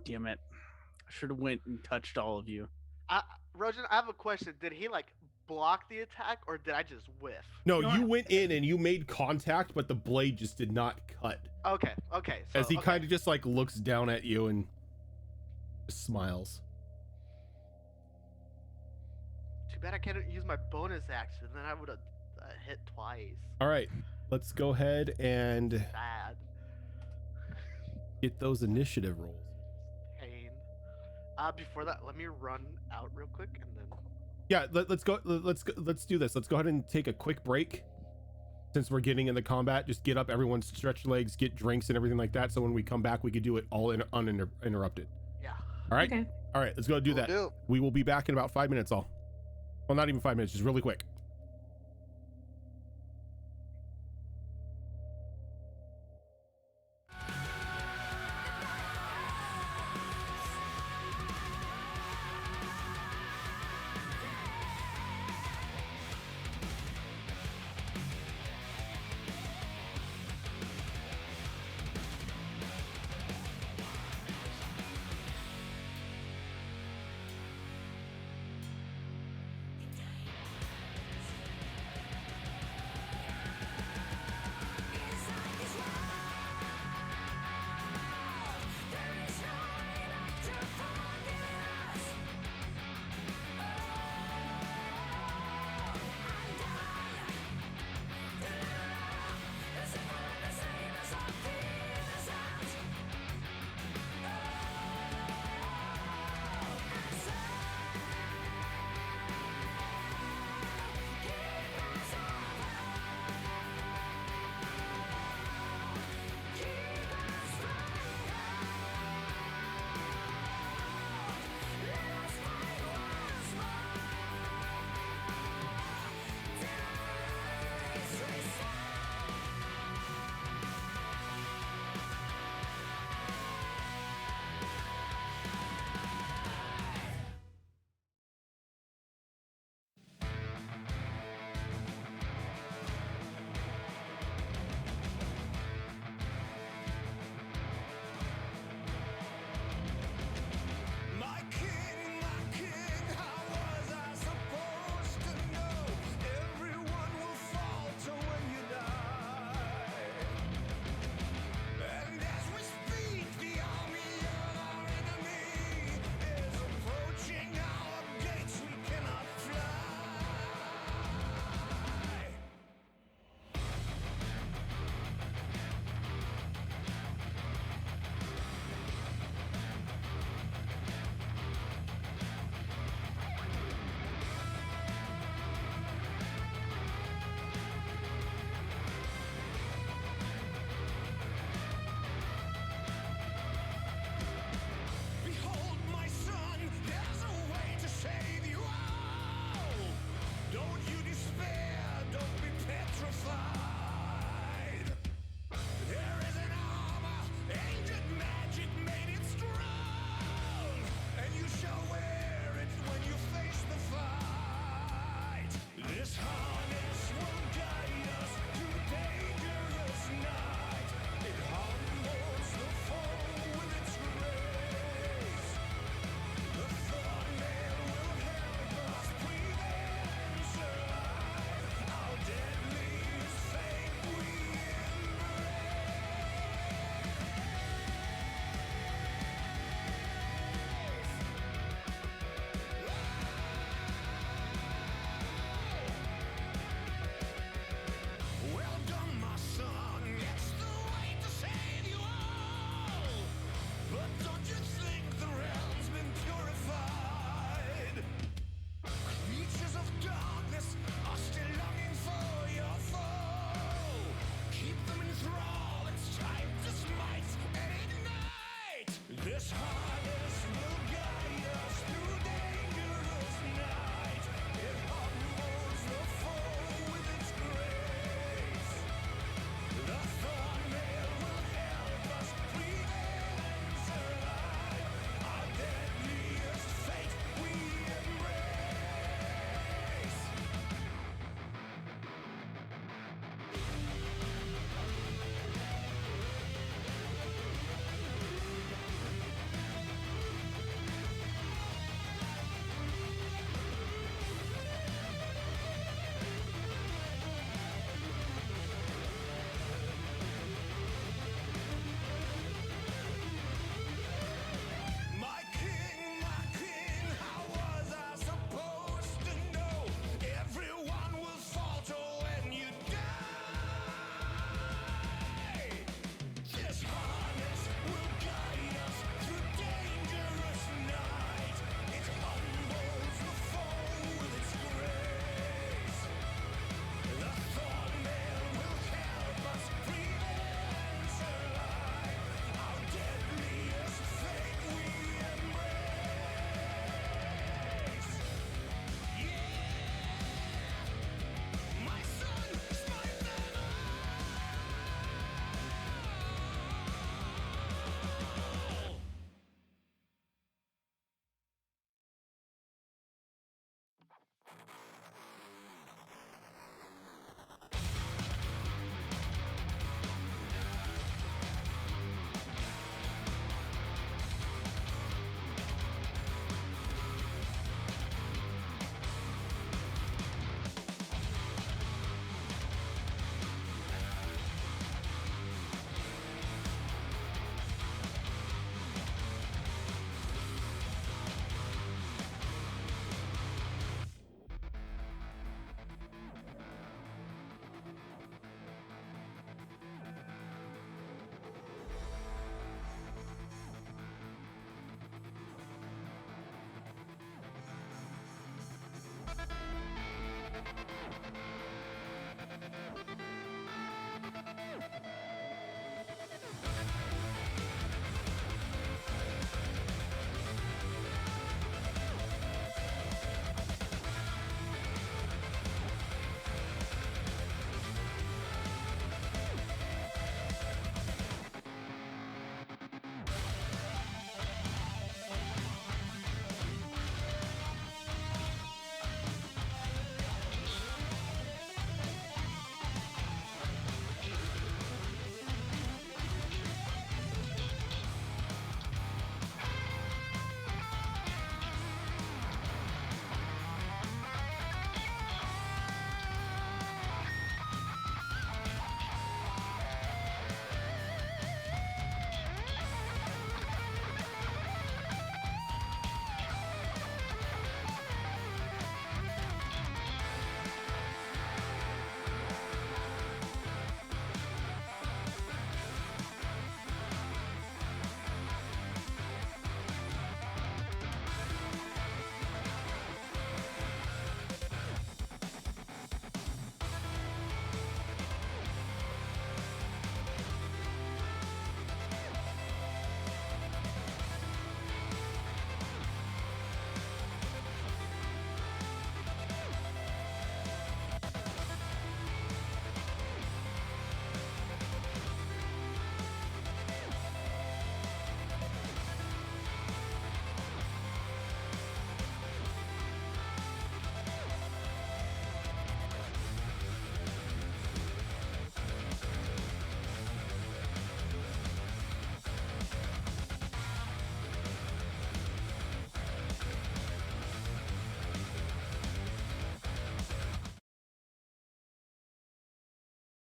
damn it. I should have went and touched all of you. Rojan, I have a question. Did he like block the attack, or did I just whiff? No, you went in and you made contact, but the blade just did not cut. Okay. So, As he kind of just like looks down at you and smiles. Too bad I can't use my bonus action. Then I would have hit twice. All right, let's go ahead and Sad. get those initiative rolls. Pain. Before that, let me run out real quick and then. Yeah, let's go. Let's do this. Let's go ahead and take a quick break. Since we're getting in the combat, just get up, everyone stretch legs, get drinks and everything like that. So when we come back, we could do it all uninterrupted. Yeah. All right. Okay. All right. Let's go do that. We will be back in about 5 minutes. Well, not even 5 minutes, just really quick.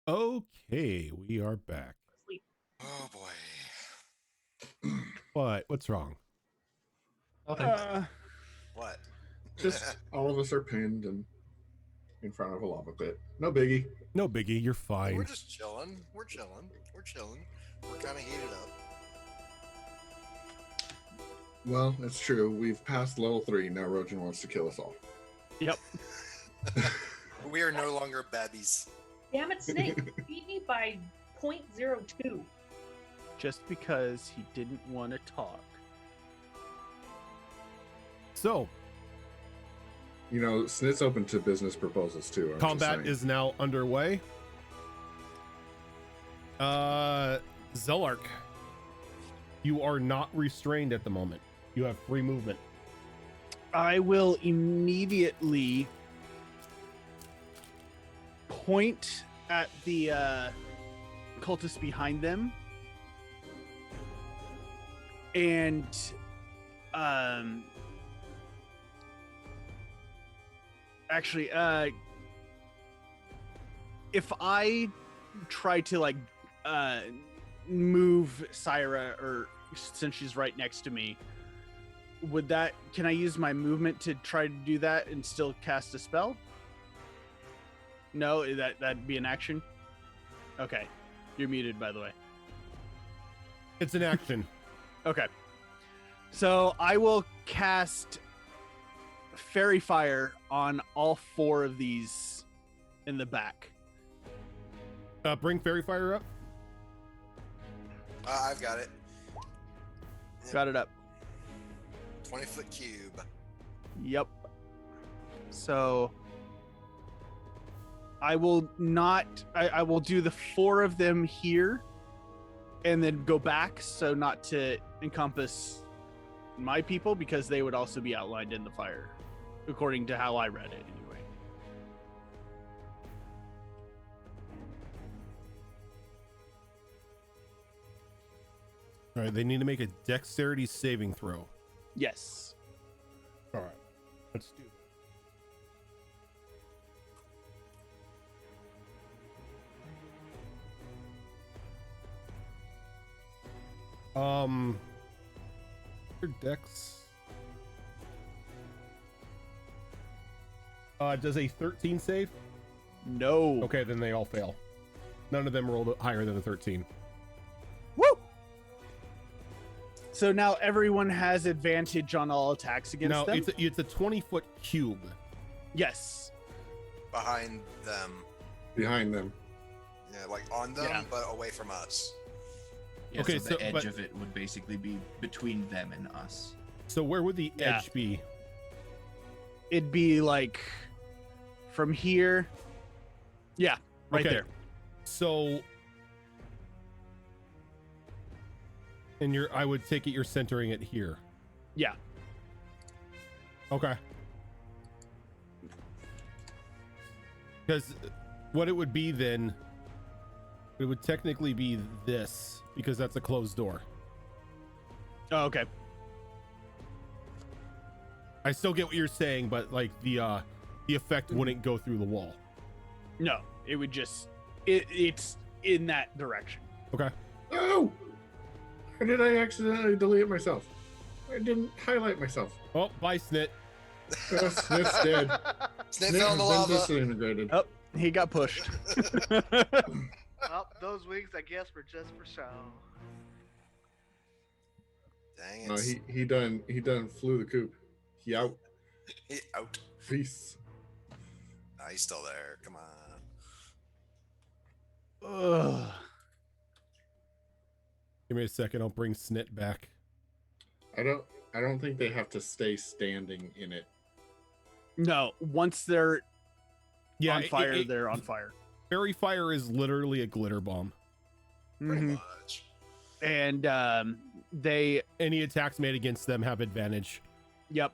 Okay, we are back. Sleep. Oh boy. What's wrong? Nothing. What? Just all of us are pinned and in front of a lava pit. No biggie. No biggie, you're fine. We're just chilling. We're chilling. We're chilling. We're kind of heated up. Well, it's true. We've passed level 3. Now Rojan wants to kill us all. Yep. We are no longer babbies. Damn it, Snake! Beat me by 0.02. Just because he didn't want to talk. So, You know, Snit's open to business proposals too. I'm just combat saying. is now underway. Zelark, you are not restrained at the moment. You have free movement. I will immediately point at the cultists behind them and actually if I try to like move Syra, or since she's right next to me, can I use my movement to try to do that and still cast a spell? No, that'd be an action. Okay, you're muted, by the way. It's an action. Okay, so I will cast Fairy Fire on all 4 of these in the back. Bring Fairy Fire up. I've got it. Got it up. 20-foot cube. Yep. So I will not. I will do the 4 of them here, and then go back, so not to encompass my people, because they would also be outlined in the fire, according to how I read it anyway. All right, they need to make a dexterity saving throw. Yes. All right, let's do that. Your dex. Does a 13 save? No. Okay, then they all fail. None of them rolled higher than a 13. Woo! So now everyone has advantage on all attacks against Now, them? it's a 20-foot cube. Yes. Behind them. Behind them. Yeah, like on them, Yeah. but away from us. Yeah, Okay, so the so- edge but- of it would basically be between them and us. So where would the Yeah. edge be? It'd be like from here. Yeah, right Okay. there. So, and I would take it you're centering it here. Yeah. Okay. Because what it would be then, it would technically be this, because that's a closed door. Oh, okay. I still get what you're saying, but like the effect wouldn't go through the wall. No, it would just it's in that direction. Okay. Oh! Or did I accidentally delete myself? I didn't highlight myself. Oh, bye, Snit. Oh, Snit's dead. Snake fell in the has been lava. disintegrated. Oh, he got pushed. Well, those wings, I guess, were just for show. Dang No, it. he done flew the coop. He out. He out. Peace. Nah, he's still there. Come on. Ugh. Give me a second. I'll bring Snit back. I don't think they have to stay standing in it. No, once they're Yeah, on fire, they're on fire. Fairy Fire is literally a glitter bomb. Pretty Mhm. much. And they Any attacks made against them have advantage. Yep.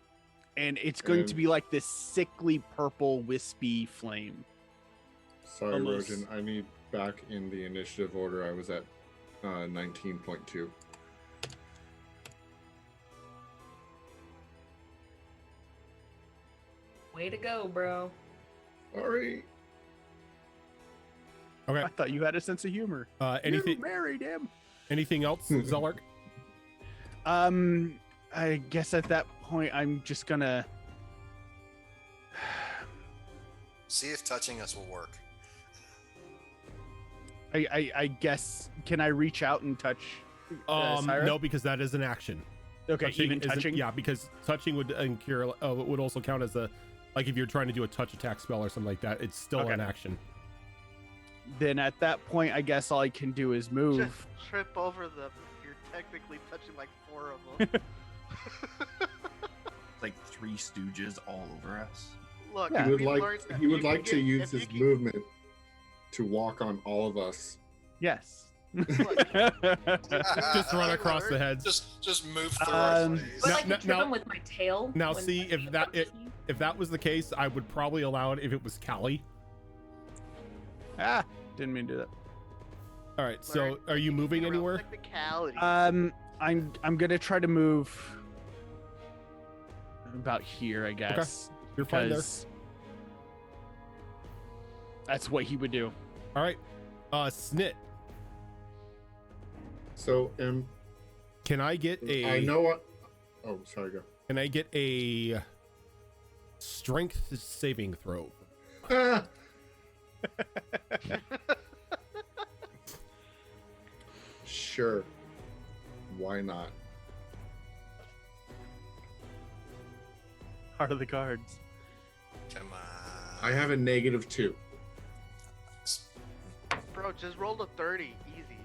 And it's going to And- be like this sickly purple wispy flame. Sorry, Almost. Rojan. I need back in the initiative order. I was at 19.2. Way to go, bro. Sorry. Okay. I thought you had a sense of humor. Anything? You married him. Anything else, Zelark? I guess at that point I'm just gonna See if touching us will work. I guess, can I reach out and touch Syra? No, because that is an action. Okay, even isn't- touching? Yeah, because touching would incur would also count as a, like if you're trying to do a touch attack spell or something like that, it's still Okay. an action. Then at that point, I guess all I can do is move. Just trip over them. You're technically touching like 4 of them. Like 3 stooges all over us. Look, Yeah. He would we've like learned that he would you can like to get- use if you his can- movement to walk on all of us. Yes. Just run across the heads. Just move through Um, our face. But I Now- can trip now- him with my tail. now when see, my if thing that- approaches me. If that was the case, I would probably allow it if it was Callie. Didn't mean to do that. All right, so Learn are you moving around anywhere? technicalities. I'm gonna try to move about here, I guess. You're fine there. Because that's what he would do. All right, Snit, So can I get a? I know what. Oh, sorry, go. Can I get a strength saving throw? Ah! Sure. Why not? Heart of the cards. Come on. I have a -2. Bro, just roll a 30. Easy.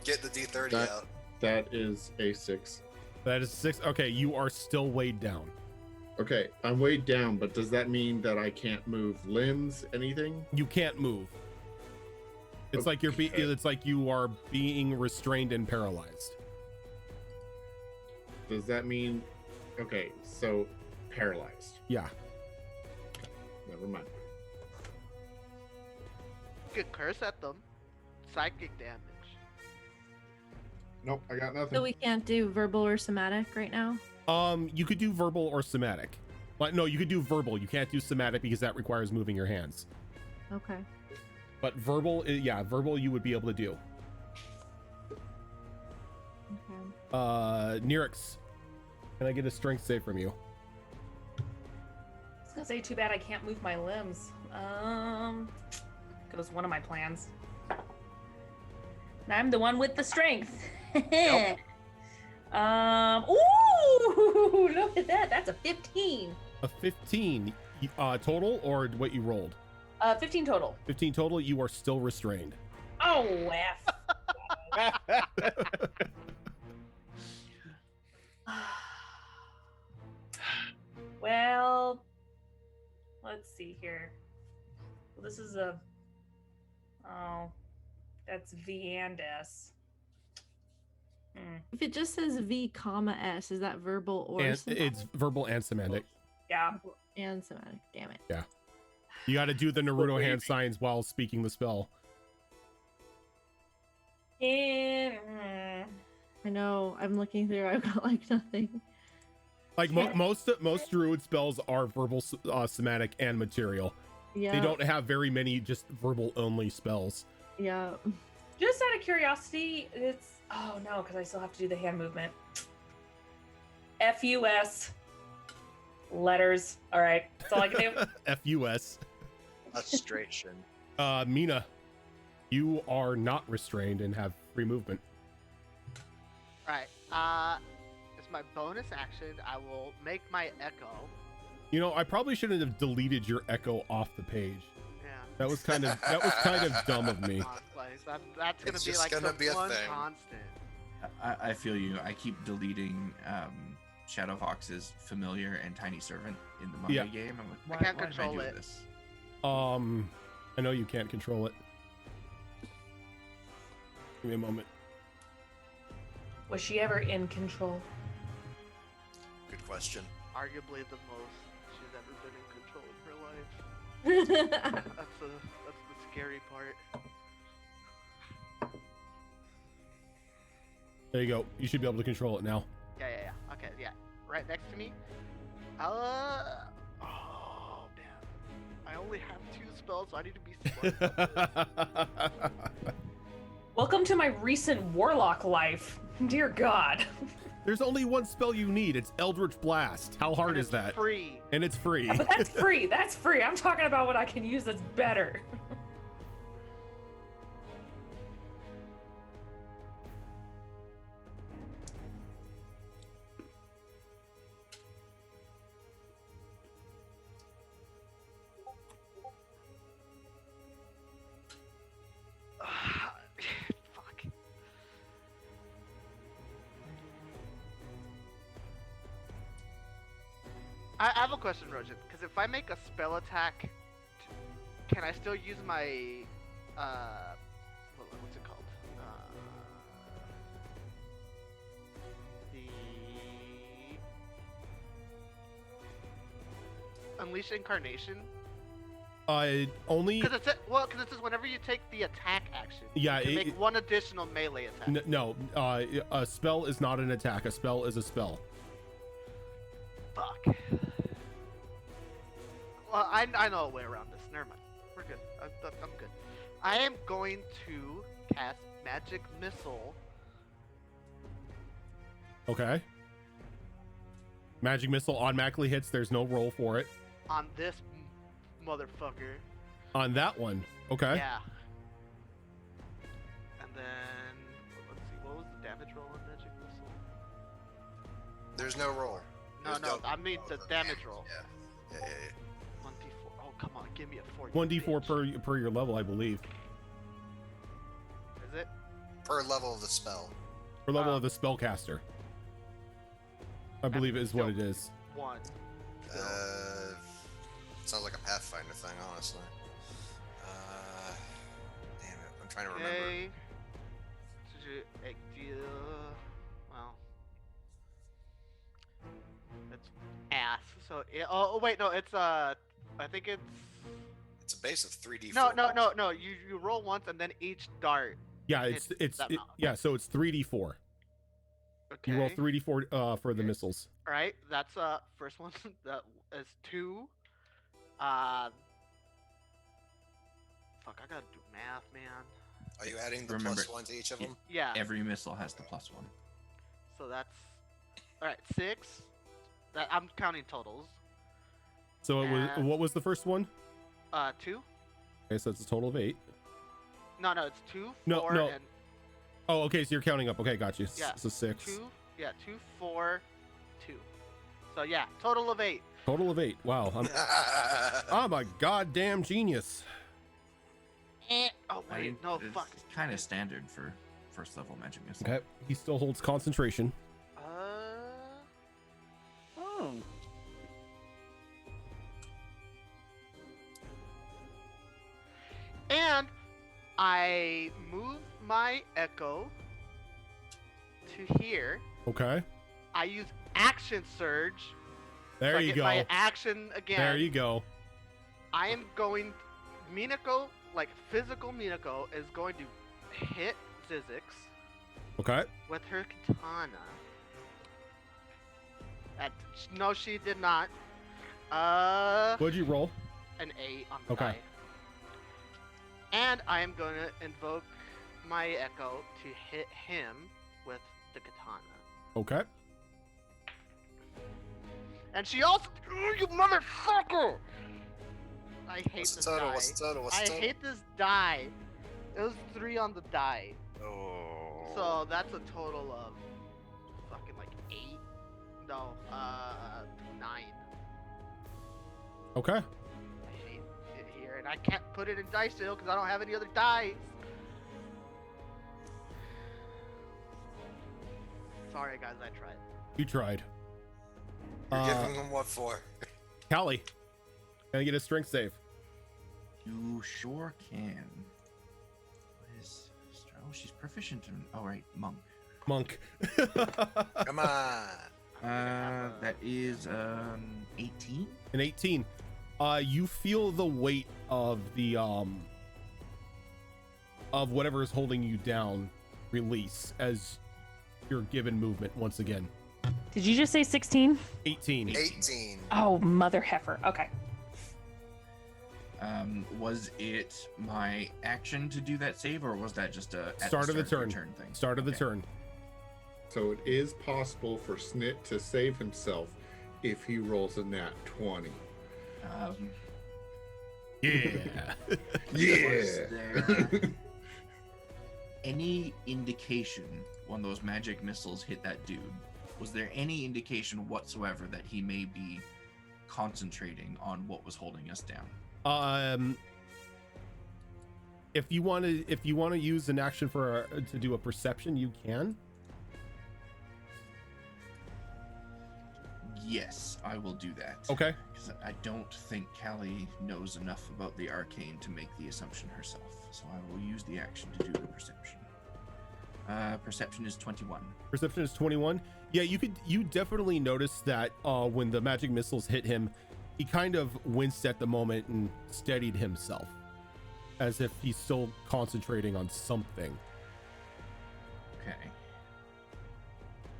Get the D30 That- out. That is a 6. That is 6. Okay, you are still weighed down. Okay, I'm weighed down, but does that mean that I can't move limbs, anything? You can't move. It's like Okay. it's like you are being restrained and paralyzed. Does that mean okay, so paralyzed. Yeah. Never mind. You could curse at them. Psychic damage. Nope, I got nothing. So we can't do verbal or somatic right now. You could do verbal or somatic. But no, you could do verbal. You can't do somatic because that requires moving your hands. Okay. But verbal, yeah, verbal you would be able to do. Okay. Nirix, can I get a strength save from you? I was gonna say, too bad I can't move my limbs. Goes one of my plans. And I'm the one with the strength. Nope. Ooh, look at that. That's a 15. A 15 total, or what you rolled? 15 total. 15 total, you are still restrained. Oh, F. Well, let's see here. Well, this is a. Oh, that's V and S. If it just says V, S, is that verbal or And somatic? it's verbal and semantic. Yeah. And somatic? Damn it. You got to do the Naruto hand signs while speaking the spell. And, I know. I'm looking through. I've got like nothing. Like most druid spells are verbal, somatic, and material. Yeah. They don't have very many just verbal only spells. Yeah. just out of curiosity, it's. Oh, no, because I still have to do the hand movement. FUS. Letters. All right. That's all I can do. FUS. Frustration. Mina, you are not restrained and have free movement. Alright, as my bonus action, I will make my echo. You know, I probably shouldn't have deleted your echo off the page. Yeah. That was kind of dumb of me. That's gonna It's be just like gonna the be a one thing. constant. I feel you. I keep deleting Shadowhawks' familiar and tiny servant in the Monday Yeah. game. I'm like, why, can't why am control doing it. this? I know you can't control it. Give me a moment. Was she ever in control? Good question. Arguably the most she's ever been in control in her life. That's the scary part. There you go. You should be able to control it now. Yeah. Okay, yeah. Right next to me. Oh damn. I only have 2 spells, so I need to be smart about this. Welcome to my recent warlock life. Dear God. There's only one spell you need. It's Eldritch Blast. How hard And is it's that? free. And it's free. But that's free. That's free. I'm talking about what I can use that's better. Fuck. I have a question, Rojan, because if I make a spell attack, can I still use my, what's it called? The Unleash Incarnation? Only. Because it says whenever you take the attack action, Yeah, you can make one additional melee attack. No, a spell is not an attack. A spell is a spell. Fuck. Well, I know a way around this. Never mind. We're good. I'm good. I am going to cast Magic Missile. Okay. Magic Missile automatically hits. There's no roll for it. On this motherfucker. On that one. Okay. Yeah. And then let's see, what was the damage roll on Magic Missile? There's no roll. No, There's I mean the damage roll. Yeah. 1d4. Oh, come on, give me a 4. 1d4 per your level, I believe. Is it? Per level of the spell. Per level of the spellcaster. I believe is what it is. 1. Sounds like a Pathfinder thing, honestly. Damn it, I'm trying to remember. Okay. Well, it's ass. So oh wait, no, it's I think It's a base of 3d4. No. You roll once and then each dart. Yeah, hits that amount. yeah. So it's 3d4. Okay. You roll 3d4 for the missiles. All right, that's first one that is 2. Fuck, I gotta do math, man. Are you adding the Remember, +1 to each of them? Yeah. Every missile has the +1. So that's all right. 6. That I'm counting totals. So it was. What was the first one? 2. Okay, so it's a total of 8. No, it's 2, 4, No. and Oh, okay. So you're counting up. Okay, got you. Yeah. So 6. 2. Yeah, 2, 4, 2. So yeah, total of 8. Total of 8. Wow. I'm a goddamn genius. Oh wait, no, fuck. It's kind of standard for first level magic missile. Okay. He still holds concentration. Oh. And I move my echo to here. Okay. I use action surge. There so I you get go. my action again. There you go. I am going. Minako, like physical Minako, is going to hit Zizix Okay. with her katana. No, she did not. What'd you roll? An 8 on the Okay. die. And I am going to invoke my echo to hit him with the katana. Okay. And she also, you motherfucker! I hate What's the this total? die. What's the total? What's the I total? hate this die. It was 3 on the die. Oh. So that's a total of fucking like 8. No, 9. Okay. I hate it here, and I can't put it in dice still because I don't have any other dice. Sorry, guys, I tried. You tried. You're giving them what for? Callie, can I get a strength save? You sure can. What is? Oh, she's proficient in. Oh, right, monk. Monk. Come on. That is 18. An 18. You feel the weight of the of whatever is holding you down release as you're given movement once again. Did you just say 16? 18. 18. Oh, mother heifer. Okay. Was it my action to do that save, or was that just a at Start of the your turn. thing? Start of the Okay. turn. So it is possible for Snit to save himself if he rolls a nat 20. Yeah. Was there any indication when those magic missiles hit that dude? Was there any indication whatsoever that he may be concentrating on what was holding us down? If you want to use an action to do a perception, you can. Yes, I will do that. Okay. Because I don't think Callie knows enough about the arcane to make the assumption herself. So I will use the action to do the perception. Perception is 21. Perception is 21. Yeah, you definitely notice that when the magic missiles hit him, he kind of winced at the moment and steadied himself, as if he's still concentrating on something. Okay.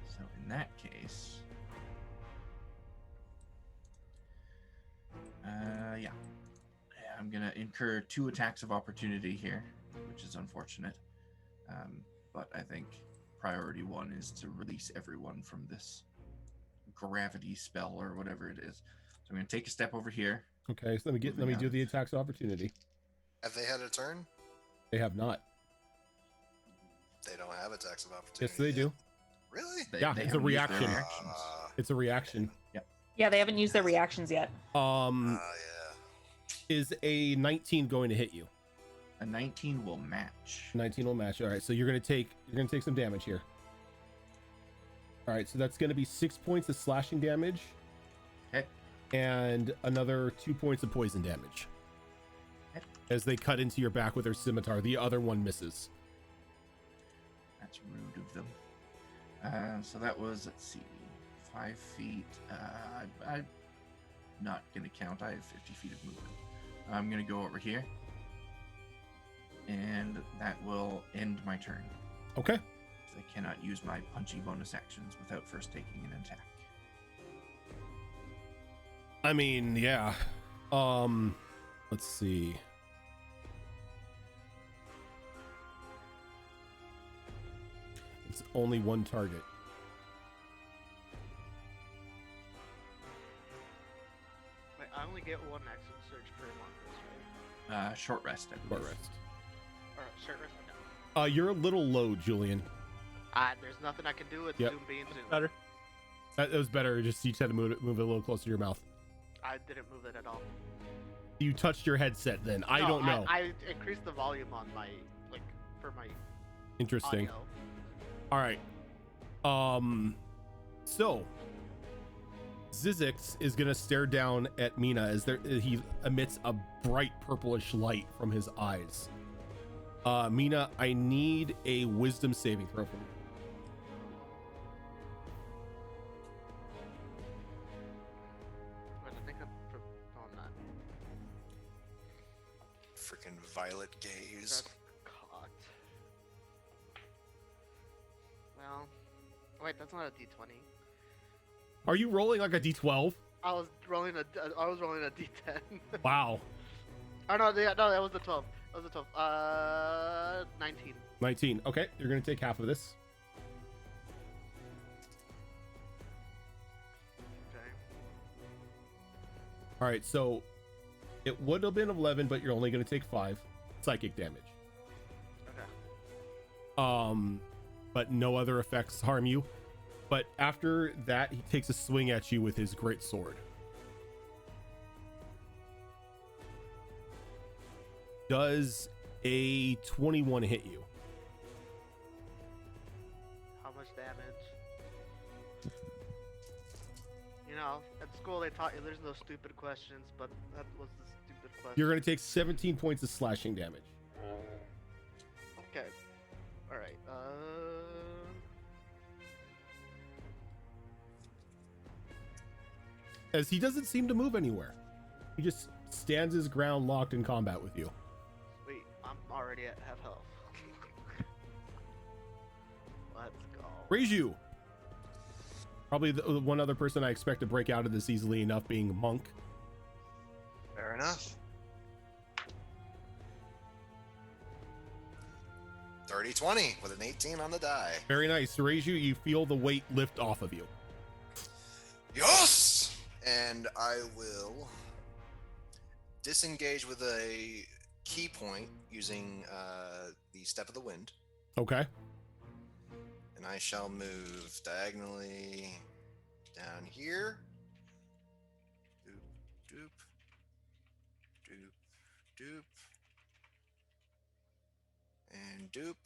So in that case, yeah, I'm gonna incur 2 attacks of opportunity here, which is unfortunate. But I think priority 1 is to release everyone from this gravity spell or whatever it is. So I'm gonna take a step over here. Okay, so let me do the attacks of opportunity. Have they had a turn? They have not. They don't have attacks of opportunity. Yes, they do. Really? Yeah, it's a haven't used their reaction. reactions. It's a reaction. Yeah, they haven't used their reactions yet. Yeah. Is a 19 going to hit you? A 19 will match. 19 will match. All right, so you're gonna take some damage here. All right, so that's gonna be 6 points of slashing damage. Okay. And another 2 points of poison damage. Okay. As they cut into your back with their scimitar. The other one misses. That's rude of them. So that was, let's see, 5 feet. I'm not gonna count. I have 50 feet of movement. I'm gonna go over here, and that will end my turn. Okay. I cannot use my punchy bonus actions without first taking an attack. I mean, yeah. Let's see. It's only one target. Wait, I only get 1 action search per monk, right? Short rest. I Short believe. rest. Or short rest? No. You're a little low, Julian. There's nothing I can do with Yep. Zoom being Zoom. Better. That was better. Just you had to move it a little closer to your mouth. I didn't move it at all. You touched your headset then. I No, don't know. I increased the volume on my, for my Interesting. audio. All right. So Zizix is gonna stare down at Mina as he emits a bright purplish light from his eyes. Mina, I need a wisdom saving throw from you. Wait, I think I'm not. Freaking violet gaze. That's cocked. Well, wait, that's not a D20. Are you rolling like a d12? I was rolling a D10. Wow. Oh no, that was the 12. That was the 12. 19. 19. Okay, you're gonna take half of this. Okay. All right, so it would have been 11, but you're only gonna take 5 psychic damage. Okay. But no other effects harm you. But after that, he takes a swing at you with his great sword. Does a 21 hit you? How much damage? You know, at school they taught you there's no stupid questions, but that was the stupid question. You're going to take 17 points of slashing damage. Okay. All right. As he doesn't seem to move anywhere. He just stands his ground locked in combat with you. Sweet. I'm already at half health. Let's go. Reiju. Probably the one other person I expect to break out of this easily enough being Monk. Fair enough. Dirty 20 with an 18 on the die. Very nice. Raise you feel the weight lift off of you. Yes! And I will disengage with a key point using the Step of the Wind. Okay. And I shall move diagonally down here. Doop, doop, doop, doop, and doop.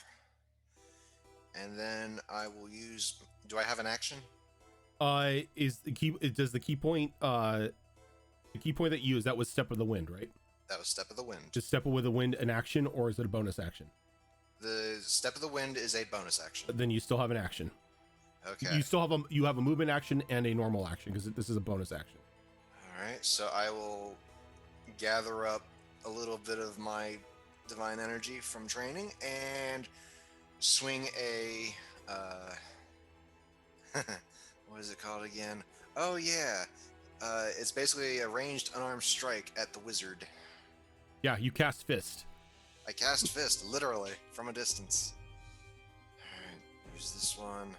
And then I will use. Do I have an action? Is the key? Does the key point? The key point that you use, that was Step of the Wind, right? That was Step of the Wind. Is Step of the Wind an action, or is it a bonus action? The Step of the Wind is a bonus action. Then you still have an action. Okay. You still have a movement action and a normal action because this is a bonus action. All right. So I will gather up a little bit of my divine energy from training and swing a. What is it called again? Oh yeah. It's basically a ranged unarmed strike at the wizard. Yeah, you cast Fist. I cast Fist, literally, from a distance. Alright, use this one.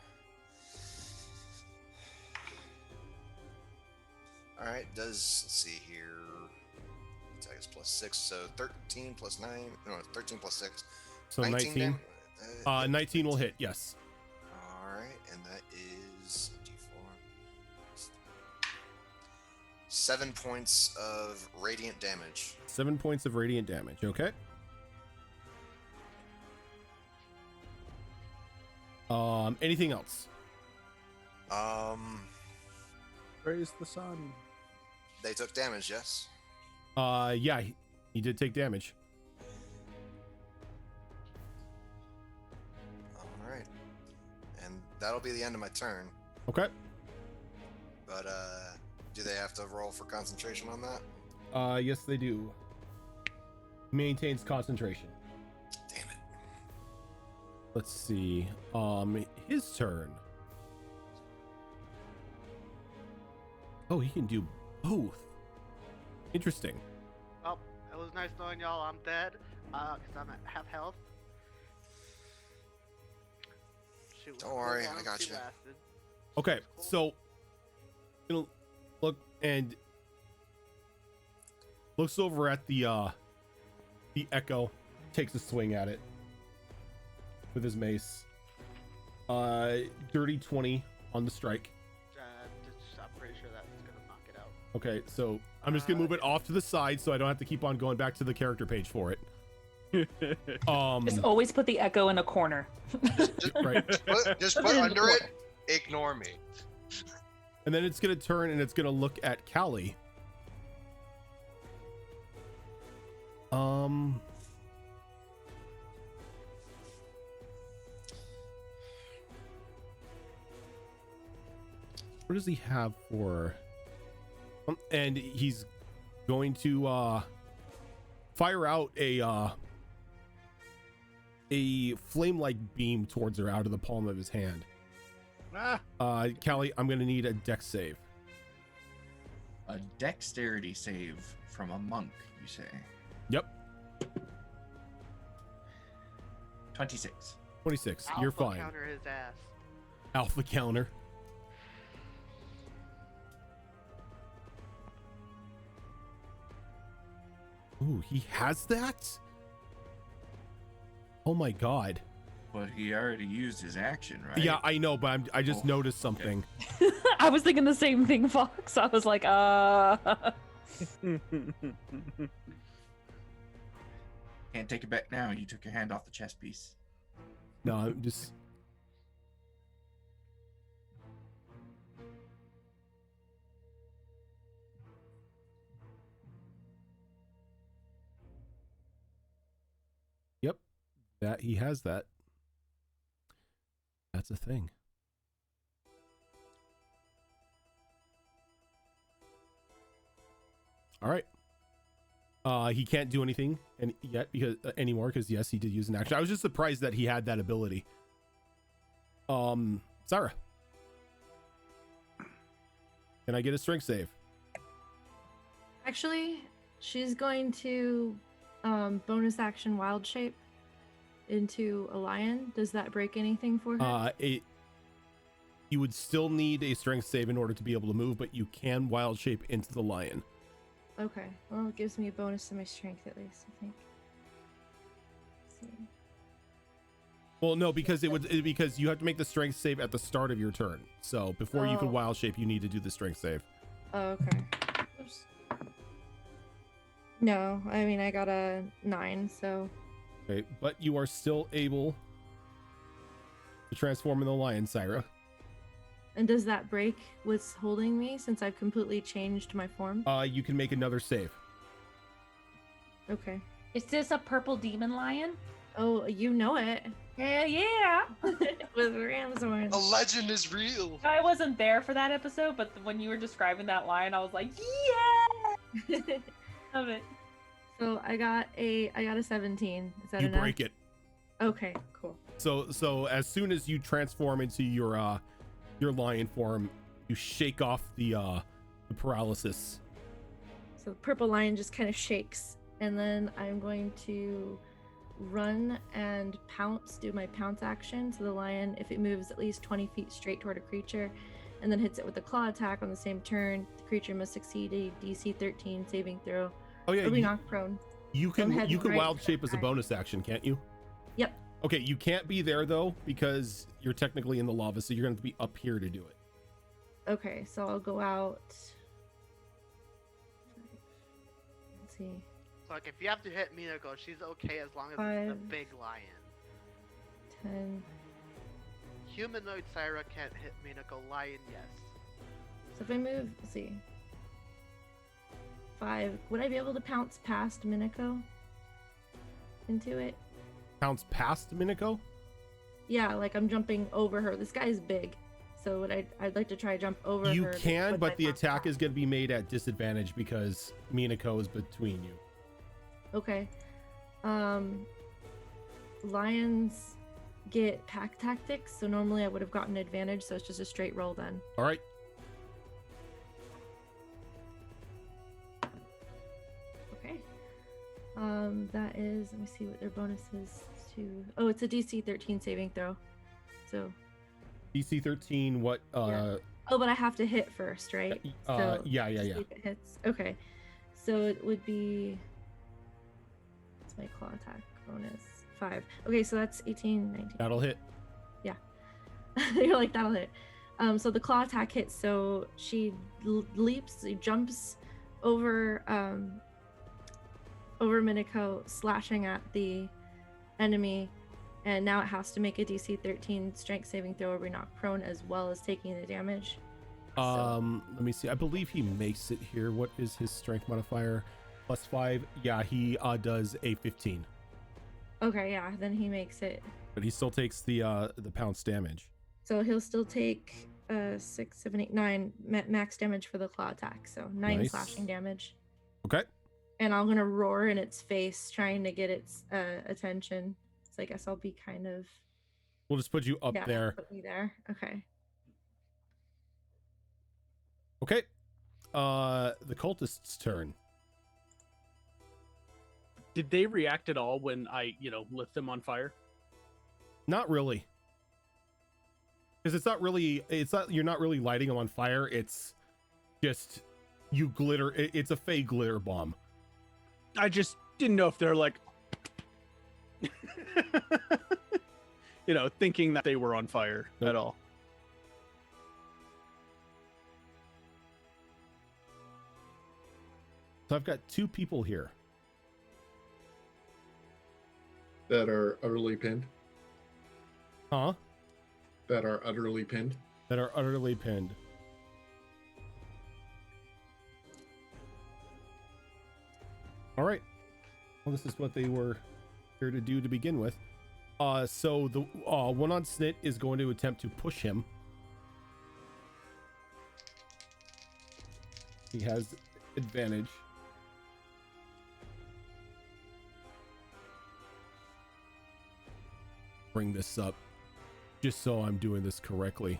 Alright, let's see here. Attack is +6, so 13 plus 9. No, 13 plus 6. So 19. 19 will hit, yes. Alright, and that is D4. 7 points of radiant damage. 7 points of radiant damage, okay. Anything else? Praise the sun. They took damage, yes? Yeah, he did take damage. Alright. And that'll be the end of my turn. Okay. But, do they have to roll for concentration on that? Yes, they do. Maintains concentration. Damn it. Let's see. His turn. Oh, he can do both. Interesting. Well, it was nice knowing y'all. I'm dead, because I'm at half health. Shoot, Don't worry, how long I got she you. lasted. Okay, so it'll look and looks over at the echo, takes a swing at it with his mace. Dirty 20 on the strike. I'm pretty sure that's gonna knock it out. Okay, so I'm just gonna move it off to the side so I don't have to keep on going back to the character page for it. Just always put the echo in a corner. Right. Just put under it, ignore me. And then it's gonna turn and it's gonna look at Callie. What does he have for? And he's going to fire out a flame-like beam towards her out of the palm of his hand. Callie, I'm gonna need a dex save. A dexterity save from a monk, you say? Yep. 26. 26. Alpha You're fine. Counter his ass. Alpha counter. Ooh, he has that? Oh my god. But he already used his action, right? Yeah, I know, but I just noticed something. I was thinking the same thing, Fox. I was like, Can't take it back now. You took your hand off the chess piece. No, I'm just... Yep, that he has that. That's a thing. All right. He can't do anything anymore because yes, he did use an action. I was just surprised that he had that ability. Sarah, can I get a strength save? Actually, she's going to bonus action wild shape. into a lion. Does that break anything for her? You would still need a strength save in order to be able to move, but you can wild shape into the lion. Okay. Well, it gives me a bonus to my strength at least, I think. Let's see. Well, no, because because you have to make the strength save at the start of your turn. So before you can wild shape, you need to do the strength save. Oh, okay. Oops. No, I mean I got a 9, so. Okay, but you are still able to transform in the lion, Syra. And does that break what's holding me since I've completely changed my form? You can make another save. Okay. Is this a purple demon lion? Oh, you know it. Yeah. With ram's horns. A legend is real. I wasn't there for that episode, but when you were describing that lion, I was like, yeah. Love it. So I got a 17. Is that You enough? break it. Okay, cool. So as soon as you transform into your lion form, you shake off the paralysis. So the purple lion just kind of shakes, and then I'm going to run and pounce, do my pounce action. So the lion, if it moves at least 20 feet straight toward a creature and then hits it with a claw attack on the same turn, the creature must succeed a DC 13 saving throw. Oh yeah, or be knocked prone. You can right wild shape as a side. bonus action, can't you? Yep. Okay, you can't be there though because you're technically in the lava, so you're going to be up here to do it. Okay, so I'll go out. Let's see. So, like, if you have to hit Minako, she's okay as long as it's the 5, big lion. 10. Humanoid Syra can't hit Minako. Lion, yes. So if I move, let's see. 5. Would I be able to pounce past Minako? Into it? Pounce past Minako? Yeah, like I'm jumping over her. This guy's big. So I'd like to try to jump over You her. can, with but my the pounce attack past. is going to be made at disadvantage because Minako is between you. Okay. Lions get pack tactics, so normally I would have gotten advantage, so it's just a straight roll then. All right. Okay. That is, let me see what their bonus is to. Oh, it's a DC 13 saving throw. So. DC 13. What? Yeah. Oh, but I have to hit first, right? Yeah. See if it hits. Okay. So it would be. What's my claw attack bonus? 5. Okay, so that's 18, 19. That'll hit. Yeah. You're like, that'll hit. So the claw attack hits, so she leaps, jumps over over Minako, slashing at the enemy, and now it has to make a DC 13 strength saving throw or be knocked prone, as well as taking the damage. Let me see. I believe he makes it here. What is his strength modifier? +5. Yeah, he does a 15. Okay, yeah, then he makes it. But he still takes the pounce damage. So he'll still take 6, 7, 8, 9 max damage for the claw attack. So 9 Nice. slashing damage. Okay. And I'm gonna roar in its face, trying to get its attention. So I guess I'll be kind of. We'll just put you up there. Put me there. Okay. Okay. The cultist's turn. Did they react at all when I, lit them on fire? Not really. Because you're not really lighting them on fire. It's just you glitter. It's a fey glitter bomb. I just didn't know if they're like, thinking that they were on fire at all. So I've got 2 people here. That are utterly pinned. Huh? That are utterly pinned. That are utterly pinned. All right. Well, this is what they were here to do to begin with. So the one on Snit is going to attempt to push him. He has advantage. Bring this up just so I'm doing this correctly.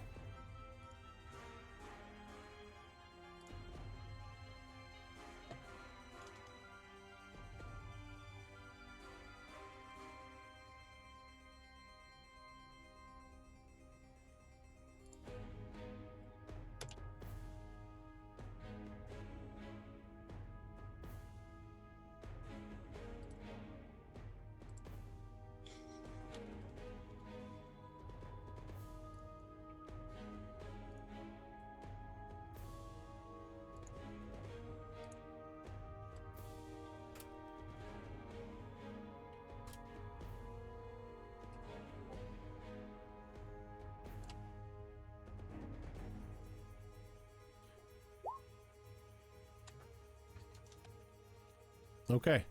Okay.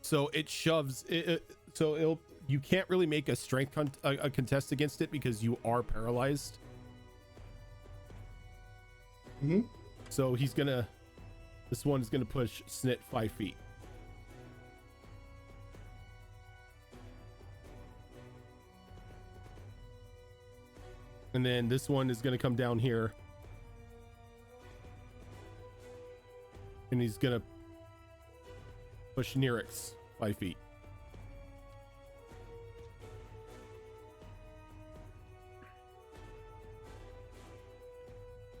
So it shoves it. You can't really make a strength a contest against it because you are paralyzed. Mm-hmm. So this one's gonna push Snit 5 feet. And then this one is gonna come down here. And he's gonna push Nirix 5 feet.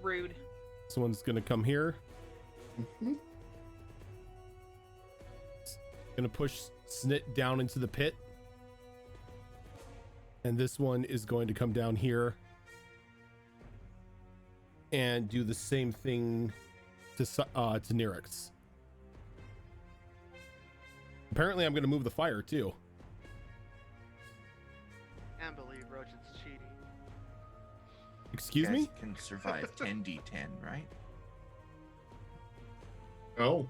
Rude. This one's gonna come here. Mm-hmm. Gonna push Snit down into the pit. And this one is going to come down here and do the same thing to Nirix. Apparently I'm gonna move the fire too. Can't believe Roach is cheating. Excuse You guys me? can survive 10d10, right? Oh.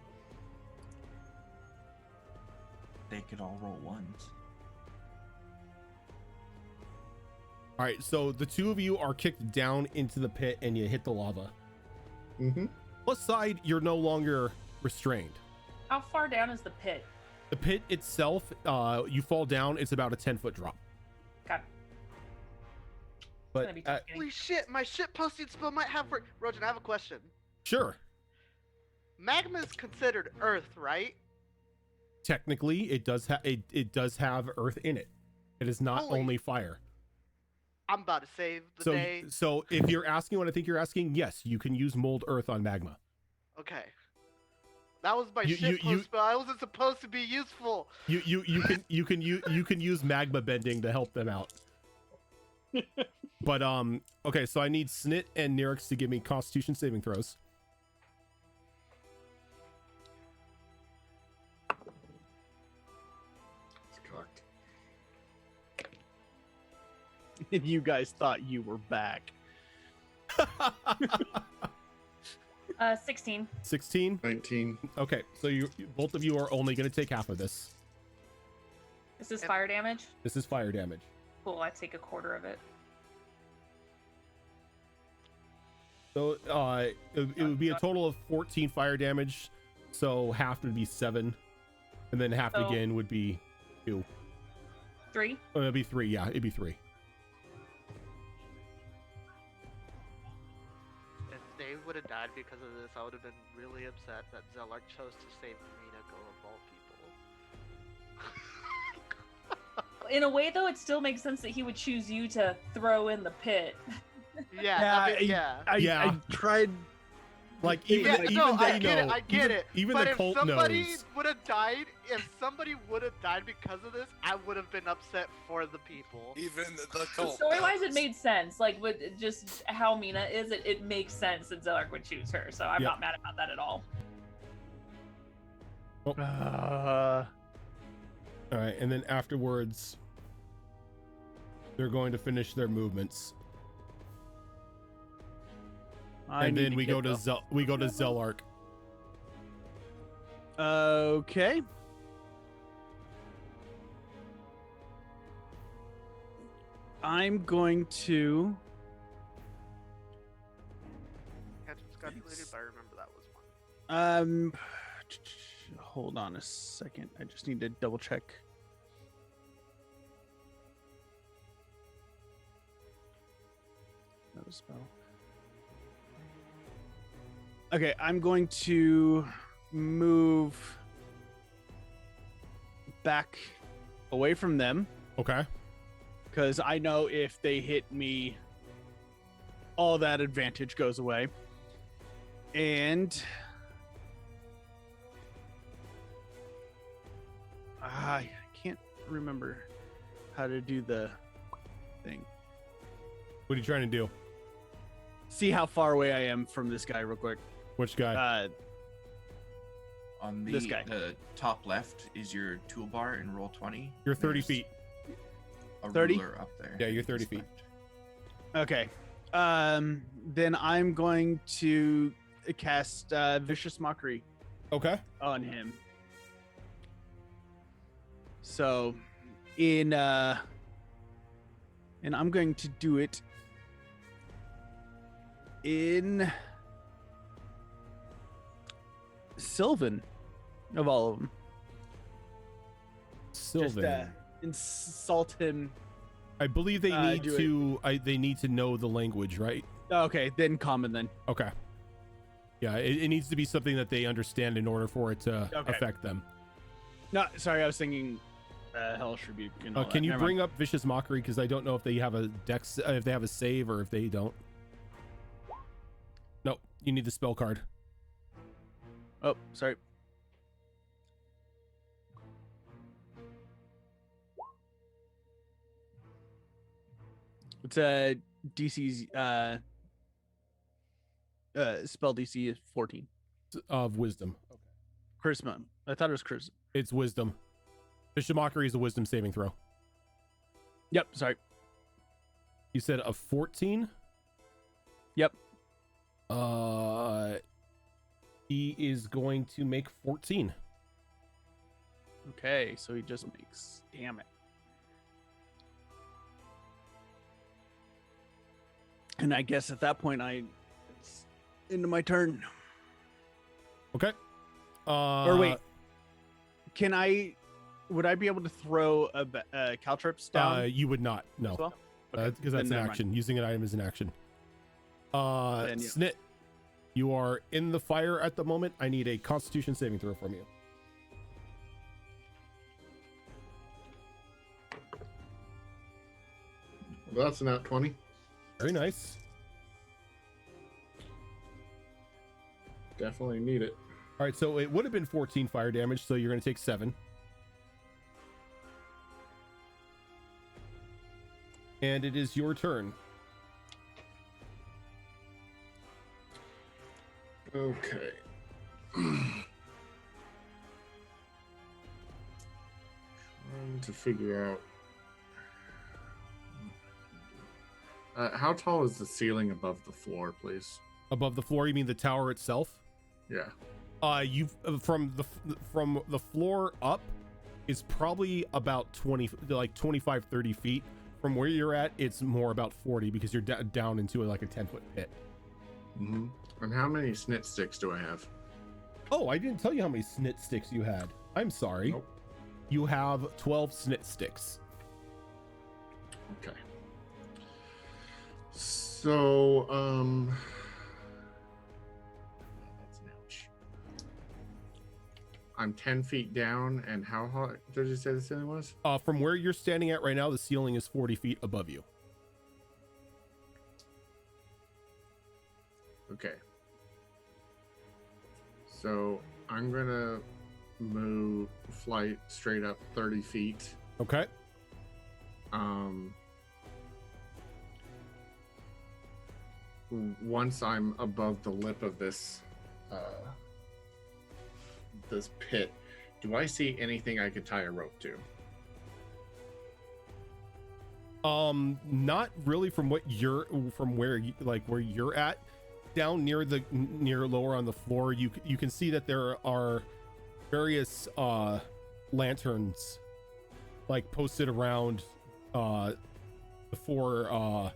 They could all roll ones. All right, so the two of you are kicked down into the pit and you hit the lava. Mm-hmm. Plus side, you're no longer restrained. How far down is the pit? The pit itself, you fall down, it's about a 10-foot drop. God. But Gonna be tough getting- Holy shit, my shit posting spell might have worked. Rojan, I have a question. sure, Magma is considered Earth, right? technically it does have earth in it. It is not Holy- only fire. I'm about to save the day. So if you're asking what I think you're asking, yes, you can use mold earth on magma. Okay. That was my You- shit you- post spell. I wasn't supposed to be useful. You can use magma bending to help them out. But okay, so I need Snit and Nirix to give me Constitution saving throws. It's cocked. And you guys thought you were back. 16. 16. 19. Okay, so you both of you are only going to take half of this. This is fire damage. This is fire damage. Cool, I take a quarter of it. So it would be a total of 14 fire damage. So half would be 7, and then half So- again would be 2. 3. It'd be 3. Yeah, it'd be 3. If they would have died because of this, I would have been really upset that Zelark chose to save Marina Go of all people. In a way, though, it still makes sense that he would choose you to throw in the pit. Yeah. Yeah. I tried. Like Yeah, even no, they I get know. it. I get it. Even But the if cult somebody knows. would have died, if somebody would have died because of this, I would have been upset for the people. Even the cult. Story-wise, it knows. made sense. Like, with just how Mina is, it makes sense that Zelark would choose her. So I'm Yeah. not mad about that at all. All right, and then afterwards, they're going to finish their movements, and then we go to Zelark. Okay. I'm going to. Catchup's got deleted, but I remember that was one. Hold on a second. I just need to double check. That was spell. Okay, I'm going to move back away from them Okay. because I know if they hit me, all that advantage goes away. And I can't remember how to do the thing. What are you trying to do? See how far away I am from this guy real quick. Which guy? On This guy. the top left is your toolbar in roll 20. You're 30 There's feet. A 30? ruler up there. Yeah, you're 30 feet. Okay. Then I'm going to cast Vicious Mockery Okay. on him. So, and I'm going to do it in Sylvan, of all of them. Sylvan. Just insult him. I believe they need do it. to. They need to know the language, right? Okay, then common then. Okay. Yeah, it needs to be something that they understand in order for it to Okay. affect them. No, sorry, I was thinking hellish rebuke. And all Can that. you Never bring mind. up vicious mockery? Because I don't know if they have a dex, if they have a save, or if they don't. Nope, you need the spell card. Oh, sorry. It's a DC's spell DC is 14. Of wisdom. Charisma. I thought it was charisma. It's wisdom. Vicious mockery is a wisdom saving throw. Yep, sorry. You said a 14. Yep. He is going to make 14. Okay, so he just makes. Damn it. And I guess at that point, it's into my turn. Okay. Or wait, would I be able to throw caltrips down? You would not. No. as well? Because then that's an never mind. action. Using an item is an action. Then, yeah. Snit, you are in the fire at the moment. I need a Constitution saving throw from you. That's not 20. Very nice. Definitely need it. All right, so it would have been 14 fire damage, so you're going to take 7. And it is your turn. Okay. Trying to figure out. How tall is the ceiling above the floor, please? Above the floor, you mean the tower itself? Yeah. You've from the floor up is probably about 20, like 25, 30 feet. From where you're at, it's more about 40 because you're down into like a 10-foot pit. Mm-hmm. And how many snit sticks do I have? Oh, I didn't tell you how many snit sticks you had. I'm sorry. Nope. You have 12 snit sticks. Okay. So, that's an ouch. I'm 10 feet down, and how high did you say the ceiling was? From where you're standing at right now, the ceiling is 40 feet above you. Okay. So I'm gonna move flight straight up 30 feet. Okay. Once I'm above the lip of this this pit, do I see anything I could tie a rope to? Not really from where you're at. Down near lower on the floor, you can see that there are various lanterns like posted around the 4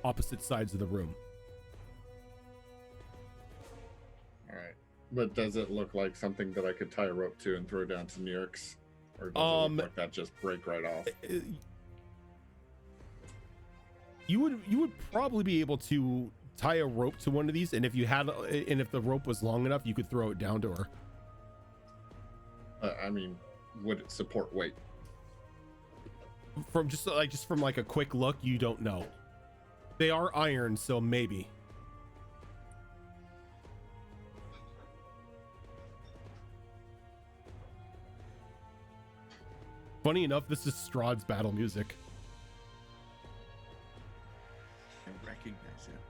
opposite sides of the room. All right. But does it look like something that I could tie a rope to and throw down to New York's? Or does it look like that just break right off? You would probably be able to tie a rope to one of these, and if the rope was long enough, you could throw it down to her. I mean, would it support weight? From just from a quick look, you don't know. They are iron, so maybe. Funny enough, this is Strahd's battle music. I recognize it.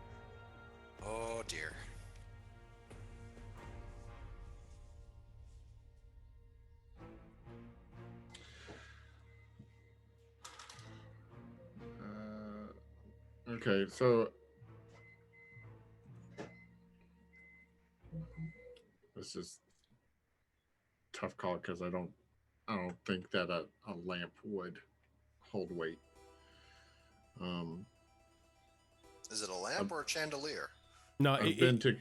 Oh dear. Okay, so this is tough call because I don't think that a lamp would hold weight. Is it a lamp or a chandelier? No, I've been to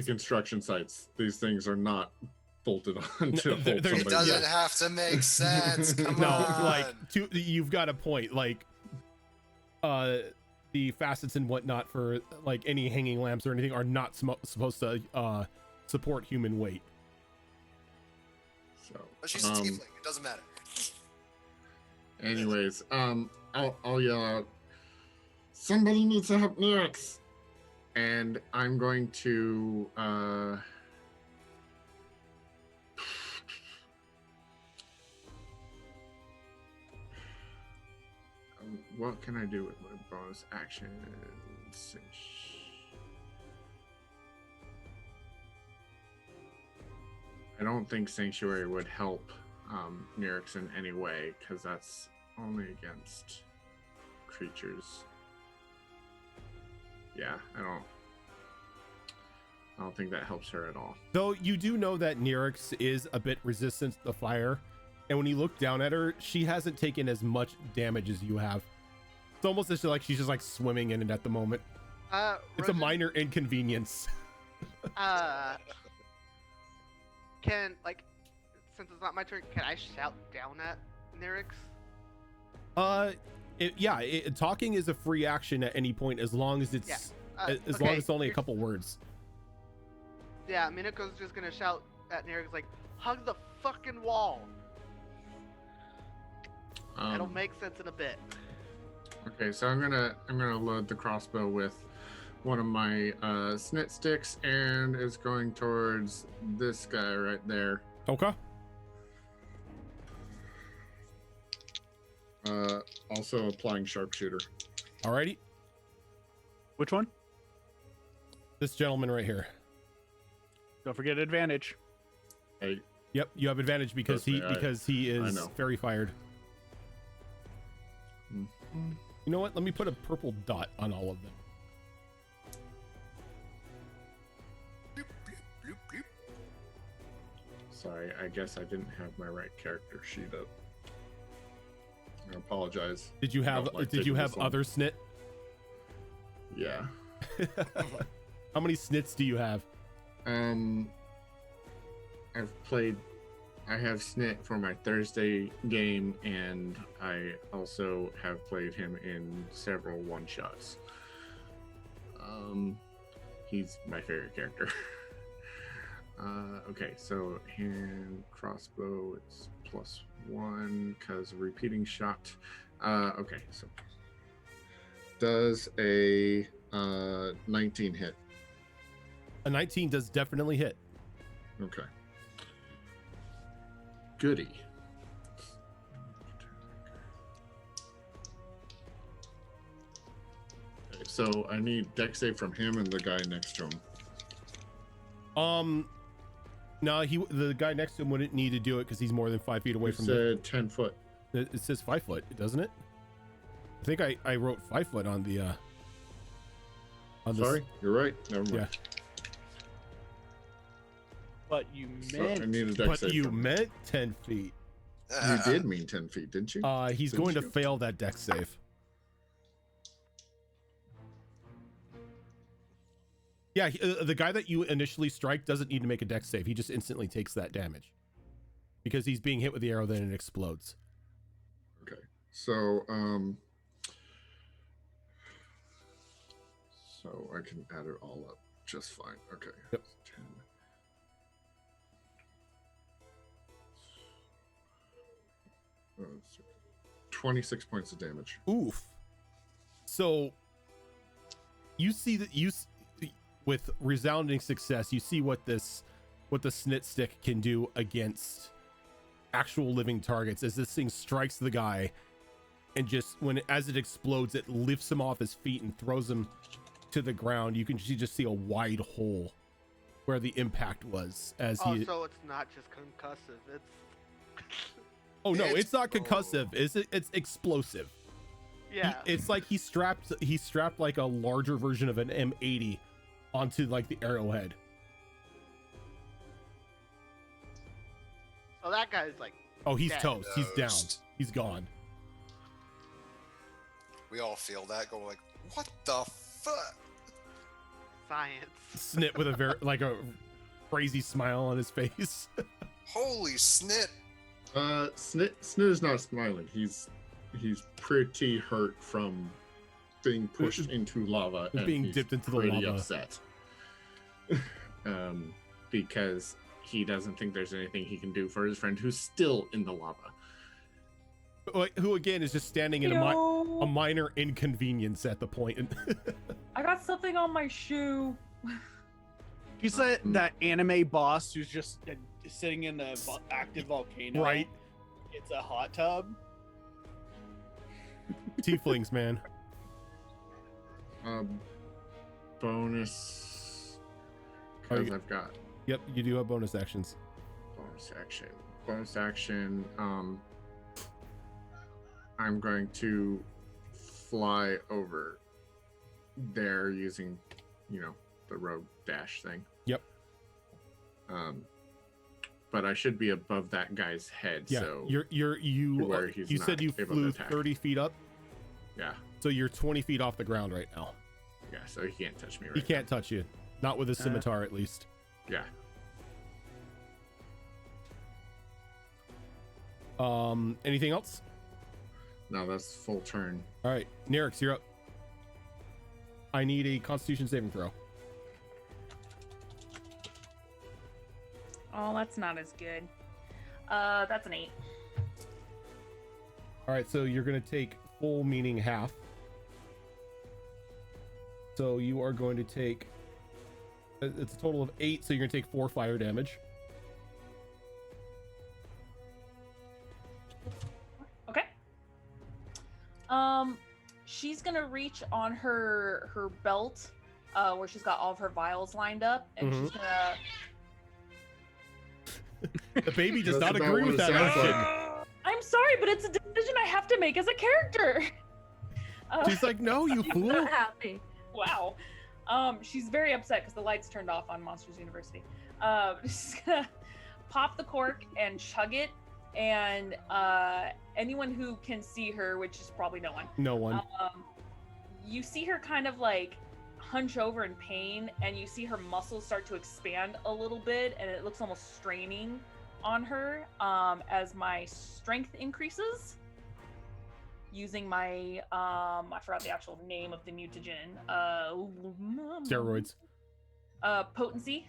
construction sites. These things are not bolted on to hold they're- somebody. It doesn't have to make sense. Come no, on. like you've got a point. Like, the facets and whatnot for like any hanging lamps or anything are not supposed to support human weight. So, But she's a tiefling. It doesn't matter. anyways, I'll yell out, "Somebody needs to help Nix," and I'm going to what can I do with my bonus action? I don't think Sanctuary would help Nyrix in any way, because that's only against creatures. Yeah, I don't think that helps her at all. Though you do know that Nyrix is a bit resistant to the fire, and when you look down at her, she hasn't taken as much damage as you have. It's almost as like she's just like swimming in it at the moment. It's a minor inconvenience. Can, like, since it's not my turn, can I shout down at Nyrix? Talking is a free action at any point as long as it's long as it's only a couple words. Yeah, Minako's just gonna shout at Nyrix like, "Hug the fucking wall." It'll make sense in a bit. Okay, so I'm gonna load the crossbow with one of my snit sticks, and it's going towards this guy right there. Okay. Also applying sharpshooter. Alrighty. Which one? This gentleman right here. Don't forget advantage. Hey, Yep, you have advantage because he is fairy fired. You know what? Let me put a purple dot on all of them. sorry, I guess I didn't have my right character sheet up. I apologize. Did you have other snit? Yeah. How many snits do you have? I have Snit for my Thursday game, and I also have played him in several one-shots. He's my favorite character. Okay, so hand crossbow, it's +1 because repeating shot. Okay, so does a 19 hit? A 19 does definitely hit. Okay. Goody. Okay, so I need dex save from him and the guy next to him. No, the guy next to him wouldn't need to do it because he's more than 5 feet away from said 10 foot. It says 5 foot, doesn't it? I think I wrote 5 foot on the Sorry, you're right. Never mind. Yeah. But you So meant. I need a dex But save you from him. meant 10 feet. You did mean 10 feet, didn't you? He's Didn't going to you? fail that dex save. Yeah, the guy that you initially strike doesn't need to make a dex save. He just instantly takes that damage because he's being hit with the arrow, then it explodes. Okay. So I can add it all up just fine. Okay. Yep. 10. 26 points of damage. Oof. So you see that with resounding success, you see what the snit stick can do against actual living targets as this thing strikes the guy, and just as it explodes, it lifts him off his feet and throws him to the ground. You can just see a wide hole where the impact was as he. So it's not just concussive. It's. Oh no, it's not concussive. It's explosive. Yeah. It's like he strapped like a larger version of an M80 onto like the arrowhead. Oh, that guy's like. Oh, he's Dead. toast. He's down. Toast. He's gone. We all feel that, go like, what the fuck? Science. Snit with a very like a crazy smile on his face. Holy snit! Snit is not smiling. He's pretty hurt from being pushed into lava and Being he's dipped into the pretty lava. upset. Because he doesn't think there's anything he can do for his friend who's still in the lava. Who again is just standing in a minor inconvenience at the point. I got something on my shoe. He's that anime boss who's just sitting in the active volcano. Right. It's a hot tub. Tieflings, man. Bonus. Oh, Because I've got Yep, you do have bonus actions. bonus action. I'm going to fly over there using, the rogue dash thing. Yep. But I should be above that guy's head. Yeah, So you he's said not you able to flew attack. 30 feet up, yeah, so you're 20 feet off the ground right now. so he can't touch me. He can't touch you, not with a scimitar at least. Yeah. Anything else? No, that's full turn. All right, Nerix, you're up. I need a Constitution saving throw. Oh, that's not as good. That's an 8. All right, so you're gonna take full, meaning half. So you are going to take. It's a total of 8, so you're gonna take 4 fire damage. Okay. She's gonna reach on her belt, where she's got all of her vials lined up, and she's gonna. The baby does That's not about agree what with it that sounds action. like. I'm sorry, but it's a decision I have to make as a character. She's like, no, you fool. Not happy. Wow. She's very upset because the lights turned off on Monsters University. She's gonna pop the cork and chug it, and anyone who can see her, which is probably no one, No one. you see her kind of like hunch over in pain, and you see her muscles start to expand a little bit, and it looks almost straining on her as my strength increases. Using my I forgot the actual name of the mutagen. Steroids. Potency.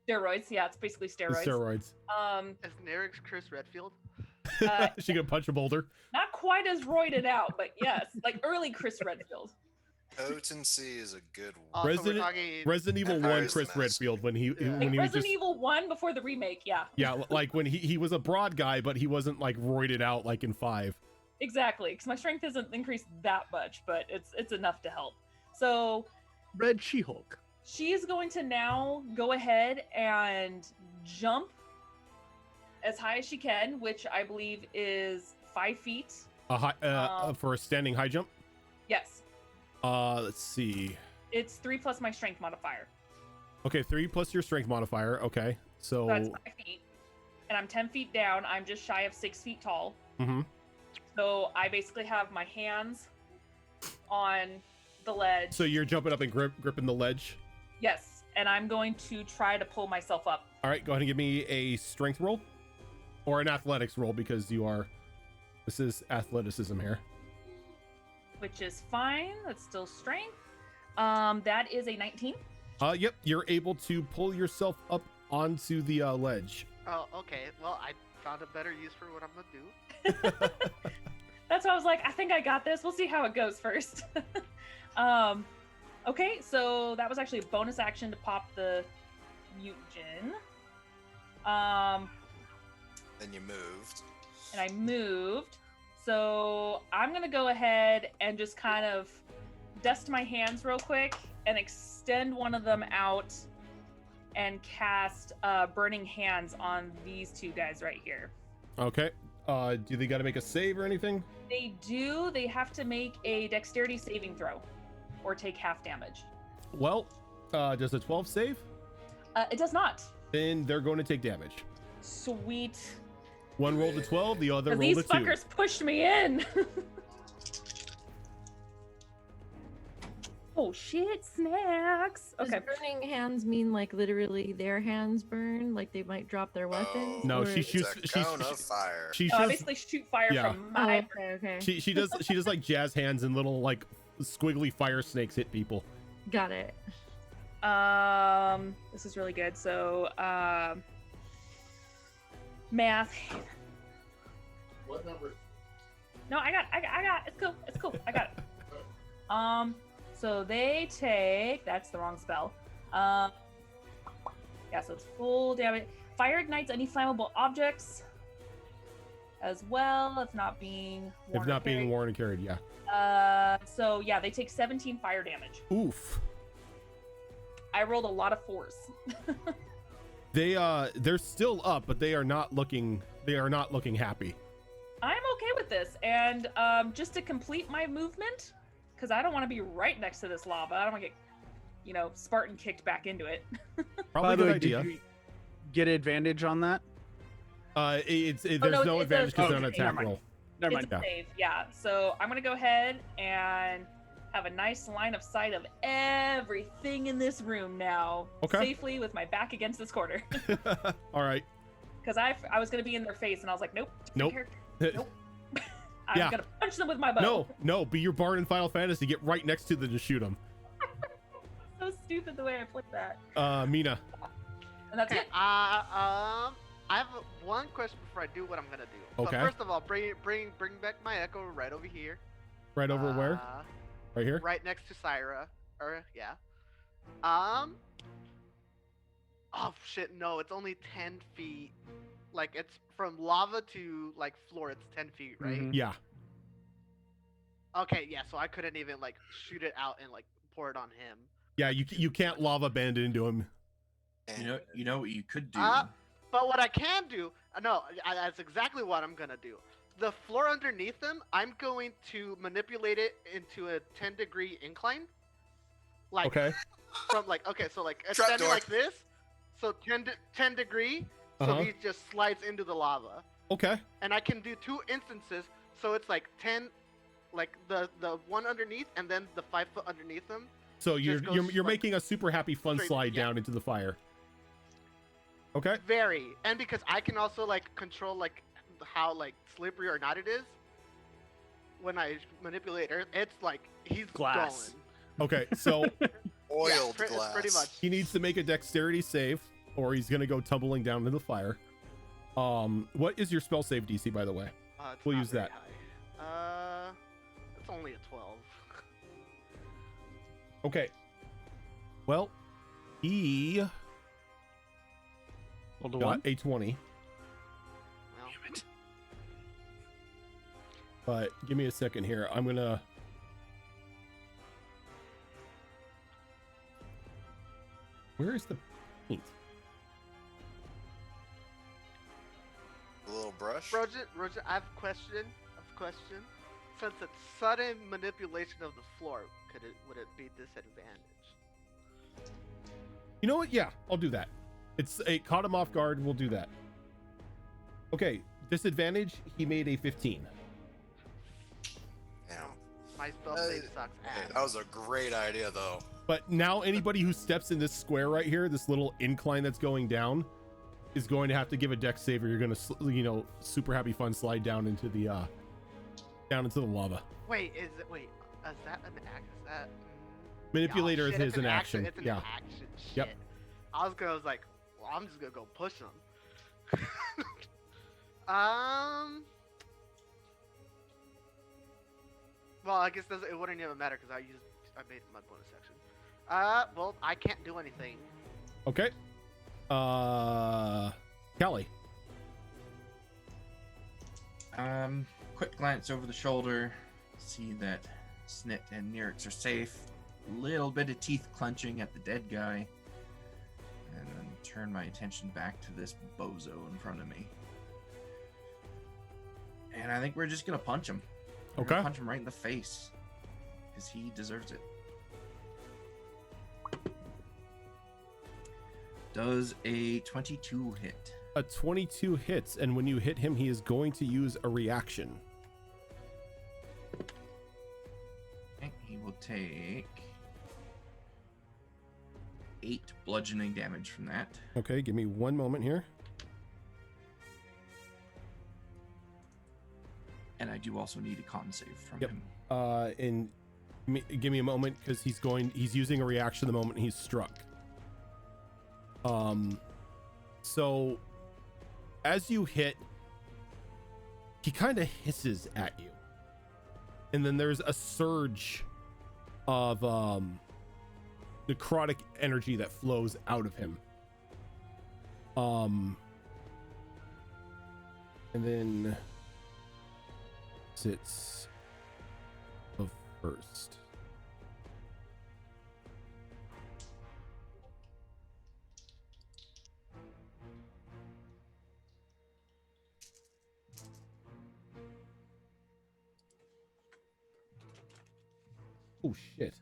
Steroids, yeah, it's basically steroids. Steroids. As Nerix Chris Redfield. She can punch a boulder. Not quite as roided out, but yes, like early Chris Redfield. Potency is a good one. So we're Resident talking- Resident Evil 1 Empire's Chris the master. Redfield when he Like when he was Resident just Evil 1 before the remake, yeah. yeah, like when he was a broad guy, but he wasn't like roided out like in 5. Exactly, because my strength isn't increased that much, but it's enough to help. So Red She-Hulk. she is going to now go ahead and jump as high as she can, which I believe is 5 feet. A high, for a standing high jump. Yes, Let's see. it's 3 plus my strength modifier. Okay, 3 plus your strength modifier. Okay, so So that's 5 feet. And I'm 10 feet down. I'm just shy of 6 feet tall. Mhm. So I basically have my hands on the ledge. So you're jumping up and gripping the ledge. Yes, and I'm going to try to pull myself up. All right, go ahead and give me a strength roll or an athletics roll because you are. This is athleticism here. Which is fine. That's still strength. That is a 19. Yep, you're able to pull yourself up onto the ledge. Oh, okay. Well, I found a better use for what I'm gonna do. That's why I was like, I think I got this. We'll see how it goes first. Okay, so that was actually a bonus action to pop the mutagen. Then you moved. And I moved. So I'm gonna go ahead and just kind of dust my hands real quick and extend one of them out and cast Burning Hands on these 2 guys right here. Okay. Do they got to make a save or anything? They do. They have to make a dexterity saving throw or take half damage. Well, does a 12 save? It does not. Then they're going to take damage. Sweet. One rolled a 12, the other 'Cause rolled these a 2. fuckers pushed me in. Oh shit, snacks. Does Okay. burning hands mean like literally their hands burn, like they might drop their weapons? No, or- she It's shoots. a cone of fire. She Oh, I shoots. basically shoot fire Yeah. from Oh, my. okay. She does like jazz hands and little like squiggly fire snakes hit people. Got it. This is really good. So, math. What number? No, I got. It's cool. I got it. So they take. That's the wrong spell. Yeah, so it's full damage. Fire ignites any flammable objects. As well, if not being. If not being worn and carried, yeah. So yeah, they take 17 fire damage. Oof. I rolled a lot of 4s. They're still up, but they are not looking happy. I'm okay with this, and just to complete my movement, because I don't want to be right next to this lava. I don't want to get, Spartan kicked back into it. Probably By a the good way, idea. did you get advantage on that? There's no, no it's advantage because a- they're on an okay, attack never mind. roll. Never It's mind. a save, yeah. So I'm gonna go ahead and have a nice line of sight of everything in this room now, Okay. safely with my back against this corner. All right. Because I was gonna be in their face, and I was like, nope. Nope. Nope. I'm Yeah. gonna punch them with my bow. No. Be your bard in Final Fantasy. Get right next to them to shoot them. So stupid the way I played that. Mina. And that's Okay. it. I have one question before I do what I'm gonna do. Okay. So first of all, bring back my echo right over here. Right over where? Right here. Right next to Syra. Or yeah. Oh shit! No, it's only 10 feet. Like it's from lava to like floor. It's 10 feet, right? Mhm. Yeah. Okay, yeah. So I couldn't even like shoot it out and like pour it on him. Yeah. You can't lava band into him. You know what you could do? But what I can do, that's exactly what I'm gonna do. The floor underneath them, I'm going to manipulate it into a 10-degree incline. Like Okay. from like so like it's Trap standing door. like this, so 10 degree, so Uh-huh. he just slides into the lava, Okay. and I can do 2 instances, so it's like 10, like the one underneath, and then the 5 foot underneath them. So you're goes you're like making a super happy fun straight- slide yeah. down into the fire. Okay. Very, and because I can also like control like how like slippery or not it is. When I manipulate her, it's like he's Glass. going. Okay. So Oiled Yeah, glass. pretty much. he needs to make a dexterity save, or he's gonna go tumbling down into the fire. What is your spell save DC, by the way? It's We'll not use very that. high. It's only a 12. Okay. Well, he Rolled a got one. a 20, Well, but give me a second here. I'm gonna. Where is the paint? A little brush. Roger, I have a question. Since it's sudden manipulation of the floor, would it be disadvantage? You know what? Yeah, I'll do that. It caught him off guard. We'll do that. Okay, disadvantage. He made a 15. Damn. My spell save sucks Hey, ass. that was a great idea, though. But now anybody who steps in this square right here, this little incline that's going down, is going to have to give a dex save, or you're gonna, super happy fun slide down into the lava. Wait, is that an act? Is that Manipulator shit, is it's an action. It's an Yeah. action. Shit. Yep. I was like, well, I'm just gonna go push him. Well, I guess it wouldn't even matter because I made my bonus action. Well, I can't do anything. Okay. Callie. Quick glance over the shoulder, see that Snit and Nyrix are safe. Little bit of teeth clenching at the dead guy, and then turn my attention back to this bozo in front of me. And I think we're just gonna punch him. We're gonna Okay. punch him right in the face, because he deserves it. Does a 22 hit? A 22 hits, and when you hit him, he is going to use a reaction. Okay, he will take 8 bludgeoning damage from that. Okay, give me one moment here. And I do also need a con save from Yep. him. And give me a moment, because he's using a reaction the moment he's struck. So as you hit, he kind of hisses at you, and then there's a surge of necrotic energy that flows out of him. And then sits of first. Oh shit.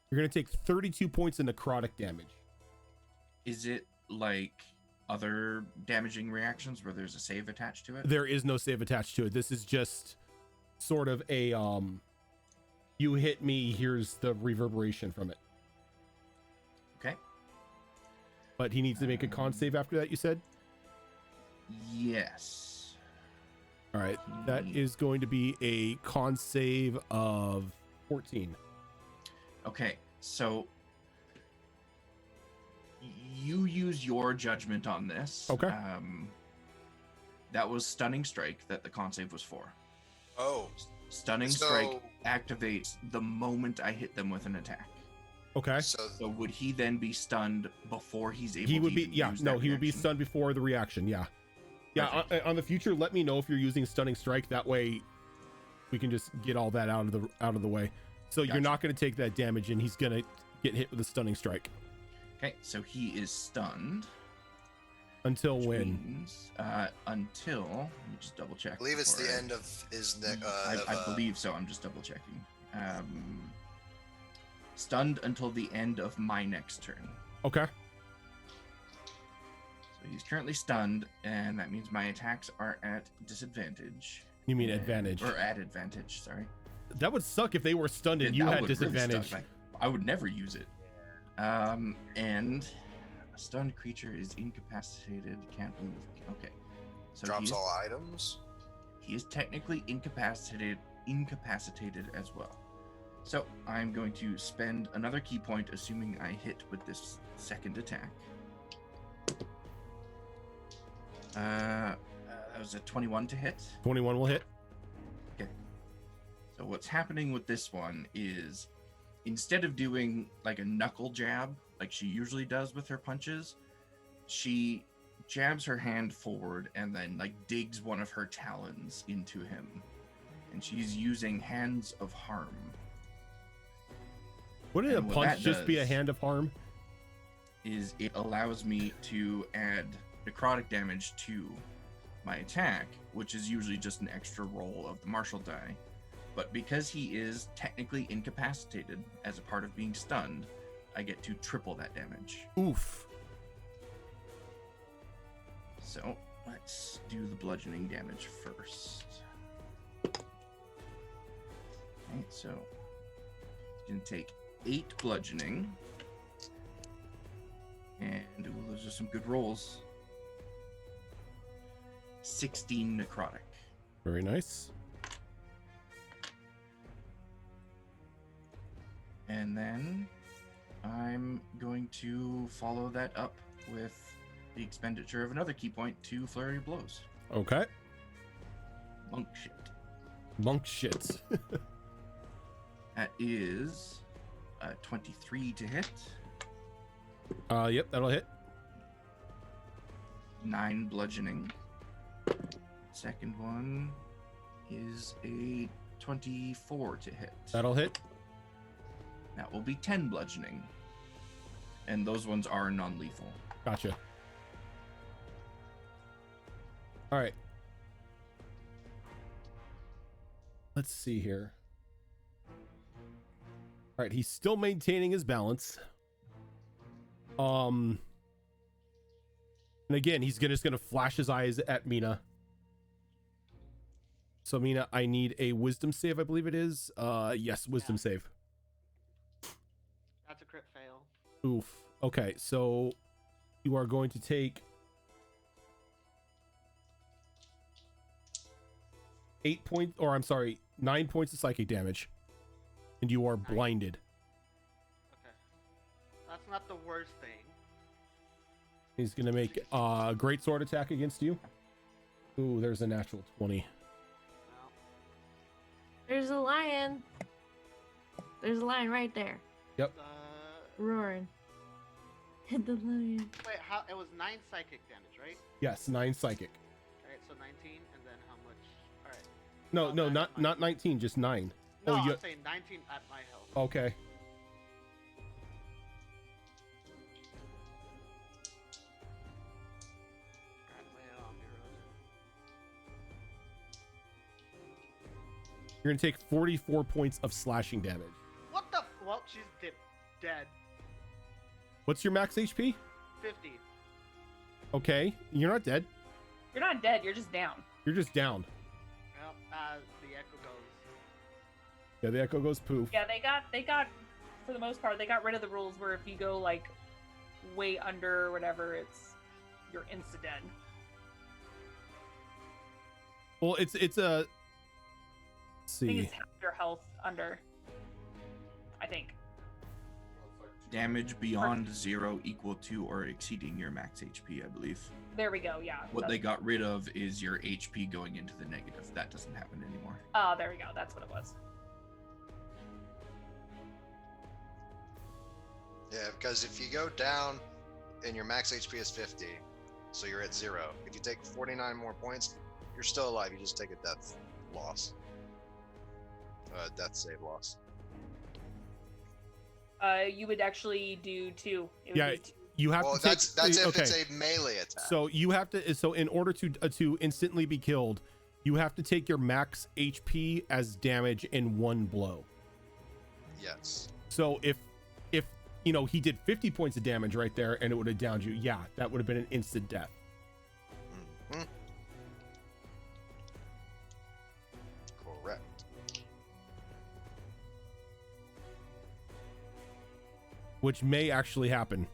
You're going to take 32 points of necrotic damage. Is it like other damaging reactions where there's a save attached to it? There is no save attached to it. This is just sort of a you hit me, here's the reverberation from it. Okay. But he needs to make a con save after that, you said? Yes. All right. That is going to be a con save of 14. Okay, so you use your judgment on this. Okay. That was Stunning Strike that the con save was for. Oh, Stunning Strike activates the moment I hit them with an attack. Okay. So would he then be stunned before he's able He would to be, even yeah, use no, that he would be reaction? stunned before the reaction. Yeah. Yeah. On the future, let me know if you're using Stunning Strike. That way we can just get all that out of the way. So Gotcha. you're not going to take that damage, and he's going to get hit with a Stunning Strike. Okay, so he is stunned. Until which when? means, until, let me just double check. I believe it's the before end of his neck. I believe so. I'm just double checking. Stunned until the end of my next turn. Okay. So he's currently stunned, and that means my attacks are at disadvantage. You mean advantage? Or at advantage, sorry. That would suck if they were stunned and That you had would really disadvantage. suck. I would never use it. And a stunned creature is incapacitated, can't move. Okay. So drops all items. He is technically incapacitated as well. So I'm going to spend another key point, assuming I hit with this second attack. That was a 21 to hit. 21 will hit. Okay. So what's happening with this one is, instead of doing like a knuckle jab, like she usually does with her punches, she jabs her hand forward and then like digs one of her talons into him. And she's using Hands of Harm. Wouldn't a And what punch that just be a does hand of harm? Is it allows me to add necrotic damage to my attack, which is usually just an extra roll of the martial die. But because he is technically incapacitated as a part of being stunned, I get to triple that damage. Oof. So let's do the bludgeoning damage first. Okay, so he's gonna take 8 bludgeoning. And ooh, those are some good rolls. 16 necrotic. Very nice. And then I'm going to follow that up with the expenditure of another key point to Flurry of Blows. Okay. Monk shit. Monk shit. That is 23 to hit. Yep, that'll hit. 9 bludgeoning. Second one is a 24 to hit. That'll hit. That will be 10 bludgeoning. And those ones are non-lethal. Gotcha. All right. Let's see here. All right, he's still maintaining his balance. And again, he's just gonna flash his eyes at Mina. So Mina, I need a wisdom save, I believe it is. Yes, wisdom save. That's a crit fail. Oof. Okay, so you are going to take 9 points of psychic damage, and you are blinded. Okay. That's not the worst thing. He's gonna make a great sword attack against you. Ooh, there's a natural 20. Well, There's a lion. There's a lion right there, roaring. Hit the lion. wait, how? It was 9 psychic damage, right? Yes, 9 psychic. Alright, so 19, and then how much? Alright. No, Oh, no, that's not 19, just 9. No, Oh, I'm you. saying 19 at my health. Okay. You're gonna take 44 points of slashing damage. What the? Well, she's dead. What's your max HP? 50. Okay, you're not dead. You're not dead. You're just down. You're just down. Well, the echo goes. Yeah, the echo goes poof. Yeah, they got for the most part they got rid of the rules where if you go like way under or whatever, you're insta dead. Well, it's a. Let's I think see. it's half your health under. I think. Damage beyond 0 equal to or exceeding your max HP, I believe. There we go. Yeah. What they got rid of is your HP going into the negative. That doesn't happen anymore. Oh, there we go. That's what it was. Yeah, because if you go down and your max HP is 50, so you're at 0. If you take 49 more points, you're still alive. You just take a death loss. Death save loss. You would actually do 2. It would Yeah, be 2. you have Well, to take. that's if okay. it's a melee attack. So you have to. So in order to instantly be killed, you have to take your max HP as damage in one blow. Yes. So if he did 50 points of damage right there and it would have downed you, yeah, that would have been an instant death. Mm-hmm. Correct. Which may actually happen.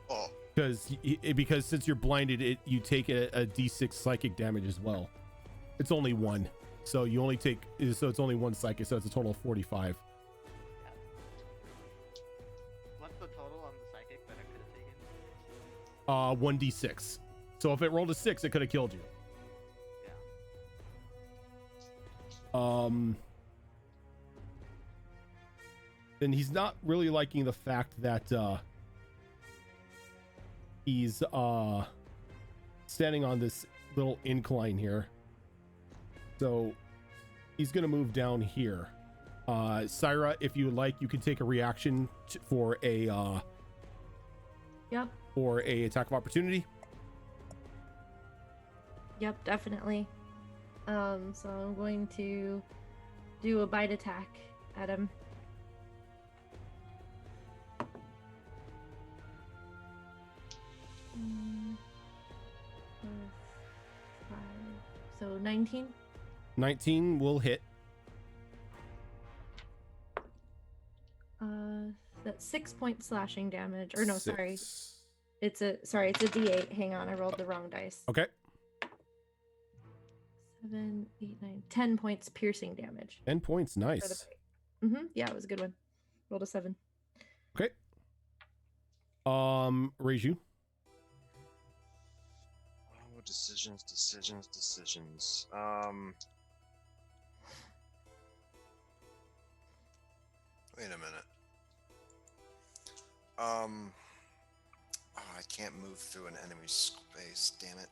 Oh. Because since you're blinded, you take a d6 psychic damage as well. It's only 1, so you only take. So it's only 1 psychic, so it's a total of 45. What's the total on the psychic that I could have taken? 1d6. So if it rolled a 6, it could have killed you. Yeah. Then he's not really liking the fact that he's standing on this little incline here. So he's gonna move down here. Syra, if you would like, you can take a reaction for a Yep. for a attack of opportunity. Yep, definitely. So I'm going to do a bite attack at him. So 19. 19 will hit. That's 6 point slashing damage. Or no, sorry. 6. It's a D8. Hang on, I rolled the wrong dice. Okay. 7, 8, 9, 10 points piercing damage. 10 points. For the Nice. bite. Yeah, it was a good one. Rolled a 7. Okay. Reiju. Oh, decisions. Wait a minute. Oh, I can't move through an enemy space. Damn it.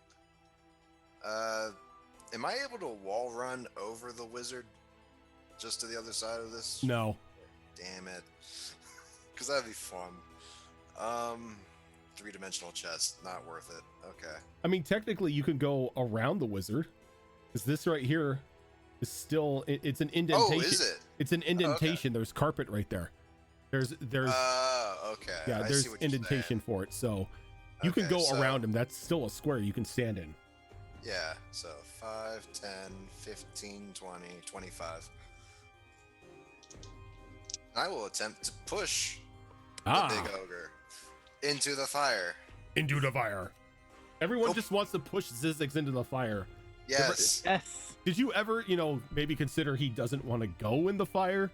Am I able to wall run over the wizard, just to the other side of this? No. Damn it. Because that'd be fun. 3-dimensional chest, not worth it. Okay. I mean, technically, you could go around the wizard. Is this right here? is still. It's an indentation. Oh, is it? It's an indentation. There's carpet right there. There's. Okay. Yeah, I there's see what you're indentation saying. for it, so you can Okay, go so- around him. That's still a square you can stand in. Yeah, so 5, 10, 15, 20, 25. I will attempt to push the big ogre into the fire. Into the fire. Everyone just wants to push Zizix into the fire. Yes. Yes. Did you ever, maybe consider he doesn't want to go in the fire?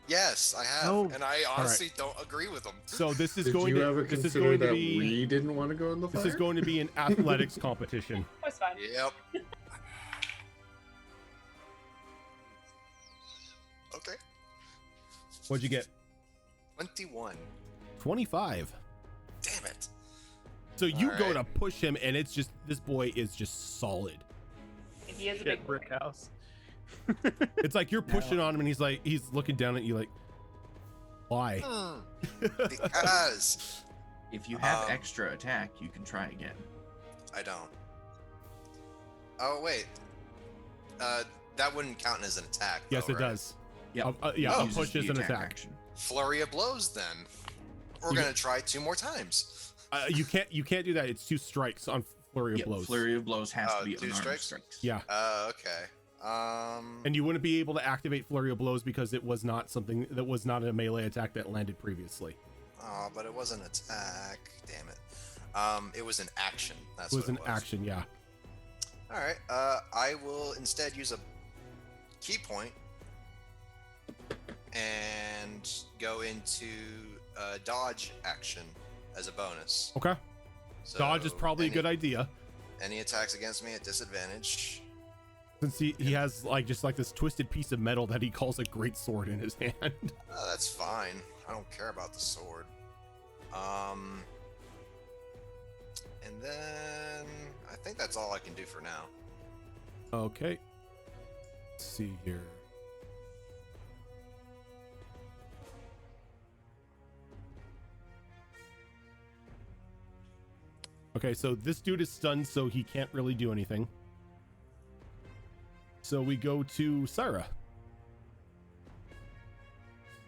Yes, I have. No. And I honestly don't agree with him. So this is Did going you to ever this is consider going to that be we didn't want to go in the fire? this is going to be an athletics competition. That's fine. Yep. Okay. What'd you get? 21. 25. Damn it. So you All go right. to push him, and it's just this boy is just solid. And he has a Shit, big brick house. It's like you're pushing on him, and he's looking down at you like, why? Because If you have Um, extra attack, you can try again. I don't. Oh, wait. That wouldn't count as an attack. Yes, though, it right? does. Yep. Yeah, Oh. a Uses push the is an attack. action. Flurry of blows, then. We're You going to try 2 more times. You can't do that. It's 2 strikes on flurry of Yep, blows. Flurry of blows has to be 2 unarmed strikes? strikes. Yeah. Okay. And you wouldn't be able to activate flurry of blows because it was not something that was not a melee attack that landed previously. Oh, but it was an attack. Damn it. It was an action. That's It was what an action, yeah. All right. I will instead use a key point and go into dodge action as a bonus. Okay. So Dodge is probably a good idea. Any attacks against me at disadvantage. Since he has just like this twisted piece of metal that he calls a great sword in his hand. That's fine. I don't care about the sword. And then I think that's all I can do for now. Okay. Let's see here. Okay, so this dude is stunned, so he can't really do anything. So we go to Syra.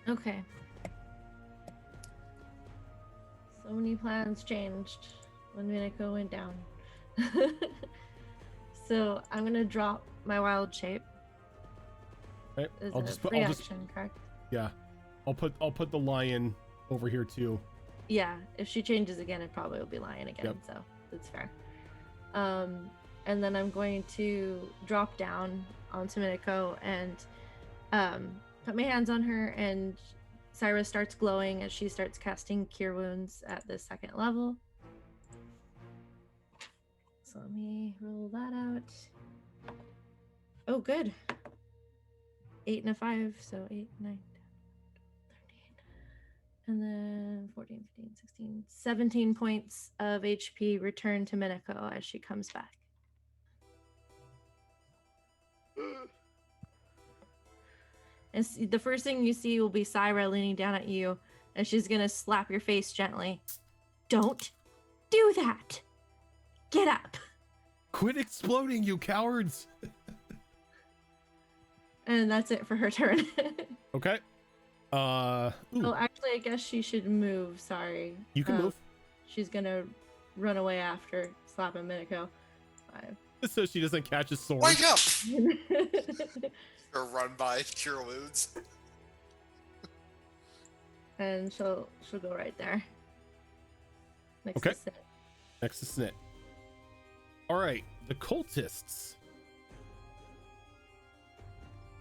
Okay. So many plans changed when Minako went down. So I'm gonna drop my wild shape. Okay, Is I'll a just put free action, correct? yeah. I'll put the lion over here too. Yeah, if she changes again, it probably will be lion again, Yep. so that's fair. And then I'm going to drop down onto Minako and put my hands on her, and Syra starts glowing as she starts casting Cure Wounds at the 2nd level. So let me roll that out. Oh, good. 8 and a 5, so 8, 9, 10, 13. And then 14, 15, 16, 17 points of HP return to Minako as she comes back. And the first thing you see will be Syra leaning down at you, and she's gonna slap your face gently. Don't do that. Get up. Quit exploding, you cowards! And that's it for her turn. Okay. Ooh, Oh, actually, I guess she should move. Sorry. you can move. She's gonna run away after slapping Minako. 5. So she doesn't catch a sword. Wake up! Or run by cure wounds. And she'll go right there. Next Okay. to Sid. Next to Snit. All right, the cultists.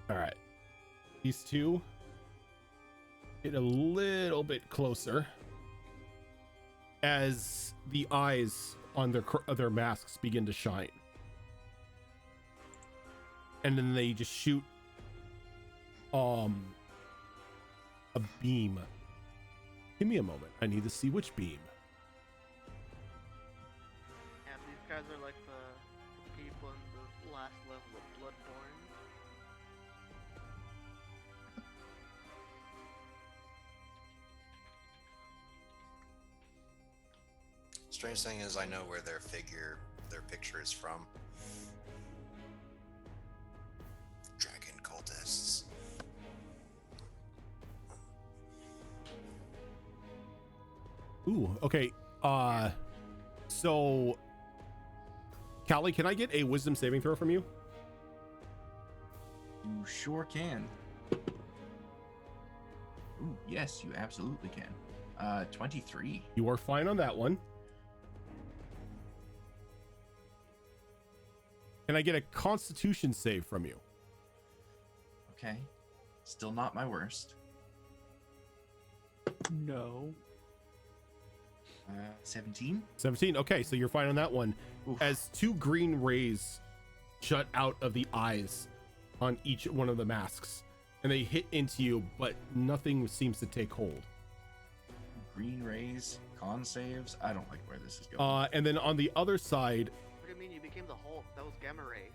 All right, these two get a little bit closer as the eyes on their masks begin to shine, and then they just shoot a beam. Give me a moment. I need to see which beam. And these guys are like the people in the last level of Bloodborne. Strange thing is, I know where their picture is from. Dragon Ooh, okay. So Callie, can I get a wisdom saving throw from you? You sure can. Ooh, yes, you absolutely can. 23. You are fine on that one. Can I get a constitution save from you? Okay. Still not my worst. No. 17. 17. Okay, so you're fine on that one. Oof. As two green rays shut out of the eyes on each one of the masks, and they hit into you, but nothing seems to take hold. Green rays, con saves. I don't like where this is going. And then on the other side, What do you mean you became the Hulk? That was gamma ray.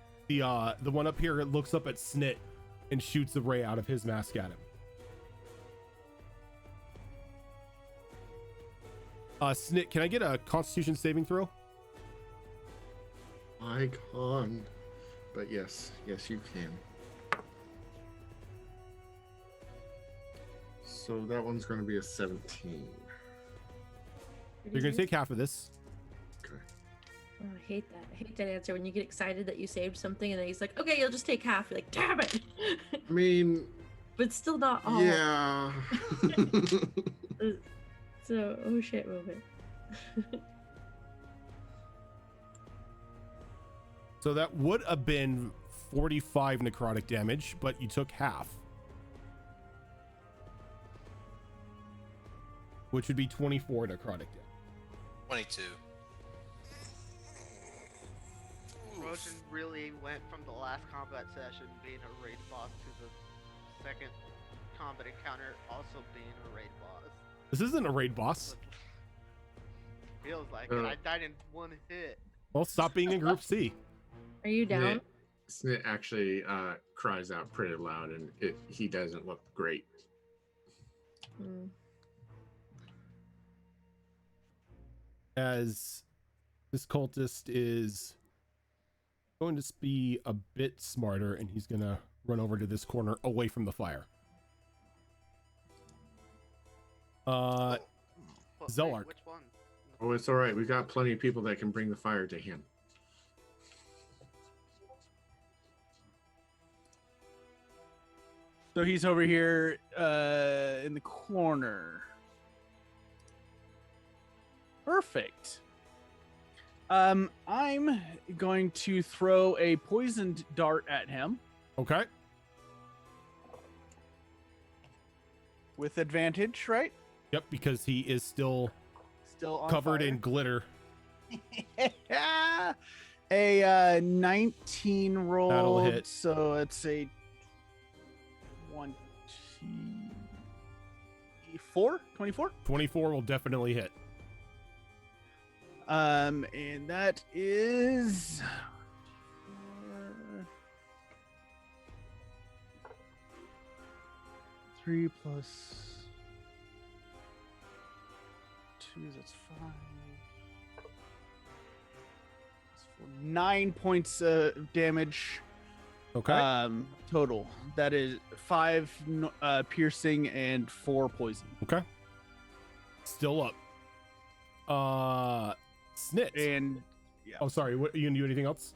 the one up here looks up at Snit and shoots a ray out of his mask at him. Snit, can I get a constitution saving throw? I can't. But yes, you can. So that one's going to be a 17. You're going to take half of this. Okay. Oh, I hate that. I hate that answer when you get excited that you saved something and then he's like, okay, you'll just take half. You're like, damn it. I mean, But still not all. yeah. So, oh shit moment. So that would have been 45 necrotic damage, but you took half. Which would be 24 necrotic damage. 22. Roshan really went from the last combat session being a raid boss to the second combat encounter also being a raid boss. This isn't a raid boss. Feels like it. I died in one hit. Well, stop being in Group C. Are you down? Snit actually cries out pretty loud, and he doesn't look great. Hmm. As this cultist is going to be a bit smarter, and he's going to run over to this corner away from the fire. What- Zellark. Which one? Oh, it's all right. We got plenty of people that can bring the fire to him. So he's over here in the corner. Perfect. I'm going to throw a poisoned dart at him Okay. with advantage, right? Yep, because he is still Still on covered fire. in glitter. A 19 roll. That'll hit. So it's a 24? 24 will definitely hit. And that is 3 plus 2, that's 5. That's 9 points of damage Okay. total. That is 5 piercing and 4 poison. Okay. Still up. Snit. And Oh, sorry. What, you gonna do anything else?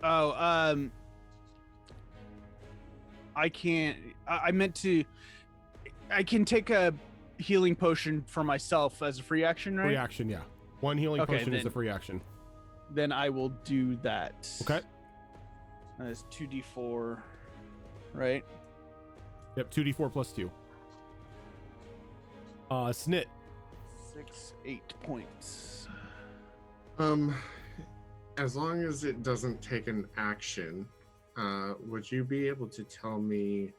I can't. I meant to. I can take a healing potion for myself as a free action, right? Free action, yeah. One healing Okay, potion is a then- free action. Then I will do that. Okay. That's 2d4, right? Yep, 2d4 plus 2. Snit. 6, 8 points. As long as it doesn't take an action, would you be able to tell me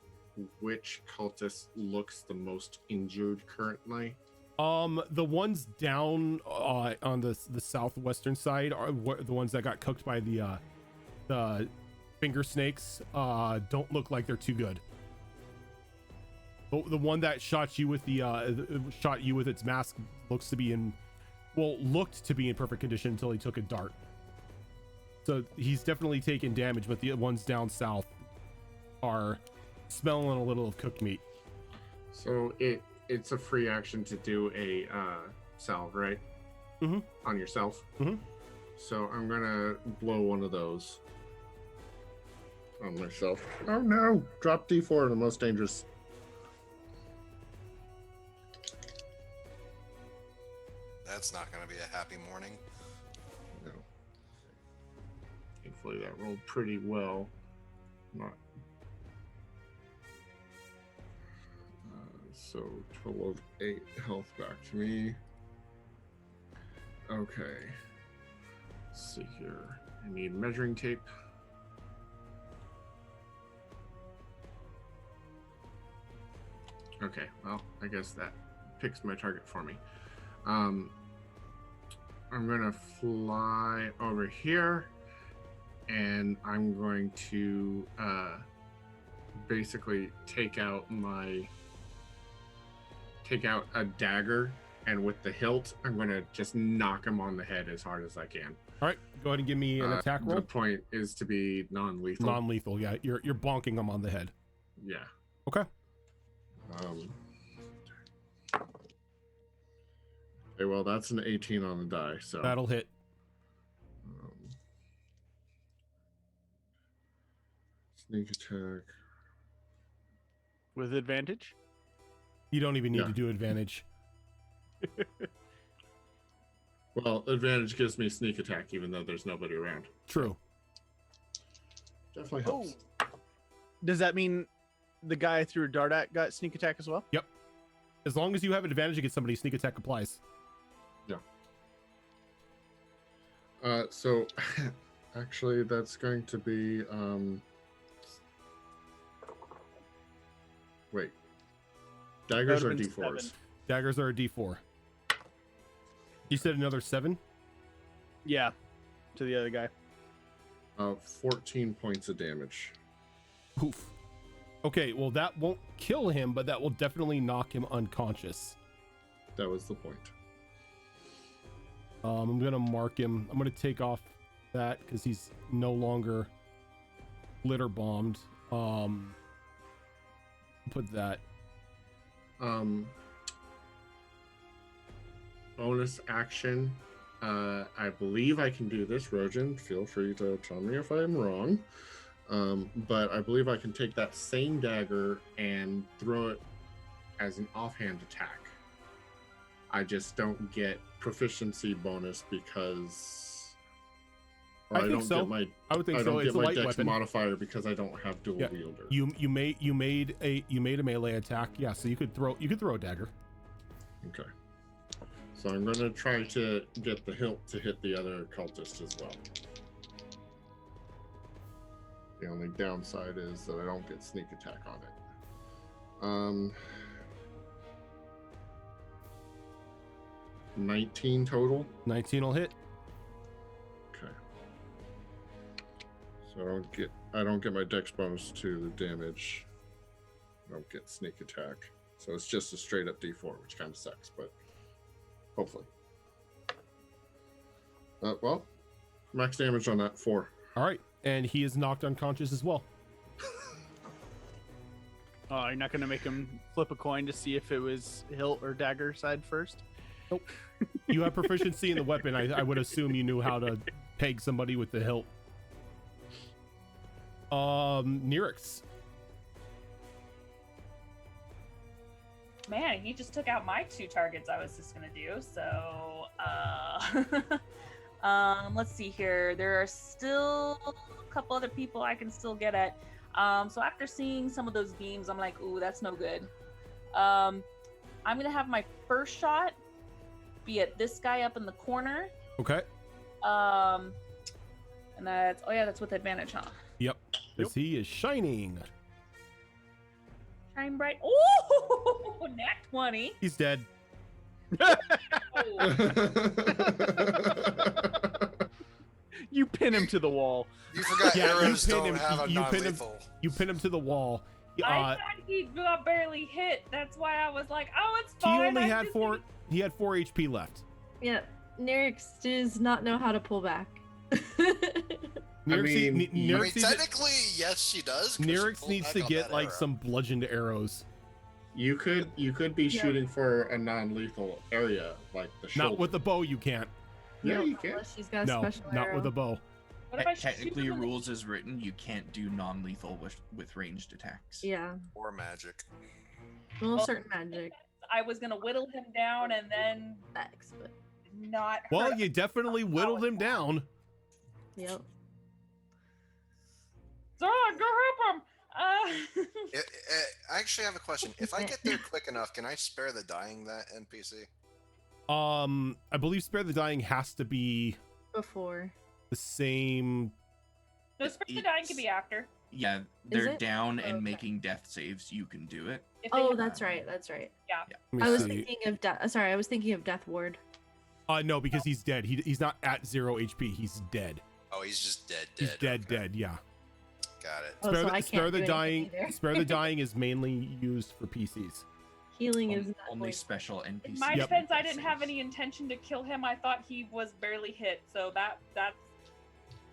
which cultist looks the most injured currently? The ones down on the southwestern side are the ones that got cooked by the finger snakes. Don't look like they're too good. The one that shot you with its mask looked to be in perfect condition until he took a dart. So he's definitely taken damage, but the ones down south are smelling a little of cooked meat. So it it's a free action to do a salve, right? Mhm. On yourself. Mhm. So I'm gonna blow one of those on myself. Oh no! Drop D4, the most dangerous. That's not going to be a happy morning. No. Thankfully, that rolled pretty well. Not. So total of 8 health back to me. Okay. Let's see here. I need measuring tape. Okay, well, I guess that picks my target for me. I'm gonna fly over here, and I'm going to basically take out a dagger, and with the hilt, I'm gonna just knock him on the head as hard as I can. All right, go ahead and give me an attack roll. The point is to be non-lethal. Non-lethal, yeah. You're bonking him on the head. Yeah. Okay. Okay, well, that's an 18 on the die, so That'll hit. Sneak attack. With advantage? You don't even need Yeah. to do advantage. Well, advantage gives me sneak attack, even though there's nobody around. True. Definitely helps. Does that mean the guy I threw a dart at got sneak attack as well? Yep. As long as you have an advantage against somebody, sneak attack applies. Yeah. So actually that's going to be wait. Daggers are D4s. 7. Daggers are a D4. You said another 7? Yeah, to the other guy. 14 points of damage. Oof. Okay, well that won't kill him, but that will definitely knock him unconscious. That was the point. I'm gonna mark him. I'm gonna take off that because he's no longer glitter bombed. Put that. Bonus action. I believe I can do this, Rojan. Feel free to tell me if I'm wrong. But I believe I can take that same dagger and throw it as an offhand attack. I just don't get proficiency bonus because I think don't so. get my I would think I so. don't It's get a my light dex weapon. modifier because I don't have dual Yeah. wielder. You made a melee attack. Yeah, so you could throw a dagger. Okay. So I'm gonna try to get the hilt to hit the other cultist as well. The only downside is that I don't get sneak attack on it. 19 total. 19 will hit. Okay. So I don't get my dex bonus to the damage. I don't get sneak attack. So it's just a straight up D4, which kind of sucks, but hopefully. Well, max damage on that 4. All right, and he is knocked unconscious as well. Oh, you're not gonna make him flip a coin to see if it was hilt or dagger side first? Nope. You have proficiency in the weapon. I would assume you knew how to peg somebody with the hilt. Nyrix. Man, he just took out my 2 targets I was just gonna do. So, let's see here. There are still a couple other people I can still get at. So after seeing some of those beams, I'm like, ooh, that's no good. I'm gonna have my first shot be at this guy up in the corner. Okay. And that's with advantage, huh? Yep. Because he is shining. Shine bright. Oh, nat 20. He's dead. Oh. You pin him to the wall. You forgot Yeah, arrows you pin don't him- have a you pin him- non-lethal. You pin him to the wall. I thought he got barely hit. That's why I was like, oh, it's fine. He only I had just 4. need- He had 4 HP left. Yeah, Nyrix does not know how to pull back. Nyrix, mean, Nyrix technically, yes, she does. 'cause she Nyrix pulled needs back to on get that like arrow. some bludgeoned arrows. You could be shooting for a non-lethal area like the shoulder. Not with the bow, you can't. Yeah, No, you can. unless she's got a No, special not arrow. with a bow. What if I shoot Technically, him in the- rules as written, you can't do non-lethal with ranged attacks. Yeah. Or magic. Well, Well, certain magic. I was gonna whittle him down and then X, but not hurt Well, him. you definitely whittled him down. yep. Zora, go help him! I actually have a question. If I get there quick enough, can I spare the dying that NPC? I believe Spare the Dying has to be Before. the same. No, Spare the Dying can be after. Yeah, Is they're it? down and Okay. making death saves. You can do it. If they Oh, have- that's right. That's right. Let me I was see. thinking of Sorry, I was thinking of Death Ward. No, because he's dead. He's not at 0 HP. He's dead. Oh, he's just dead. He's dead. Okay. Dead. Yeah. Got it. Oh, Spare so the, I Spare can't the do Dying. anything either. Spare the Dying is mainly used for PCs. Healing is not Only going- special In NPCs. my Yep. defense, I make didn't death have saves. any intention to kill him. I thought he was barely hit, so that's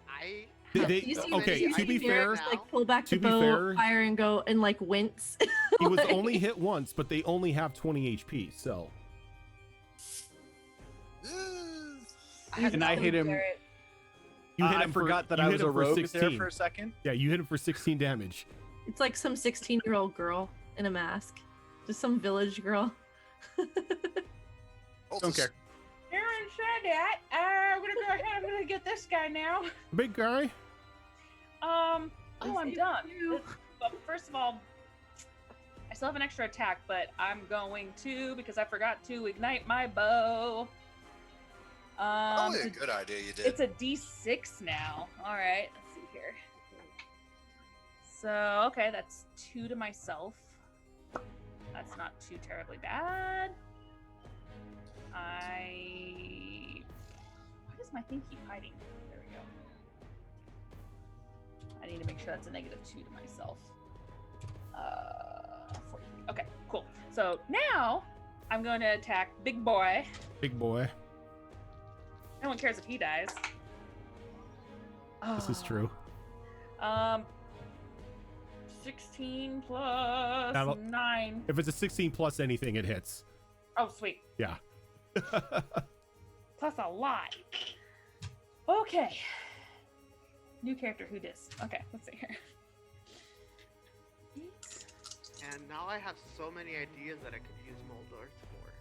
I You see- Okay, you to see be Derek, fair, like pull back to the be bow, fair- fire and go and like wince. he was Like- only hit once, but they only have 20 HP. So And I hit him. Derek. you hit I him forgot for, that you I hit was him a for rogue 16. there for a second. Yeah, you hit him for 16 damage. It's like some 16-year-old girl in a mask, just some village girl. Don't care. Aaron said that. I'm gonna go ahead. I'm gonna get this guy now. Big guy. Oh, I'm saved done. you. But first of all, I still have an extra attack, but I'm going to, because I forgot to ignite my bow. Probably a good idea you did. It's a D6 now. All right, let's see here. So, okay, that's 2 to myself. That's not too terribly bad. Why does my thing keep hiding? There we go. I need to make sure that's a -2 to myself. 43. Okay, cool. So now I'm going to attack Big Boy. Big boy. No one cares if he dies. This is true. 16 plus That'll- 9. If it's a 16 plus anything, it hits. Oh, sweet. Yeah. Plus a lot. Okay. New character, who dis? Okay, let's see here. and now I have so many ideas that I could use Mold Earth for.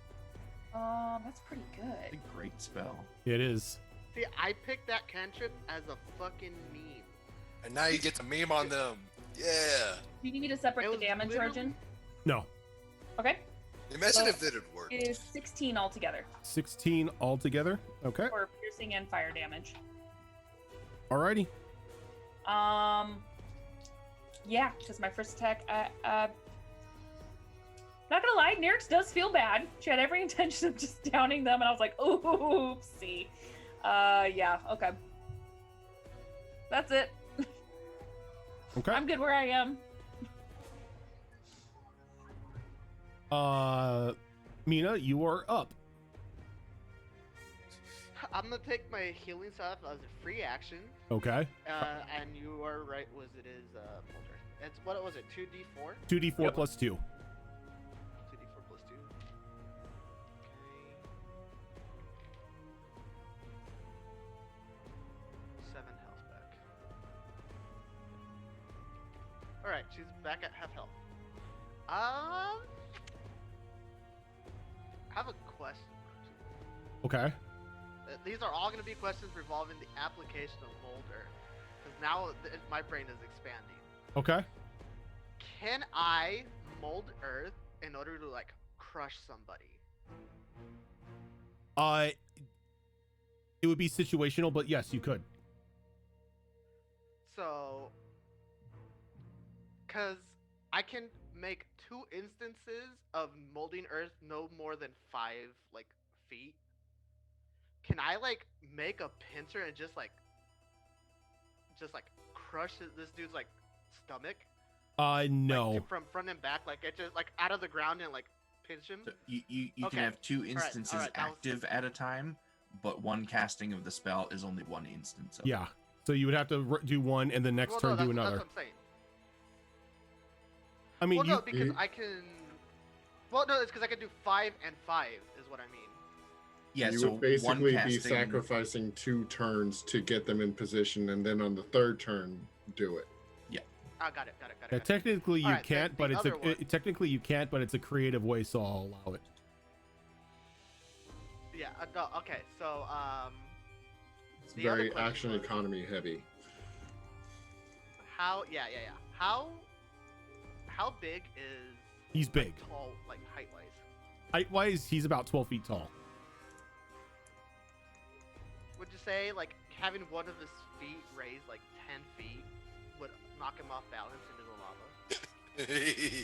That's pretty It's good. a great spell. It is. See, I picked that cantrip as a fucking meme. And now you get to meme on them. Yeah. Do you need me to separate It the was damage, literally- Arjun? No. Okay. Imagine Well, if it had worked. It is 16 altogether 16 altogether. Okay. for piercing and fire damage. Alrighty. Yeah, because my first attack, not gonna lie, Nyrix does feel bad. She had every intention of just downing them, and I was like, oopsie. Yeah, okay. That's it. Okay. I'm good where I am. Mina, you are up. I'm gonna take my healing stuff as a free action. Okay. And you are right, it is Mold Earth. It's what was it, 2d4? 2d4 Yep. plus 2. 2d4 plus 2. Okay. 7 health back. Alright, she's back at half health. I have a question. Okay. These are all going to be questions revolving the application of Mold Earth. Because now my brain is expanding. Okay. Can I mold Earth in order to like crush somebody? It would be situational, but yes, you could. So, because I can make 2 instances of molding Earth no more than 5 like feet. Can I like make a pincer and just like crush this dude's like stomach? No. Like, from front and back, like it just like out of the ground and like pinch him. So you Okay. can have 2 instances alright, that was- active at a time, but one casting of the spell is only 1 instance. Of it. Yeah. So you would have to do one and the next Well, turn no, do that's another. what I'm saying. I mean, Well, you no, because I can. Well, no, it's because I can do 5 and 5 is what I mean. Yeah, You so would basically one be casting, sacrificing 2 turns to get them in position, and then on the 3rd turn, do it. Oh, got it. Yeah, technically you Alright, then can't, but the it's other one- technically you can't, but it's a creative way, so I'll allow it. Yeah. No, okay. So It's The other very question action was- economy heavy. how? Yeah. How big is? He's big. Tall, like height wise. Height-wise, he's about 12 feet tall. Would you say like having one of his feet raised like 10 feet would knock him off balance into the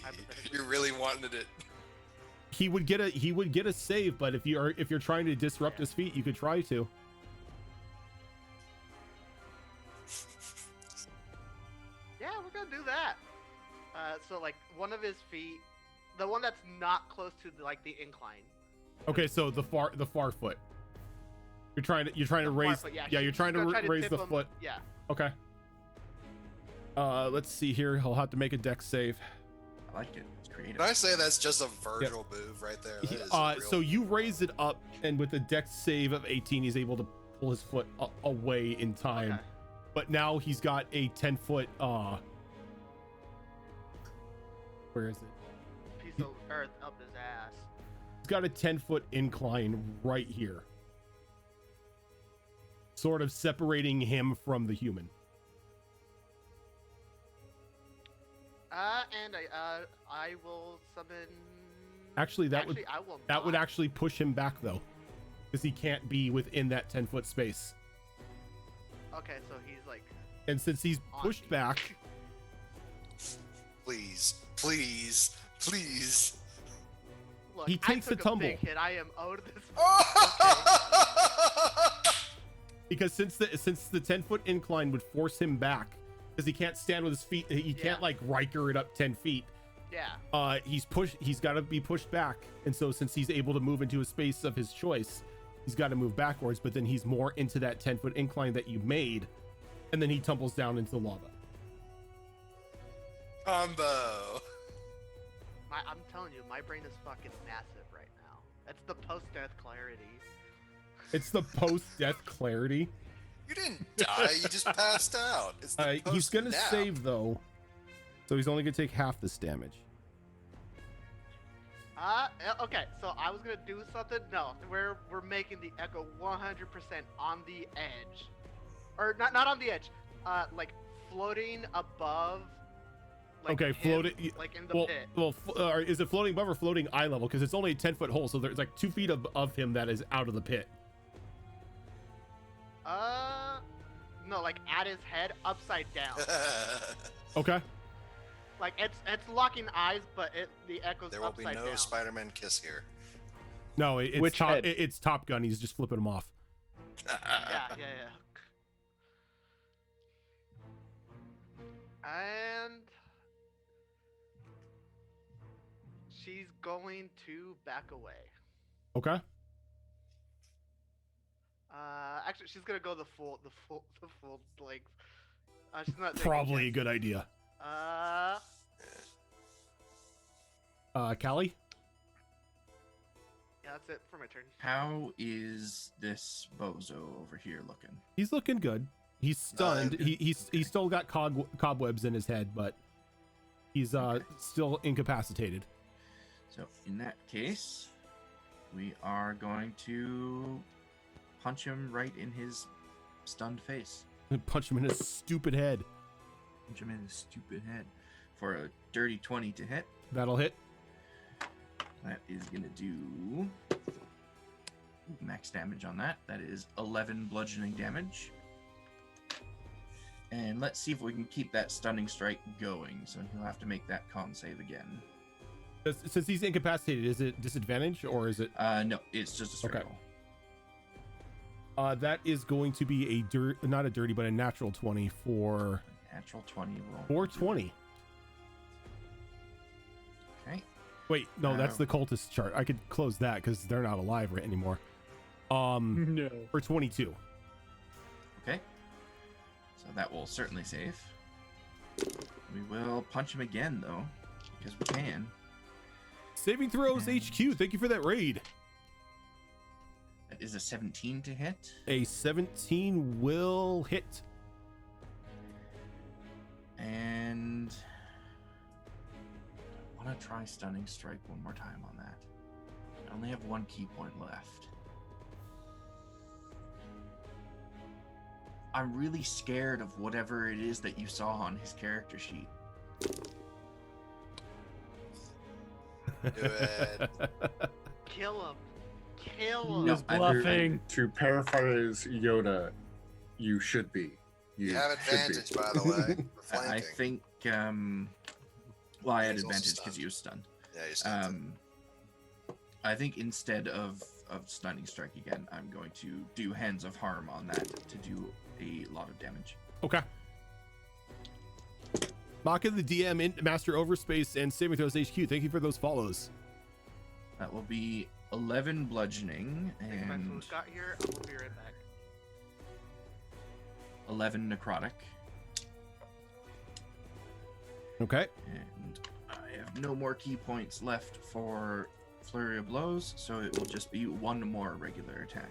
lava? You're really wanting it. He would get a save, but if you're trying to disrupt his feet, you could try to. Yeah, we're gonna do that. So like one of his feet, the one that's not close to the incline. Okay, so the far foot. You're trying to The far raise. foot, Yeah, you're trying to raise tip the him- foot. Yeah. Okay. Let's see here. He'll have to make a dex save. I like it. It's creative. Can I say that's just a Virgil move right there? That is real. So you raise it up, and with a dex save of 18, he's able to pull his foot away in time. Okay. But now he's got a 10-foot. Where is it? Piece of earth up his ass. He's got a 10-foot incline right here, sort of separating him from the human. And I will summon. Actually, that would I will that would not. actually push him back though, because he can't be within that 10-foot space. Okay, so he's like. And since he's On pushed me. back, Please. Look, he takes I took a tumble. Big hit. I am owed this. because since the 10-foot incline would force him back, because he can't stand with his feet, he can't like Riker it up 10 feet. Yeah. He's got to be pushed back, and so since he's able to move into a space of his choice, he's got to move backwards, but then he's more into that 10-foot incline that you made, and then he tumbles down into the lava. Combo. I'm telling you, my brain is fucking massive right now. It's the post-death clarity. It's the post-death clarity. You didn't die. You just passed out. It's the He's gonna post-nap. save though, so he's only gonna take half this damage. Okay, so I was gonna do something. No, we're making the echo 100% on the edge, or not on the edge. Like floating above. Like Okay, him, floating. like in the pit. Is it floating above or floating eye level? Because it's only a 10-foot hole, so there's like 2 feet of him that is out of the pit. No, like at his head, upside down. Okay. Like it's locking eyes, but the echo's There will be upside no down. Spider-Man kiss here. No, it's Which head? it's Top Gun. He's just flipping him off. Yeah. And she's going to back away. Okay. Actually, she's gonna go the full length. She's not taking Probably a chance. good idea. Callie? Yeah, that's it for my turn. How is this bozo over here looking? He's looking good. He's stunned. He's still got cobwebs in his head, but he's still incapacitated. So in that case, we are going to punch him right in his stunned face. Punch him in his stupid head. Punch him in his stupid head for a dirty 20 to hit. That'll hit. That is gonna do max damage on that. That is 11 bludgeoning damage. And let's see if we can keep that stunning strike going. So he'll have to make that con save again. Since he's incapacitated, is it disadvantage or is it? No, it's just a straight Okay. roll. That is going to be not a dirty, but a natural 20 for Natural 20 roll. 420. Okay. Wait, no, that's Wow. the cultist chart. I could close that because they're not alive right anymore. No. For 22. Okay. So that will certainly save. We will punch him again though, because we can. Saving throws HQ. Thank you for that raid. That is a 17 to hit. A 17 will hit. And I want to try Stunning Strike one more time on that. I only have 1 key point left. I'm really scared of whatever it is that you saw on his character sheet. Do it. Kill him. Kill him. No, Bluffing. To paraphrase Yoda, you should be. You have should be. advantage, by the way. For I flanking. think, well, I had He's also advantage because stunned. he was stunned. Yeah, you're stunned. I think instead of Stunning Strike again, I'm going to do Hands of Harm on that to do a lot of damage. Okay. Maka the DM, in Master Overspace, and Saving Throws HQ. Thank you for those follows. That will be 11 bludgeoning Take my and food got here. I will be right back. 11 necrotic. Okay. And I have no more key points left for Flurry of Blows, so it will just be 1 more regular attack.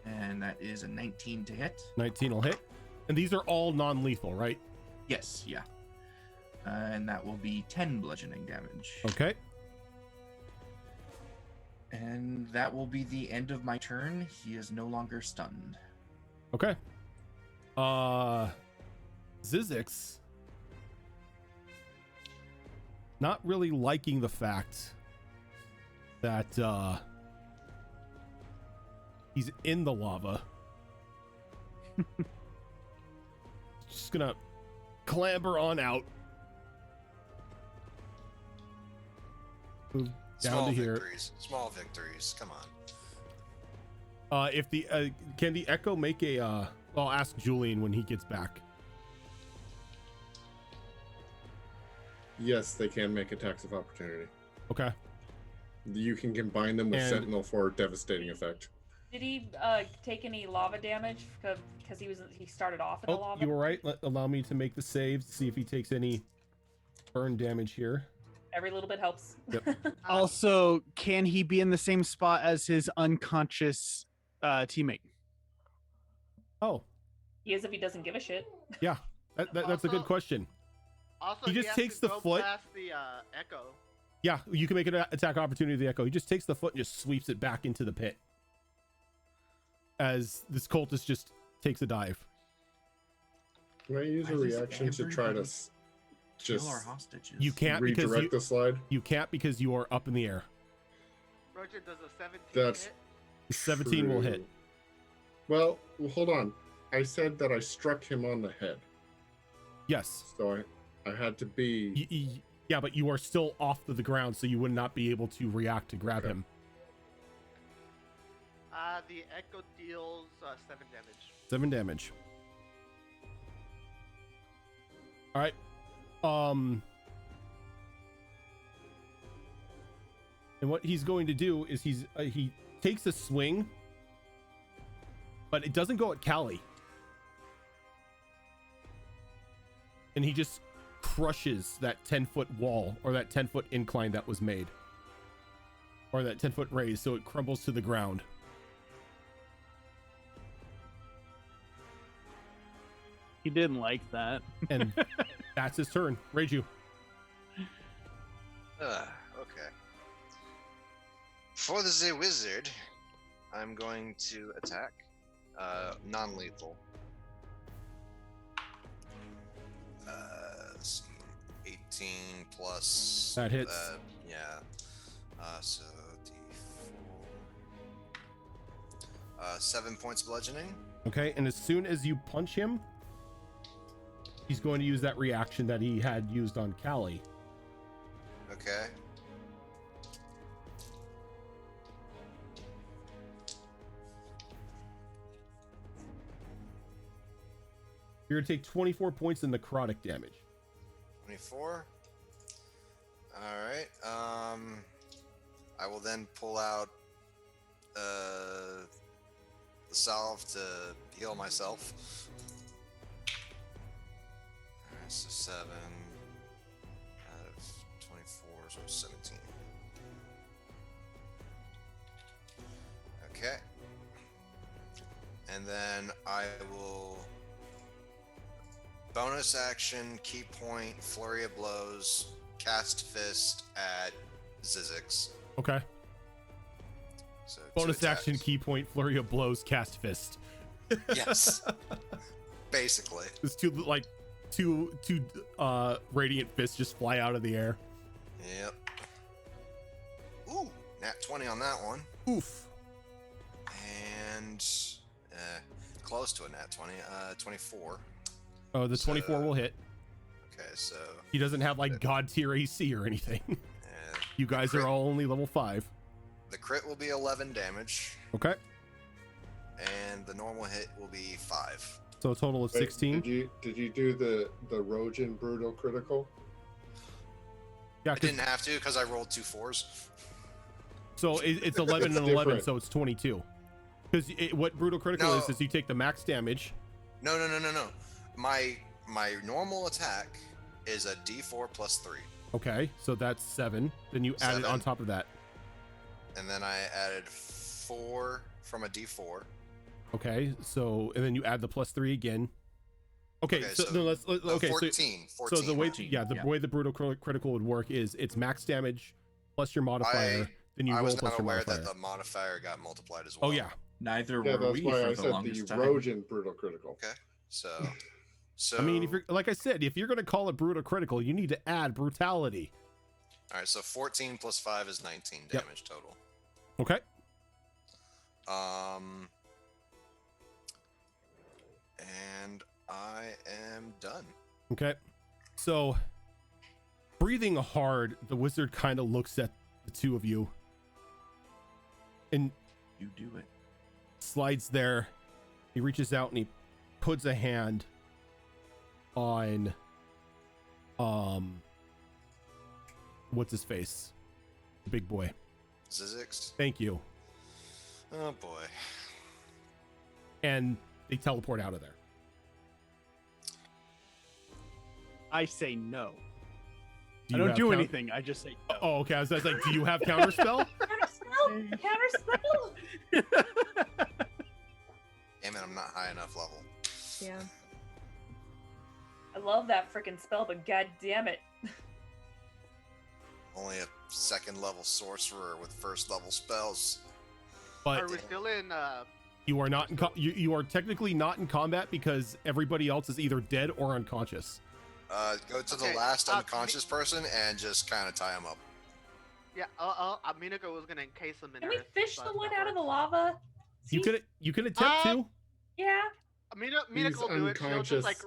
And that is a 19 to hit. 19 will hit. And these are all non-lethal, right? Yes, yeah. And that will be 10 bludgeoning damage. Okay. And that will be the end of my turn. He is no longer stunned. Okay. Zizix. Not really liking the fact that he's in the lava. Just gonna clamber on out. Move down Small to here. victories. Small victories. Come on. If the can the Echo make a I'll ask Julian when he gets back. Yes, they can make attacks of opportunity. Okay. You can combine them with And- Sentinel for devastating effect. Did he take any lava damage because he started off in the Oh, lava? you were right. Allow me to make the save to see if he takes any burn damage here. Every little bit helps. Yep. Also, can he be in the same spot as his unconscious teammate? Oh, He is if he doesn't give a shit. yeah. That's a good Also- question. Also, He just has takes to the go foot. past the echo. Yeah, you can make an attack opportunity of the Echo. He just takes the foot and just sweeps it back into the pit. As this cultist just takes a dive. Can I use a Why does reaction to try to everybody Kill just our hostages. You can't because redirect the slide? you can't because you are up in the air. Roger does a 17 That's- hit. 17 will hit. True. Well, hold on. I said that I struck him on the head, Yes. so I had to be. Yeah, but you are still off to the ground, so you would not be able to react to grab Okay. him. The echo deals 7 damage. 7 damage. All right. And what he's going to do is he takes a swing, but it doesn't go at Callie. And he just crushes that 10-foot wall or that 10-foot incline that was made. Or that 10-foot raise, so it crumbles to the ground. He didn't like that. And that's his turn. Reiju. Okay. For the wizard, I'm going to attack. Non-lethal. 18 plus. That hits. Yeah. So D4. 7 points bludgeoning. Okay, and as soon as you punch him, he's going to use that reaction that he had used on Callie. Okay. You're going to take 24 points in necrotic damage. 24. Alright. I will then pull out the salve to heal myself. Alright, so 7. so 17. Okay. And then I will bonus action, key point, flurry of blows, cast fist at Zizix. Okay. So Bonus 2 action, attacks. key point, flurry of blows, cast fist. Yes. Basically. There's two radiant fists just fly out of the air. Yep. Ooh, nat 20 on that one. Oof. And close to a nat 20. 24. Oh, the 24 will hit. Okay, so He doesn't have like god tier AC or anything. You guys crit. are all only level 5. the crit will be 11 damage, Okay. and the normal hit will be 5. So a total of Wait, 16. Did you do the Rojan brutal critical? Yeah, I didn't have to because I rolled 2 4s. so it's 11 It's and 11, different. so it's 22. Because what brutal critical No. is you take the max damage. No. My normal attack is a D4 plus 3, Okay, so that's 7. Then you add it on 7. top of that. and then I added 4 from a D4. Okay, so and then you add the plus 3 again. Okay, so no, let's No, okay, 14. so the way 14, the yeah. way the brutal critical would work is it's max damage plus your modifier, then you I roll was plus not your aware modifier. that the modifier got multiplied as well. Oh yeah, Neither Yeah, were that's we why for I the said the longest time. Rojan brutal critical. Okay. So I mean, if you're like I said, if you're gonna call it brutal critical, you need to add brutality. all right, so 14 plus 5 is 19 Yep. damage total. Okay. And I am done. Okay. So, breathing hard, the wizard kind of looks at the two of you and You do it. slides there. He reaches out and he puts a hand on, what's his face? The big boy. Zizix. Thank you. Oh boy. And they teleport out of there. I say no. Do I you don't have do count- anything. I just say no. Oh, okay. I was like, do you have counterspell? Counterspell. Damn it, I'm not high enough level. Yeah. I love that freaking spell, but god damn it. Only a 2nd level sorcerer with 1st level spells. Are But we still in? you are not in you are technically not in combat because everybody else is either dead or unconscious. Go to the Okay, last unconscious person and just kind of tie him up. Yeah. Minako was gonna encase him in Can we earth, fish but the one that out of the works. lava? You could attempt to. Yeah. Minako will do it. She'll unconscious. just like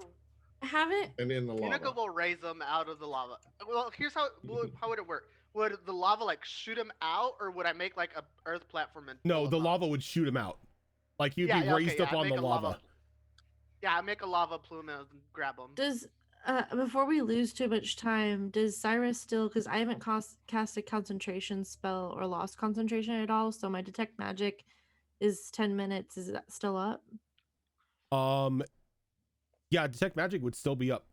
Haven't And in the Minako lava. will raise him out of the lava. Well, here's how would it work? Would the lava like shoot him out, or would I make like a earth platform and No, pull the him up? lava would shoot him out. Like he'd Yeah, be yeah, raised okay, up yeah, I on the make a lava. Yeah, I make a lava plume and grab him. does before we lose too much time, does Cyrus still, because I haven't cast a concentration spell or lost concentration at all, so my detect magic is 10 minutes. Is that still up? Yeah, detect magic would still be up.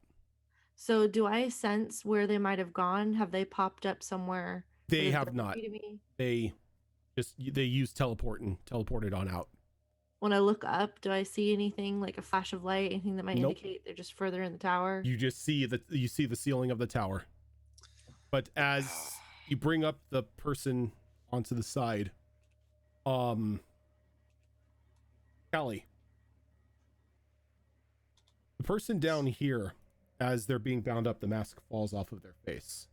So do I sense where they might have gone? Have they popped up somewhere? They that have is not. to me? They use teleport and teleported on out. When I look up, do I see anything like a flash of light, anything that might Nope. indicate they're just further in the tower? You just see the ceiling of the tower. But as you bring up the person onto the side, Callie, the person down here, as they're being bound up, the mask falls off of their face.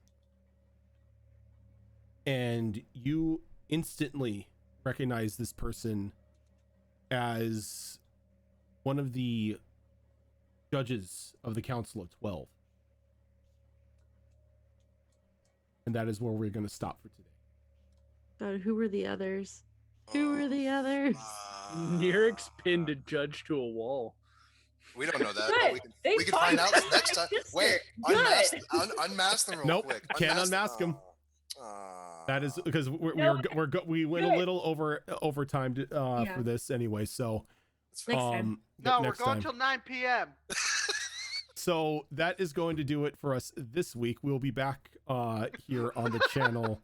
And you instantly recognize this person as one of the judges of the Council of 12. And that is where we're going to stop for today. God, who were the others? Who were the others? Nirix pinned a judge to a wall. We don't know that, Good. but They we can find out fought next time. sister. Wait, Good. unmask them real Nope, quick. can't unmask them. That is because we went a Good. little over time to, Yeah. for this anyway. So Next time. No, we're next going time. till 9 p.m. So that is going to do it for us this week. We'll be back here on the channel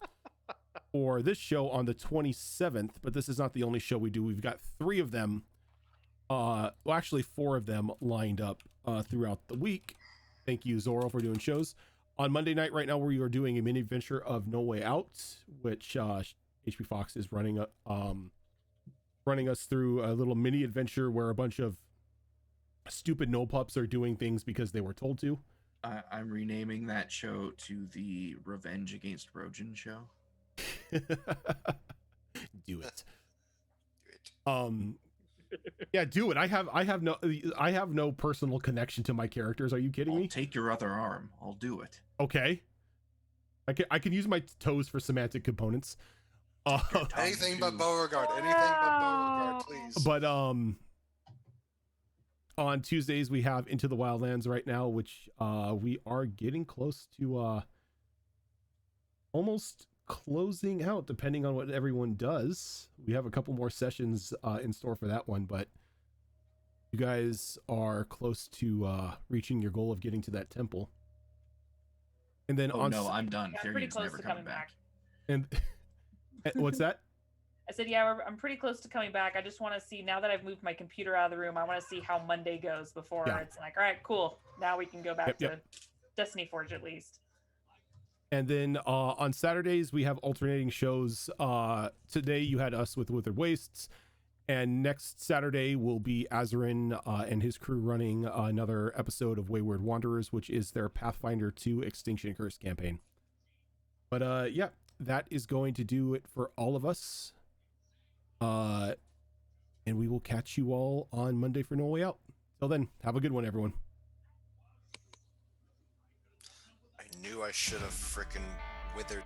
for this show on the 27th, but this is not the only show we do. We've got 3 of them, well, actually 4 of them lined up throughout the week. Thank you, Zoro, for doing shows. On Monday night right now, we are doing a mini adventure of No Way Out, which HP Fox is running us through a little mini adventure where a bunch of stupid no pups are doing things because they were told to. I'm renaming that show to the Revenge Against Rojan show. Do it. Yeah, do it. I have no personal connection to my characters. Are you kidding me? Take your other arm. I'll do it. Okay. I can use my toes for semantic components. Anything but Beauregard. Anything but Beauregard, please. But on Tuesdays we have Into the Wildlands right now, which we are getting close to almost closing out, depending on what everyone does. We have a couple more sessions in store for that one, but you guys are close to reaching your goal of getting to that temple. And then I'm done. Yeah, I'm pretty Tyrion's close never to coming coming back. And what's that? I said, yeah, I'm pretty close to coming back. I just want to see, now that I've moved my computer out of the room, I want to see how Monday goes before it's like, all right, cool. Now we can go back to Destiny Forge at least. And then on Saturdays, we have alternating shows. Today you had us with Withered Wastes. And next Saturday will be Azarin and his crew running another episode of Wayward Wanderers, which is their Pathfinder 2 Extinction Curse campaign. But yeah, that is going to do it for all of us. And we will catch you all on Monday for No Way Out. Till then, have a good one, everyone. I knew I should have frickin' withered.